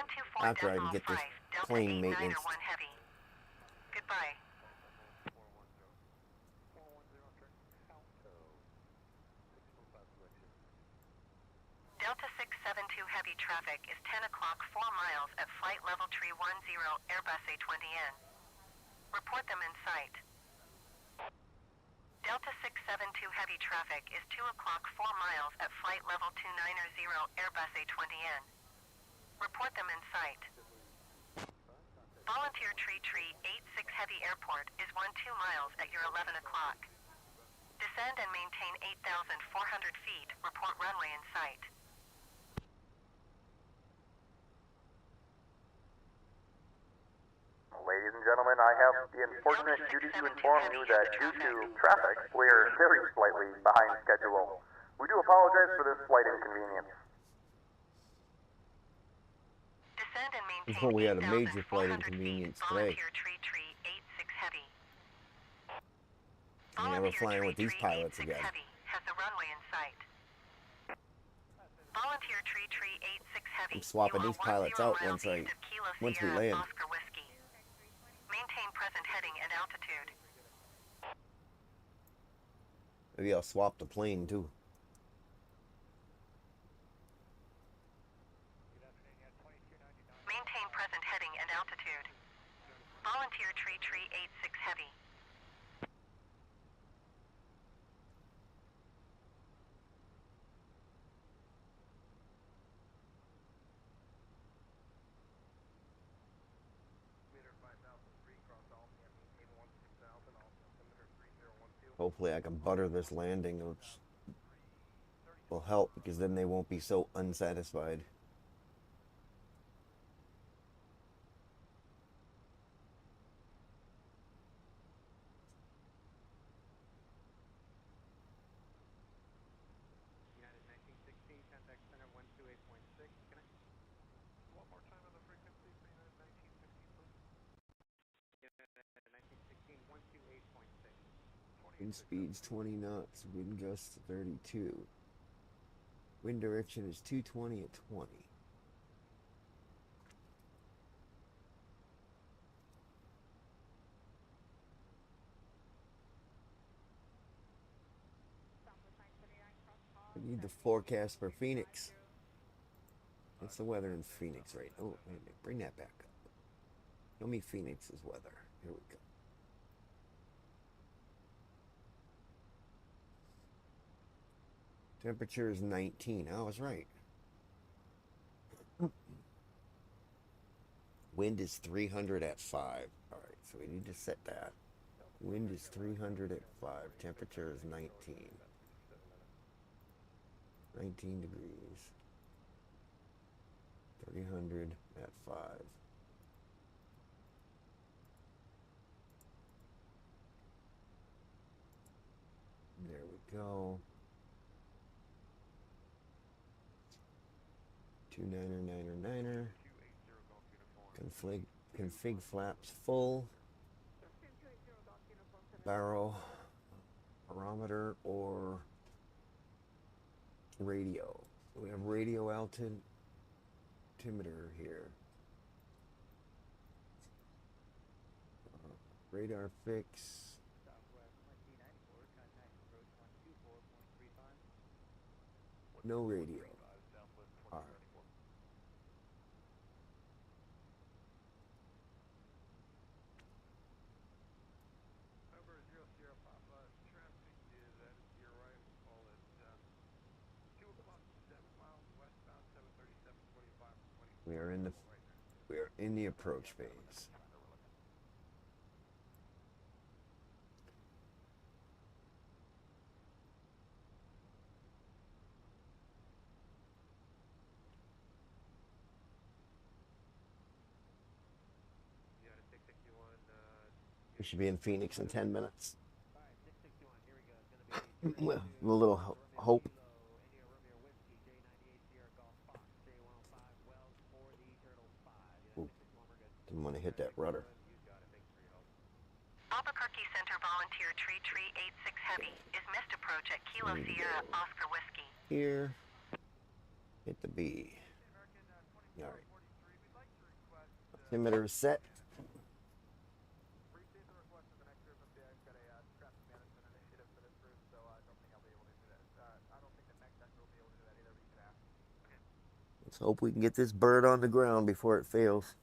124 after I can Decimal get this 5, Delta plane 89 maintenance. or 1 Heavy. Goodbye. 410, 410, Delta 672 Heavy traffic is 10 o'clock 4 miles at flight level tree 10 Airbus A20N. Report them in sight. Delta 672 Heavy traffic is 2 o'clock 4 miles at flight level 290 Airbus A20N. Report them in sight. Volunteer Tree 86 Heavy Airport is 12 miles at your 11 o'clock. Descend and maintain 8,400 feet. Report runway in sight. Ladies and gentlemen, I have the unfortunate duty to inform you that due to traffic, we are very slightly behind schedule. We do apologize for this slight inconvenience. Descend and maintain Oh, we had a major 8,400 flight feet. inconvenience today. Volunteer Tree 86 Heavy. You're never Volunteer flying Tree with these pilots 86 again. Heavy has the runway in sight. Volunteer Tree 86 Heavy. I'm swapping you are these pilots 10 out miles once east of Kilo we Sierra land. Oscar Whiskey. Maintain present heading and altitude. Maybe I'll swap the plane too. Maintain present heading and altitude. Volunteer Tree 86 Heavy. Hopefully I can butter this landing, which will help because then they won't be so unsatisfied. United 1916, contact center 128.6, connect. One more time on the frequency for United 1916, please. United 1916, 128.6. Wind speed's 20 knots, wind gusts 32. Wind direction is 220 at 20. We need the forecast for Phoenix. What's the weather in Phoenix right now? Oh, wait a minute. Bring that back up. Show me Phoenix's weather. Here we go. Temperature is 19. I was right. Wind is 300 at 5. All right, so we need to set that. Wind is 300 at 5. Temperature is 19. 19 degrees. 300 at 5. There we go. 29er. Config flaps full. Barrel, barometer, or radio. So we have radio altimeter here. Radar fix. No radio. All right. We are in the approach phase. We should be in Phoenix in 10 minutes. Well, a little hope. Ooh, didn't want to hit that rudder. Albuquerque Center Volunteer Tree 86 Heavy is missed approach at Kilo Sierra Oscar Whiskey. Here. Hit the B. All right. Altimeter is set. Received the request of the next group. I've got a traffic management initiative for this group, so I don't think I'll be able to do that. I don't think the next sector will be able to do that either, but you can ask. Okay. Let's hope we can get this bird on the ground before it fails.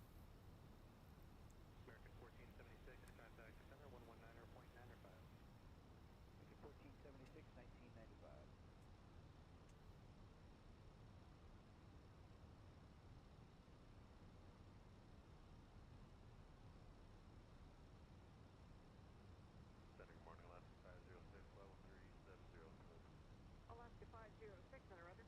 American 1476, contact center 119.9 or 5. American 1476, 1995. Center, good morning, Alaska 506, level 3702. Alaska 506, center, roger.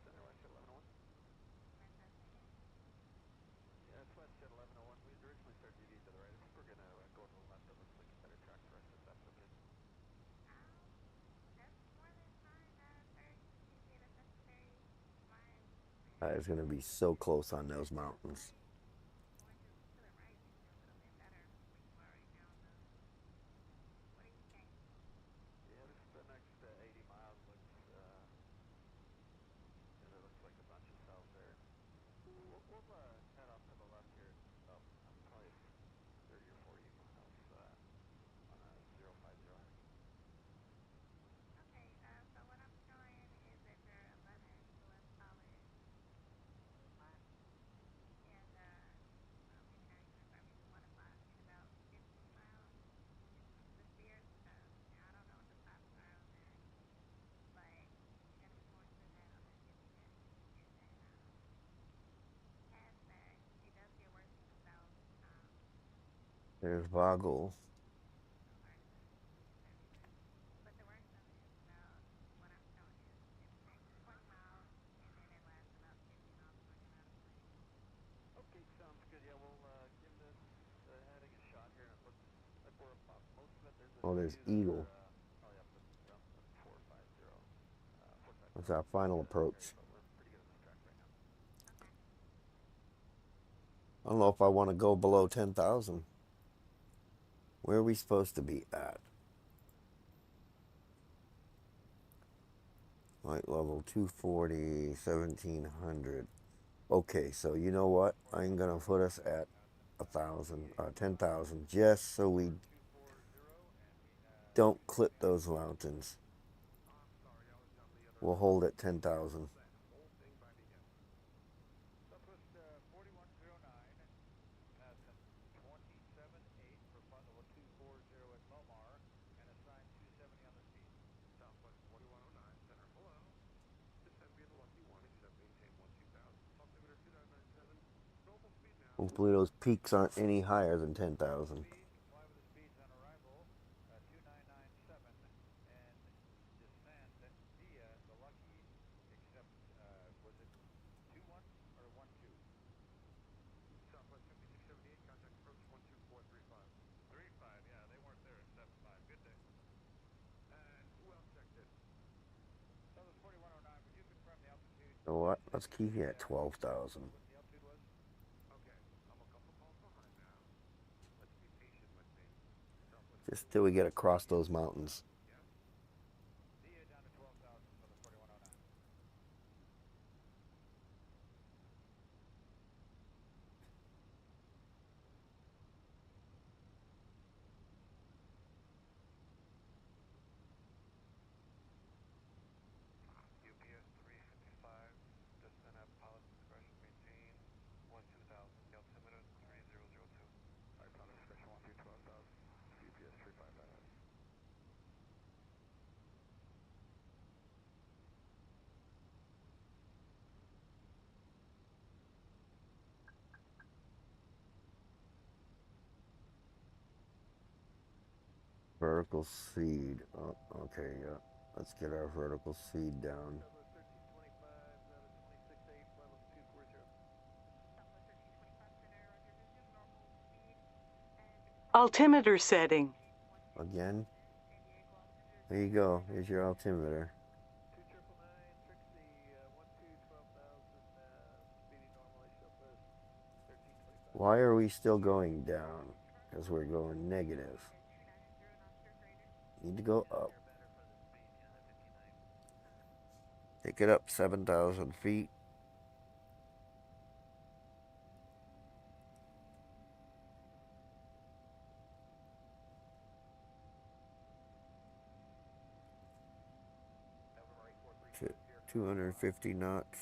Center, Westjet 1101. Yeah, it's Westjet 1101. We originally started DV to the right. I think we're going to go to the left. It looks like a better track for us this afternoon. That is going to be so close on those mountains. Yeah, this is the next 80 miles. It looks like a bunch of cells there. We'll head off to the left here. Oh, probably 30 or 40 miles on a 050. There's Vogel. Okay, sounds good. Yeah, we'll give this heading a shot here, and it looks like we're about most of it. There's a Oh, there's few that Eagle. are probably up around the 450. That's our final approach. But we're pretty good at this track right now. I don't know if I want to go below 10,000. Where are we supposed to be at? Light level 240, 1700. Okay, so you know what? I'm going to put us at 10,000, just so we don't clip those mountains. We'll hold at 10,000. Southwest 4109, passing 27.8 for flight level 240 at Lomar, and assign 270 on the speed. Southwest 4109, center hello. Descend via the Lucky 1, except maintain 12,000. Altimeter 2997, normal speed now. Hopefully those peaks aren't any higher than 10,000. Fly with the speeds on arrival, 2997, and descend via the Lucky, except, was it 21 or 12? Southwest 5678, contact approach 12435. 35, yeah, they weren't there at 75. Good day. And who else checked in? Southwest 4109, would you confirm the altitude? You know what? Let's keep it at 12,000. What the altitude was? Okay, I'm a couple calls behind now. Let's be patient with me. Just till we get across those mountains. VA down to 12,000 for the 4109. UPS 355, descend at pilot discretion, maintain 12,000, altimeter 3002. Alright, pilot discretion 12,000, UPS 355. Vertical speed. Oh, okay, yeah. Let's get our vertical speed down. Southwest 1325, out of 26.8, flight level 240. Altimeter setting. Again. There you go. Here's your altimeter. 2999, Trixie, 12,000, speeding normally, Southwest Why are we still going down? Because we're going negative. Need to go up. Take it up 7,000 feet. To 250 knots.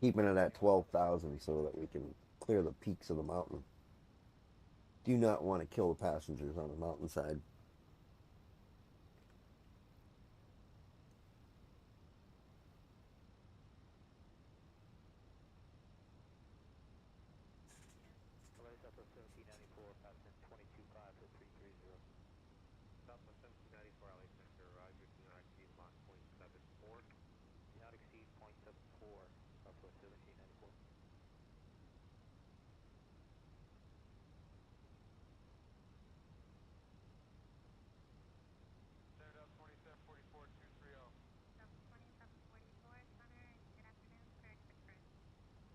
Keeping it at 12,000 so that we can clear the peaks of the mountain. Do not want to kill the passengers on the mountainside. Southwest 1794, passing 22.5 for 330. Southwest 1794, LA Center, roger, do not exceed Mach 0.74. Do not exceed 0.74, Southwest 1794. Center, Delta 2744, 230. Delta 2744, Center, good afternoon, correct approach.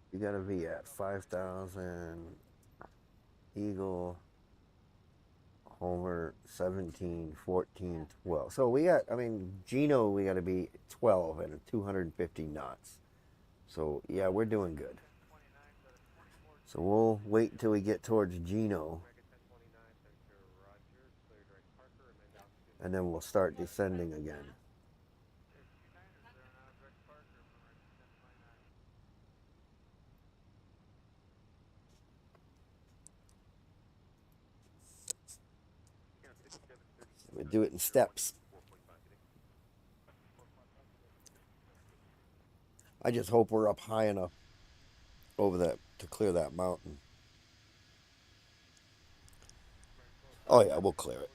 You got to be at 5,000. Eagle, Homer, 17, 14, 12. So we got, I mean, Gino, we got to be 12 and 250 knots. So, yeah, we're doing good. So we'll wait until we get towards Gino. And then we'll start descending again. We do it in steps. I just hope we're up high enough over that to clear that mountain. Oh yeah, we'll clear it.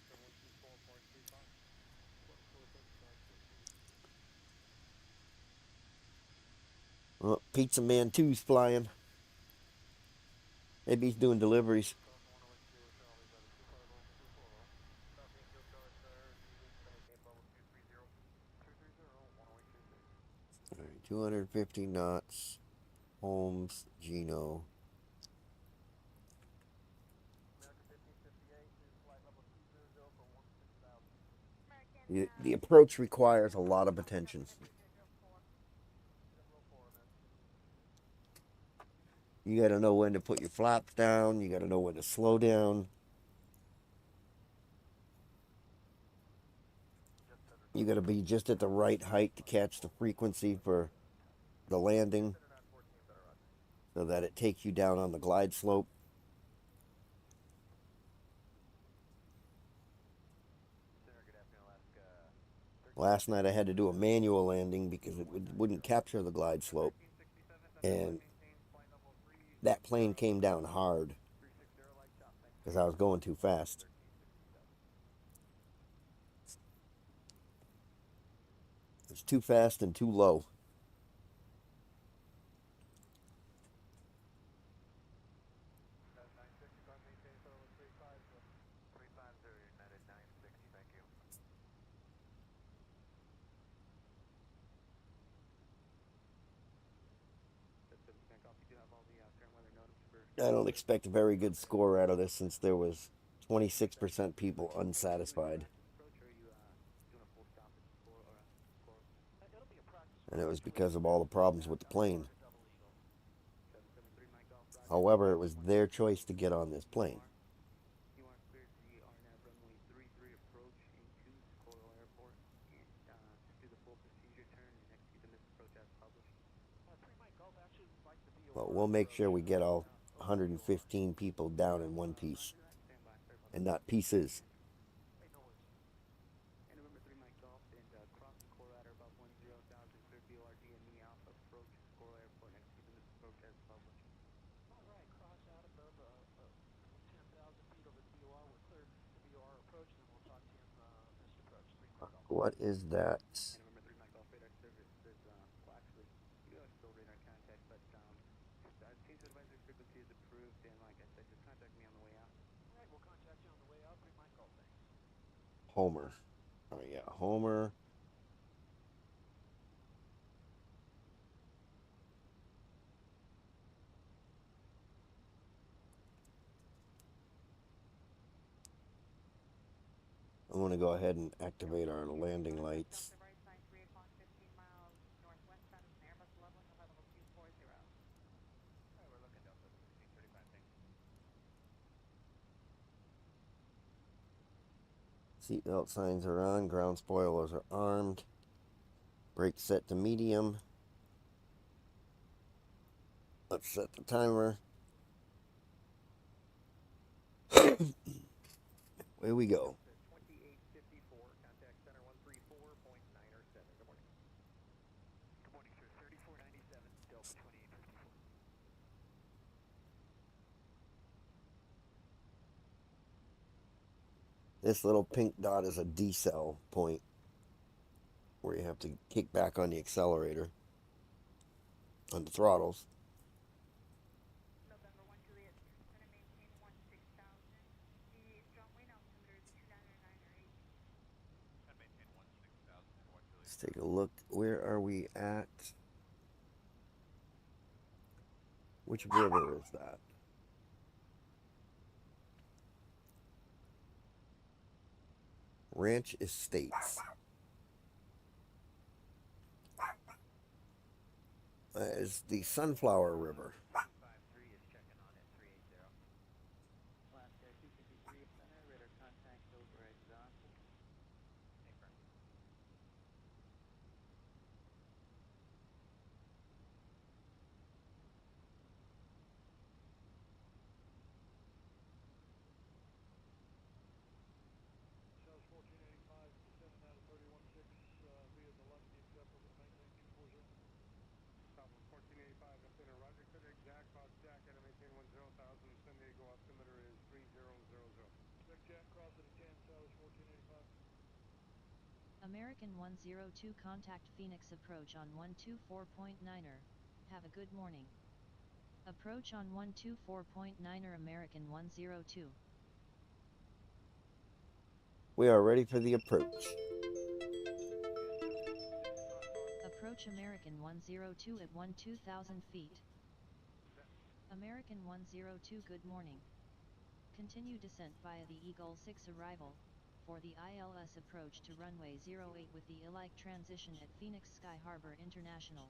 Well, Pizza Man 2's flying. Maybe he's doing deliveries. All right, 250 knots. Holmes, Gino. The approach requires a lot of attention. You got to know when to put your flaps down. You got to know when to slow down. You got to be just at the right height to catch the frequency for the landing so that it takes you down on the glide slope. Last night I had to do a manual landing because it wouldn't capture the glide slope. And that plane came down hard because I was going too fast. It's too fast and too low. I don't expect a very good score out of this since there was 26% people unsatisfied. And it was because of all the problems with the plane. However, it was their choice to get on this plane. But we'll make sure we get all 115 people down in one piece. And not pieces. What is that? November 3 Mike Golf radar service says, well, actually, you are still radar contact, but Teams advisory frequency is approved, and like I said, just contact me on the way out. All right, we'll contact you on the way out. 3 Mike Golf, thanks. Homer. Oh yeah, Homer. I'm going to go ahead and activate our landing lights. Delta right side 3 o'clock, 15 miles northwestbound with an Airbus leveling of level 240. All right, we're looking Delta 1635, thanks. Seatbelt signs are on. Ground spoilers are armed. Brake set to medium. Let's set the timer. Away we go. 2854, contact center 134.907. Good morning. Good morning, sir. 3497, Delta 2854. This little pink dot is a decel point where you have to kick back on the accelerator, on the throttles. November 1 Juliet, going to maintain 16,000. The strong wind altimeter is 299 or 8. Going to maintain 16,000 for 1 Juliet. Let's take a look. Where are we at? Which river is that? Ranch Estates. That is the Sunflower River. 53 is checking on it, 380. Alaska 253 center, radar contact over exhausted. Confirm. South 1485, descending out of 316 via the left, the acceptable to maintain 240. South 1485, Athena, roger, clear exact, cross jack, and maintain 10,000, San Diego altimeter is 3000. Check Jack, cross at a 10, South 1485. American 102 contact Pheonix approach on 124.9er, have a good morning. Approach on 124.9er American 102. We are ready for the approach. Approach American 102 at 12,000 feet. American 102 good morning. Continue descent via the Eagle 6 arrival, for the ILS approach to runway 08 with the ILIC transition at Pheonix Sky Harbor International.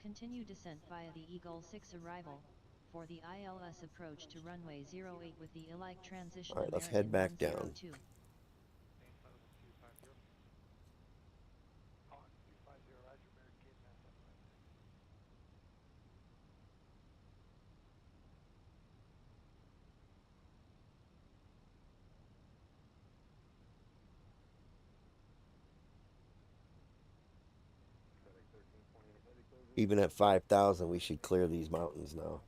Continue descent via the Eagle 6 arrival, for the ILS approach to runway 08 with the ILIC transition. All right, let's head back down. 102. Even at 5,000, we should clear these mountains now.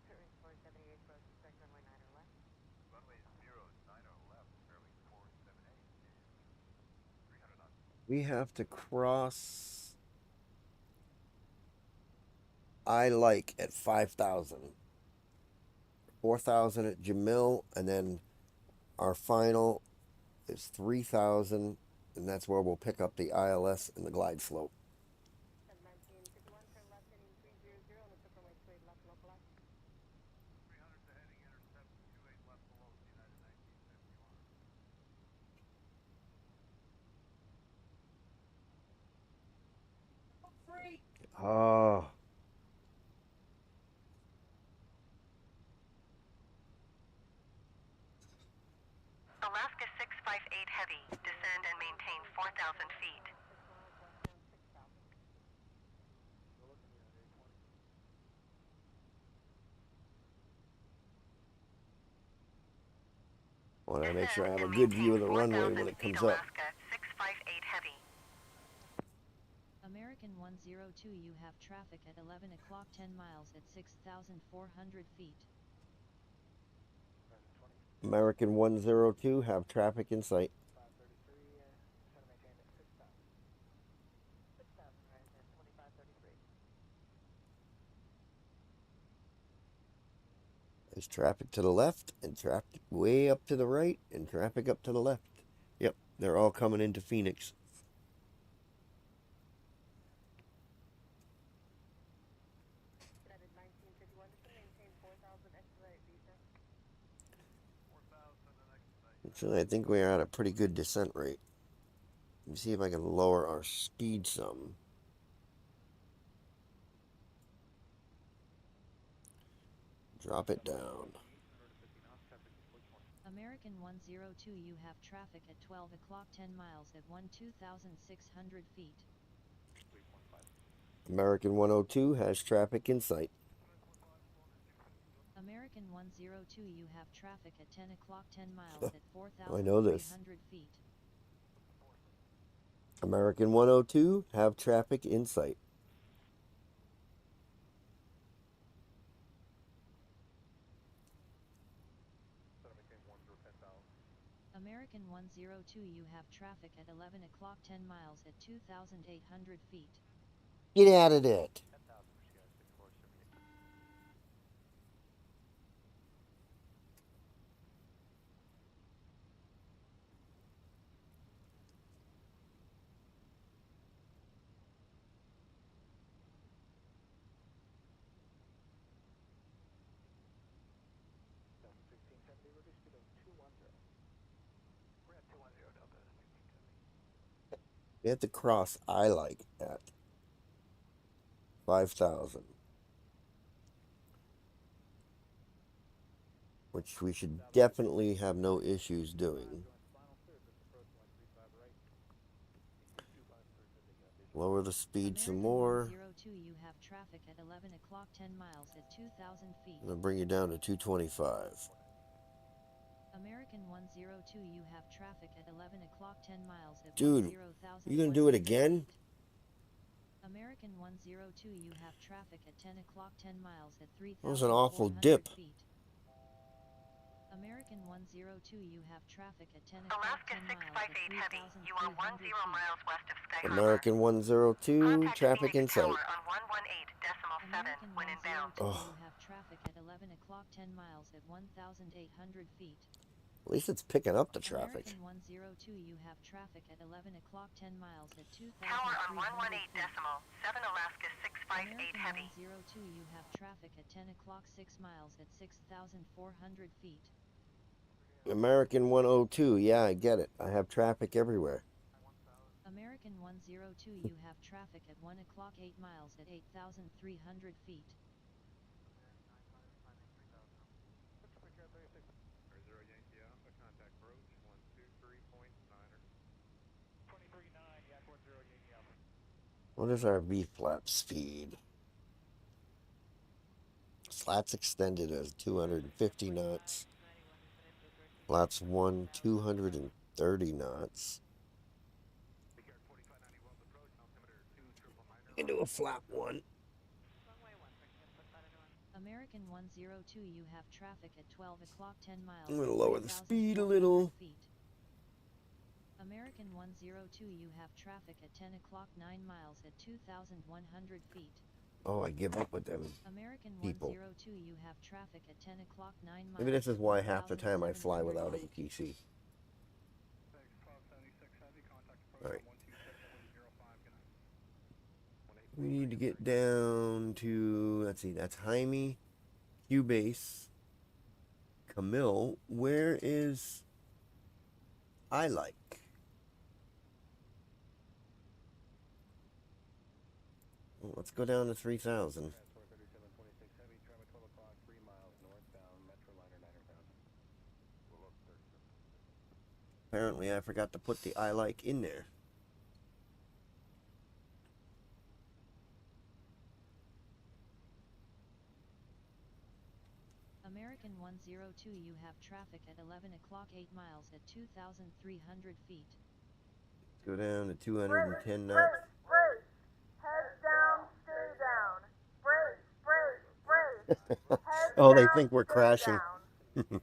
Service 478, approach, expect runway 9 or left. Runway 09 or left, fairway 478 is 300 knots. We have to cross I like at 5,000. 4,000 at Jamil, and then our final is 3,000, and that's where we'll pick up the ILS and the glide slope. 1951, turn left heading 300, looks up runway 28 left, localized. 300 to heading intercept 28 left below United 1951. Oh. Alaska 658 heavy, descend and maintain 4,000 feet. Want to make sure I have a good view of the runway when it comes up. Alaska 658 heavy. American 102, you have traffic at 11 o'clock 10 miles at 6,400 feet. American 102, have traffic in sight. 533, trying to maintain at 6,000. 6,000, right, at 2533. There's traffic to the left and traffic way up to the right and traffic up to the left. Yep, they're all coming into Pheonix. United 1951, just going to maintain 4,000 expedite visa. 4,000 and expedite. So I think we are at a pretty good descent rate. Let me see if I can lower our speed some. Drop it down. American 102, you have traffic at 12 o'clock 10 miles at 12,600 feet. American 102 has traffic in sight. American 102, you have traffic at 10 o'clock 10 miles at I know this. 4,300 feet. American 102 have traffic in sight. American 102, you have traffic at 11 o'clock 10 miles at 2,800 feet. Get out of it. We have to cross I like at 5,000. Which we should definitely have no issues doing. Lower the speed some more. American 102, you have traffic at 11 o'clock 10 miles at 2,000 feet. I'm going to bring you down to 225. American 102, you have traffic at 11 o'clock 10 miles at Dude, 10,000. you going to do it again? American 102, you have traffic at 10 o'clock 10 miles at 3,000. That was an awful dip. Feet. American 102, you have traffic at 10 o'clock 10 miles at 3,000. Heavy. You are 10 miles west of Sky Harbor. American 102, traffic in sight. On 118.7 when inbound. You have traffic at 11 o'clock 10 miles at 1,800 feet. At least it's picking up the traffic. American 102, you have traffic at 11 o'clock 10 miles at 2,000. Tower on 118.7 Alaska 658 heavy. 102, you have traffic at 10 o'clock 6 miles at 6,400 feet. American 102, yeah, I get it. I have traffic everywhere. American 102, you have traffic at 1 o'clock 8 miles at 8,300 feet. What is our V-flap speed? Slats extended as 250 knots. Flaps 1, 230 knots. You can do a flap 1. American 102, you have traffic at 12 o'clock 10 miles. I'm going to lower the speed a little. Feet. American 102, you have traffic at 10 o'clock 9 miles at 2,100 feet. Oh, I give up with them American people. 102, you have traffic at 10 o'clock 9 miles. Maybe this is why half the time I fly without ATC. Alright. We need to get down to, let's see, that's Jaime, Q-Base, Camille. Where is I like? Well, let's go down to 3,000. Apparently I forgot to put the I like in there. American 102, you have traffic at 11 o'clock 8 miles at 2,300 feet. Go down to 210 knots. Brace. Heads down, stay down. Brace. Heads Oh, they down, think we're stay crashing. down.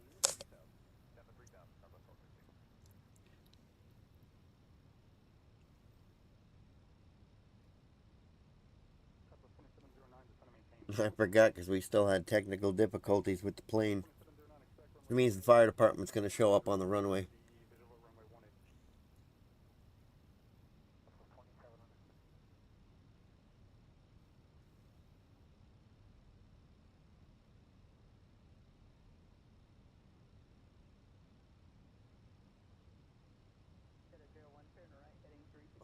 I forgot because we still had technical difficulties with the plane. It means the fire department's going to show up on the runway.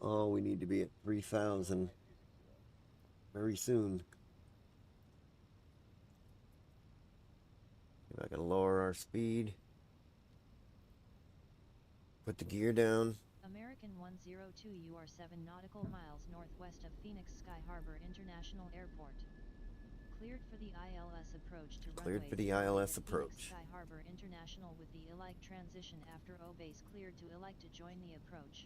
Oh, we need to be at 3,000 very soon. If I can lower our speed. Put the gear down. American 102, you are 7 nautical miles northwest of Pheonix Sky Harbor International Airport. Cleared for the ILS approach to Cleared runway for the 08 ILS at approach. Pheonix Sky Harbor International with the ILIC transition after O-base cleared to ILIC to join the approach.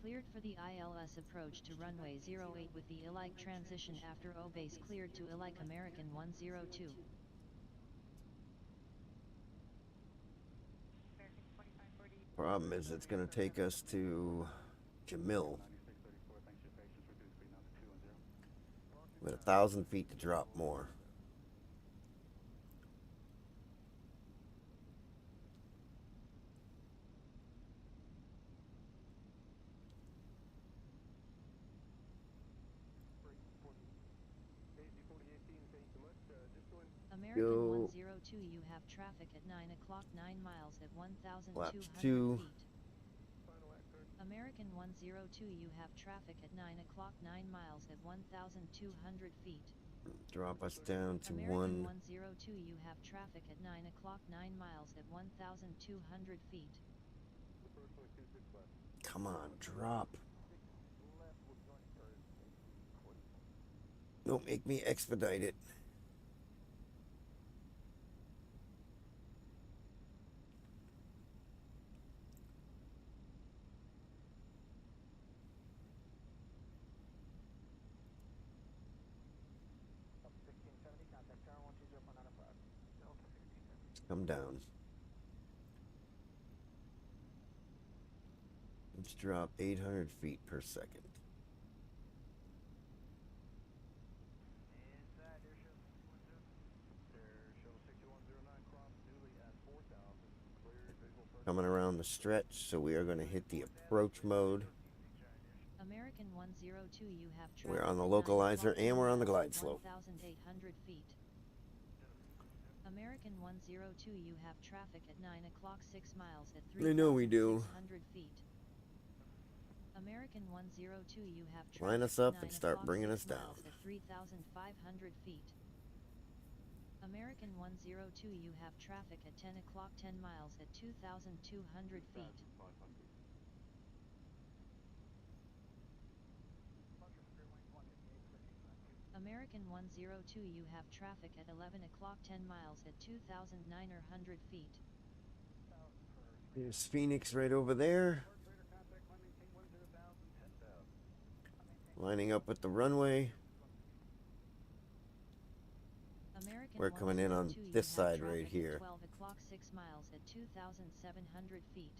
Cleared for the ILS approach to runway 08 with the ILIC transition after O-base cleared to ILIC American 102. Problem is, it's going to take us to Jamil. With 1,000 feet to drop more. American 102, you have traffic at 9 o'clock 9 miles at 1,200 2. feet. American 102, you have traffic at 9 o'clock 9 miles at 1,200 feet. Drop us down to American 1. 102, you have traffic at 9 o'clock 9 miles at 1,200 feet. Come on, drop. Don't make me expedite it. Come down. Let's drop 800 feet per second. Coming around the stretch, so we are going to hit the approach mode. American 102, you have traffic We're on the at 9 localizer o'clock and we're on the 9 glide miles at slope. 1,800 feet. American 102, you have traffic at 9 o'clock 6 miles at I know we do. 3,600 feet. American 102, you have traffic Line us at up 9 and start o'clock bringing 6 us down. miles at 3,500 feet. American 102, you have traffic at 10 o'clock 10 miles at 2,200 feet. American 102, you have traffic at 11 o'clock 10 miles at 2,900 feet. There's Pheonix right over there. Lining up with the runway. American We're coming in on 102, this you have side right traffic at here. 12 o'clock 6 miles at 2,700 feet.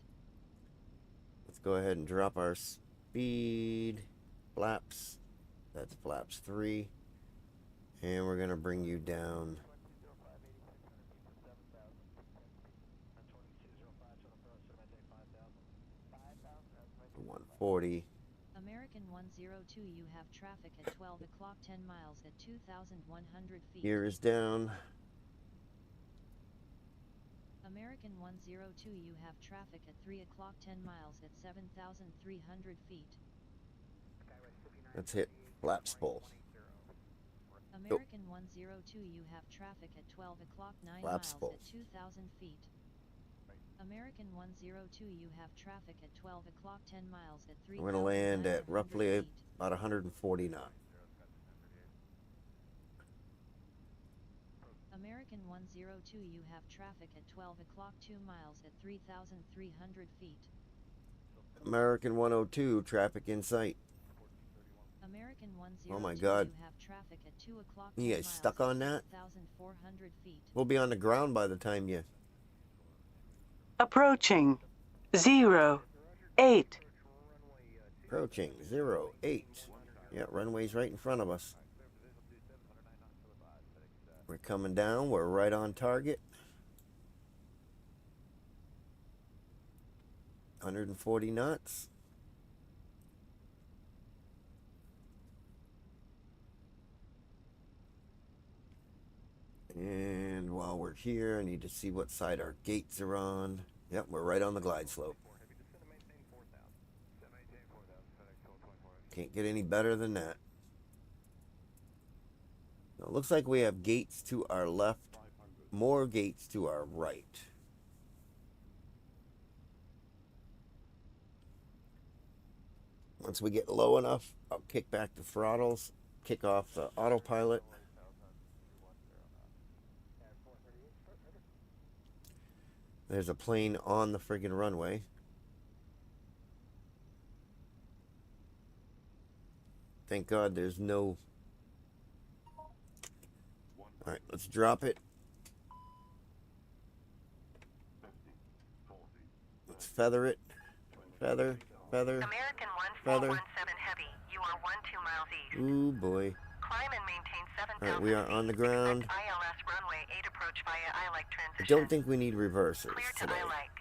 Let's go ahead and drop our speed. Flaps. That's flaps 3. And we're going to bring you down to 140. American 102, you have traffic at 12 o'clock 10 miles at 2,100 feet. Gear is down. American 102, you have traffic at 3 o'clock 10 miles at 7,300 feet. Let's hit flaps full. American 102, you have traffic at 12 o'clock 9 Flaps miles full. at 2,000 feet. American 102, you have traffic at 12 o'clock 10 miles at 3,900 feet. We're going to land at roughly about 140 knots. American 102, you have traffic at 12 o'clock 2 miles at 3,300 feet. American 102, traffic in sight. American 102, Oh my God. you have traffic at 2 o'clock You guys stuck on that? 1,400 feet. We'll be on the ground by the time you... Approaching 08. Approaching 08. Yeah, runway's right in front of us. We're coming down. We're right on target. 140 knots. And while we're here, I need to see what side our gates are on. Yep, we're right on the glide slope. Can't get any better than that. Now, it looks like we have gates to our left, more gates to our right. Once we get low enough, I'll kick back the throttles, kick off the autopilot. There's a plane on the friggin' runway. Thank God there's no... Alright, let's drop it. Let's feather it. Feather, feather, American feather. 1417 Heavy, you are 12 miles east. Ooh, boy. Climb and maintain 7,000 Alright, we are on the ground. Expect ILS runway 8 approach via I-like I transition. don't think we need reversers Clear to today. I-like.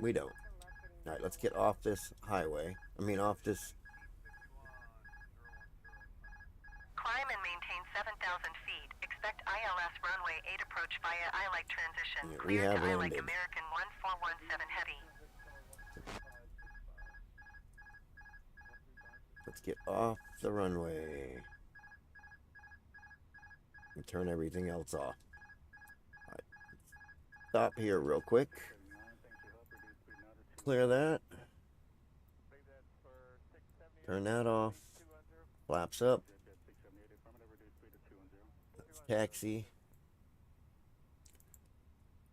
We don't. Alright, let's get off this highway. Off this... Climb and maintain 7,000 feet. Expect ILS runway 8 approach via I-like transition. Yeah, we Clear have to I-like landed. American 1417 Heavy. Let's get off the runway. And turn everything else off. Alright. Stop here real quick. Clear that. Turn that off. Flaps up. Let's taxi.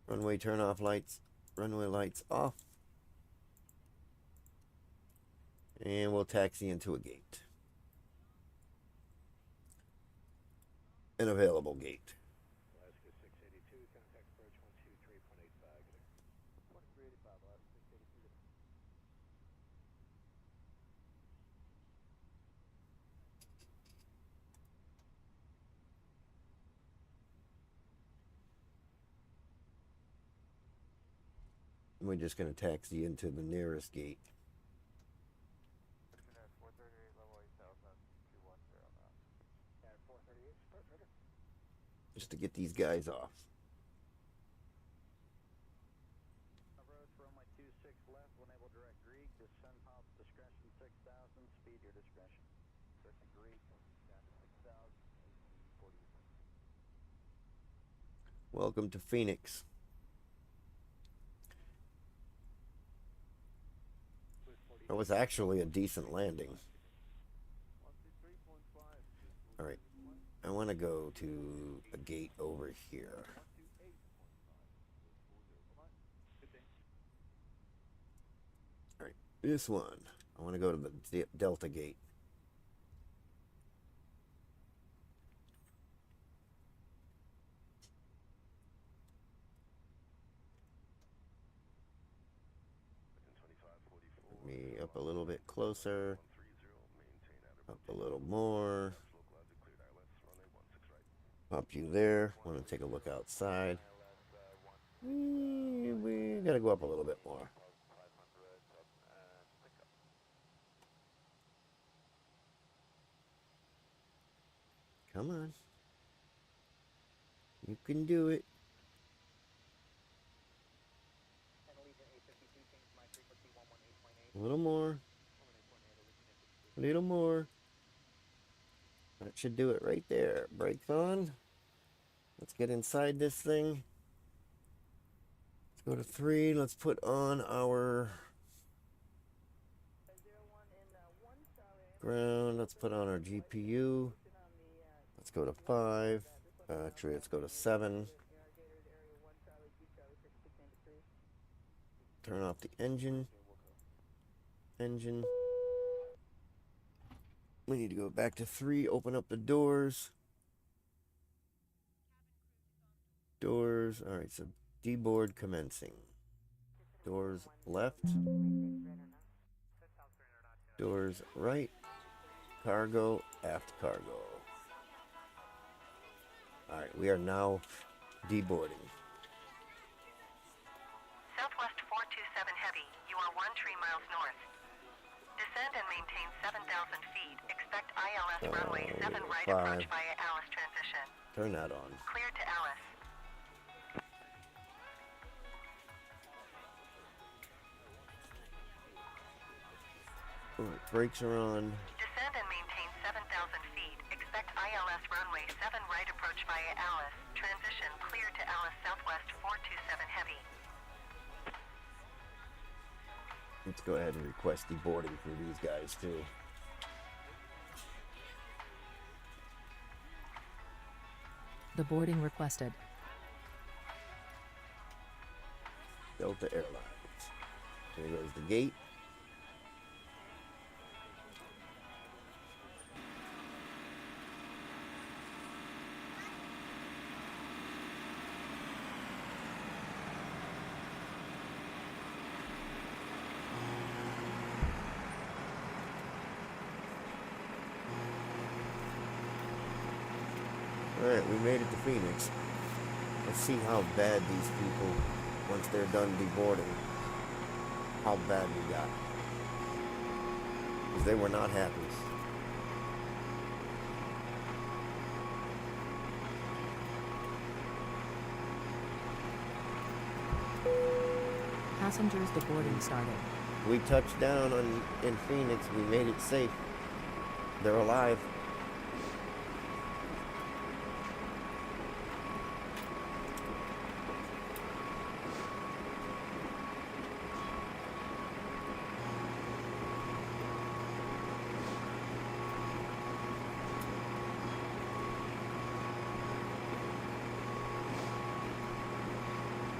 Runway turn off lights. Runway lights off. And we'll taxi into a gate. An available gate. We're just going to taxi into the nearest gate. Just to get these guys off. Approach runway 26 left, will enable direct Greek, descend pop discretion 6,000, speed your discretion. Circuit Greek, down to 6,000, 40. Welcome to Pheonix. That was actually a decent landing. Alright, I want to go to a gate over here. Alright, this one. I want to go to the Delta gate. Me up a little bit closer. Up a little more. Up you there. Want to take a look outside. We gotta go up a little bit more. Come on. You can do it. A little more. A little more. That should do it right there. Brakes on. Let's get inside this thing. Let's go to 3. Let's put on our ground. Let's put on our GPU. let's go to 5. Actually, let's go to 7. Turn off the engine. We need to go back to 3, open up the doors. Alright, so deboard commencing. Doors left. Doors right. Cargo, aft cargo. Alright, we are now deboarding. Southwest 427 Heavy, you are 13 miles north. Descend and maintain 7,000 feet. Expect ILS runway 7 right 5. approach via Alice transition. Turn that on. Cleared to Alice. Alright, brakes are on. Descend and maintain 7,000 feet. Expect ILS runway 7 right approach via Alice. Transition cleared to Alice Southwest 427 Heavy. Let's go ahead and request deboarding for these guys too. The boarding requested. Delta Airlines. There goes the gate. Alright, we made it to Pheonix. Let's see how bad these people, once they're done deboarding, how bad we got. Because they were not happy. Passengers deboarding started. We touched down in Pheonix. We made it safe. They're alive.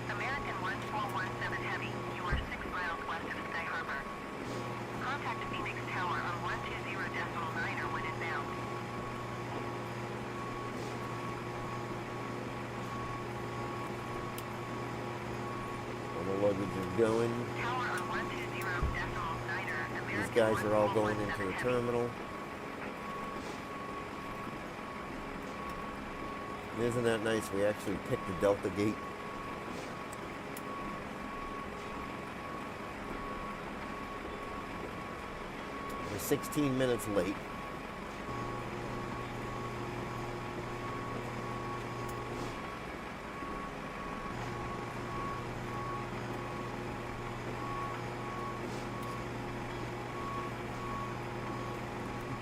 American 1417 Heavy, you are 6 miles west of Sky Harbor. Contact Pheonix Tower on 120.9 when inbound. All the luggage is going. Tower on 120.9. These guys are all going into the terminal. Isn't that nice? We actually picked the Delta gate. We're 16 minutes late.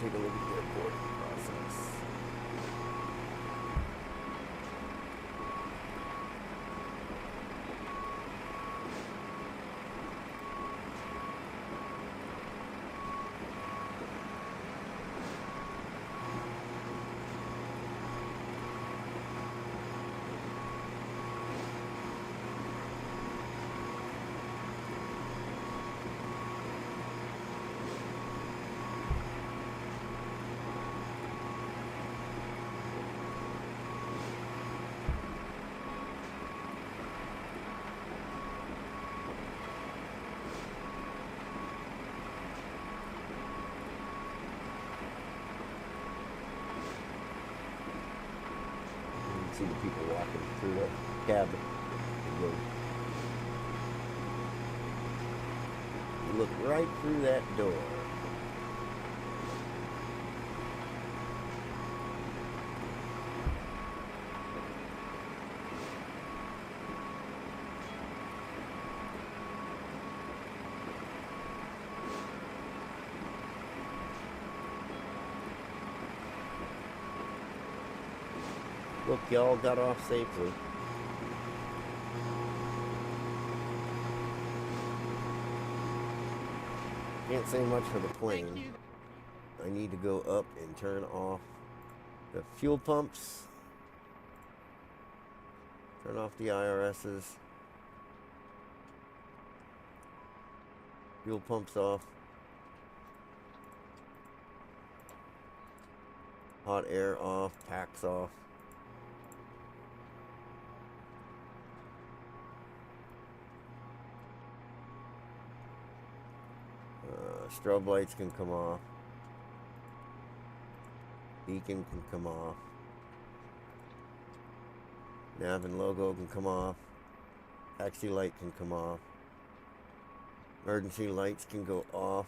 Take a look at their boarding process. See the people walking through the cabin. You look right through that door. Look, y'all got off safely. Can't say much for the plane. I need to go up and turn off The fuel pumps. Turn off the IRSs. Fuel pumps off. Hot air off. Packs off. Strobe lights can come off. Beacon can come off. Nav and logo can come off. Taxi light can come off. Emergency lights can go off.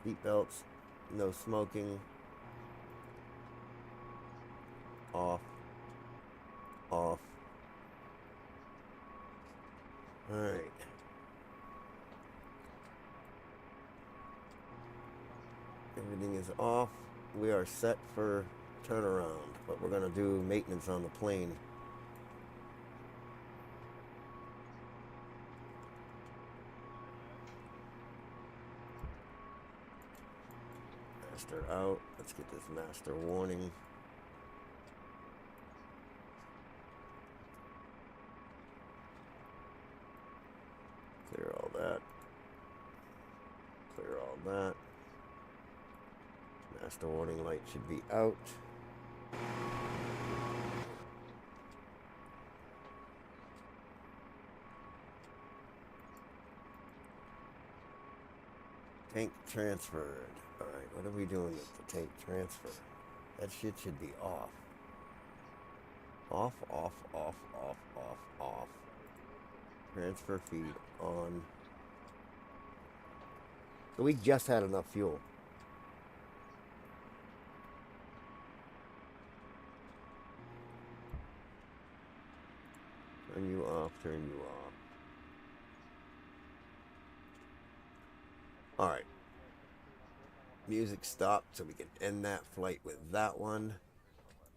Seat belts, no smoking. Off. Off. Alright. Everything is off. We are set for turnaround, but we're going to do maintenance on the plane. Master out. Let's get this master warning. Clear all that. Clear all that. Master warning light should be out. Tank transferred. Alright, what are we doing with the tank transfer? That shit should be off. Off, off, off, off, off, off. Transfer feed on. So we just had enough fuel. Turn you off, turn you off. Alright. Music stopped, so we can end that flight with that one.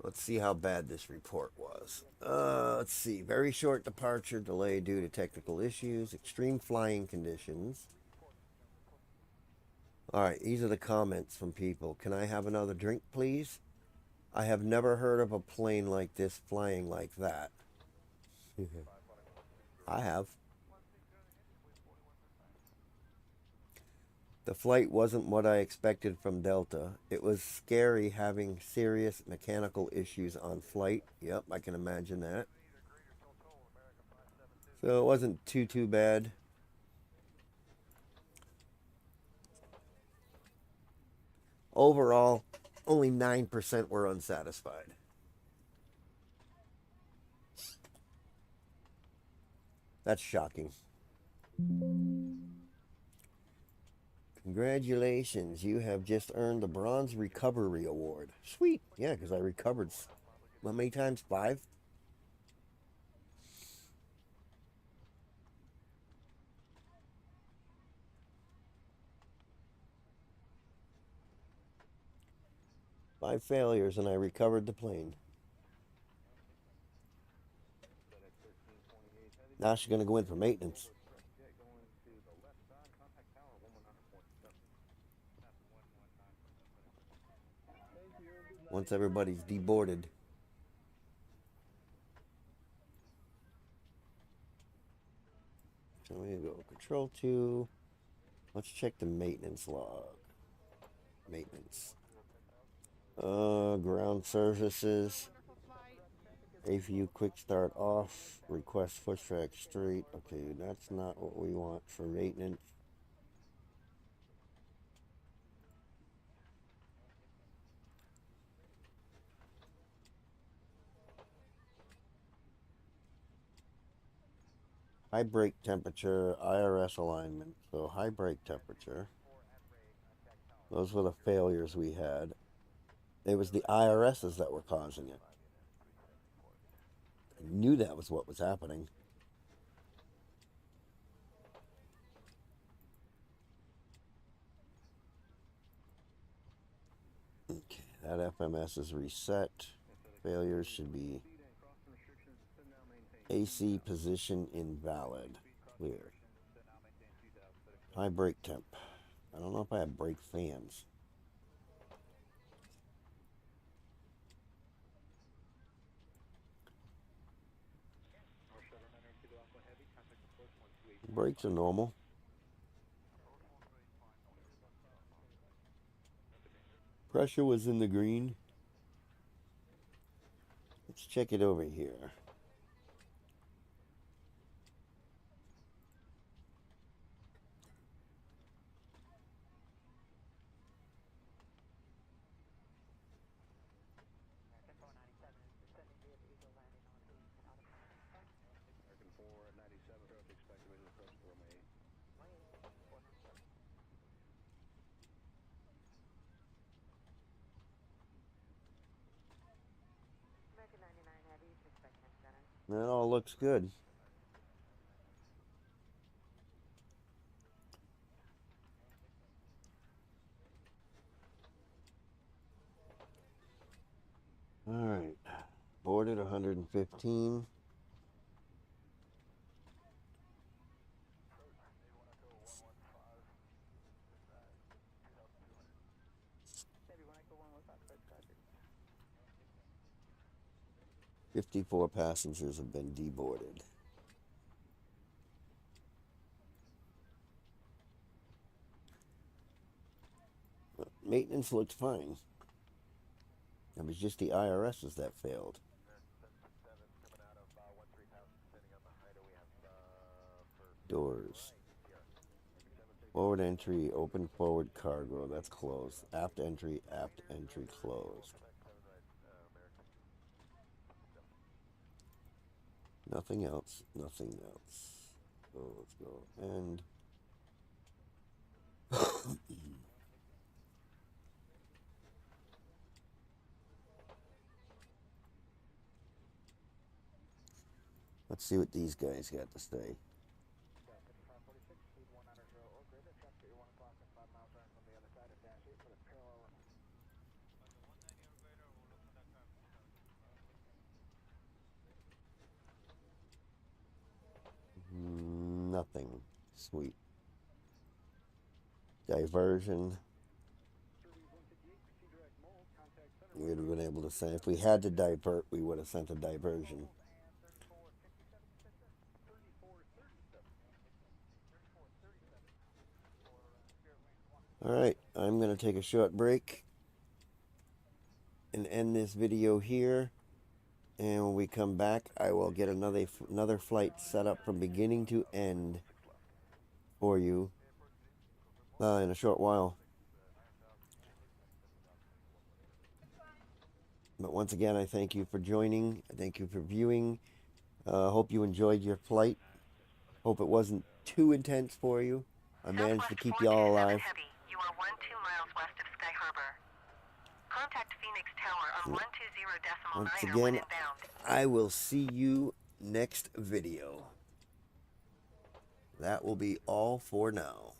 Let's see how bad this report was. Let's see. Very short departure delay due to technical issues. Extreme flying conditions. Alright, these are the comments from people. Can I have another drink, please? I have never heard of a plane like this flying like that. I have. The flight wasn't what I expected from Delta. It was scary having serious mechanical issues on flight. Yep, I can imagine that. So it wasn't too bad. Overall, only 9% were unsatisfied. That's shocking. Congratulations, you have just earned the Bronze Recovery Award. Sweet. Yeah, because I recovered, how many times? 5? Five failures and I recovered the plane. Now she's going to go in for maintenance. Once everybody's deboarded. So we go control 2. Let's check the maintenance log. Maintenance. Ground services. AVU quick start off. Request push track straight. Okay, that's not what we want for maintenance. High brake temperature, IRS alignment. So high brake temperature. Those were the failures we had. It was the IRSs that were causing it. I knew that was what was happening. Okay, that FMS is reset. Failures should be AC position invalid. Clear. High brake temp. I don't know if I have brake fans. Brakes are normal. Pressure was in the green. Let's check it over here. That all looks good. All right, boarded 115. Maybe when I go 115, 54 passengers have been deboarded. Maintenance looked fine. It was just the IRSs that failed. Doors. Forward entry, open forward cargo. That's closed. Aft entry closed. Nothing else. Nothing else. So let's go. And let's see what these guys got to say. Nothing. Sweet. Diversion. We would have been able to send, if we had to divert, we would have sent a diversion. Alright, I'm going to take a short break and end this video here. And when we come back, I will get another flight set up from beginning to end for you in a short while. But once again, I thank you for joining. I thank you for viewing. Hope you enjoyed your flight. Hope it wasn't too intense for you. I managed to keep you all alive. Heavy. You are 12 miles west of Sky Harbor. Contact Pheonix Tower on 120.9 Once when again, inbound. I will see you next video. That will be all for now.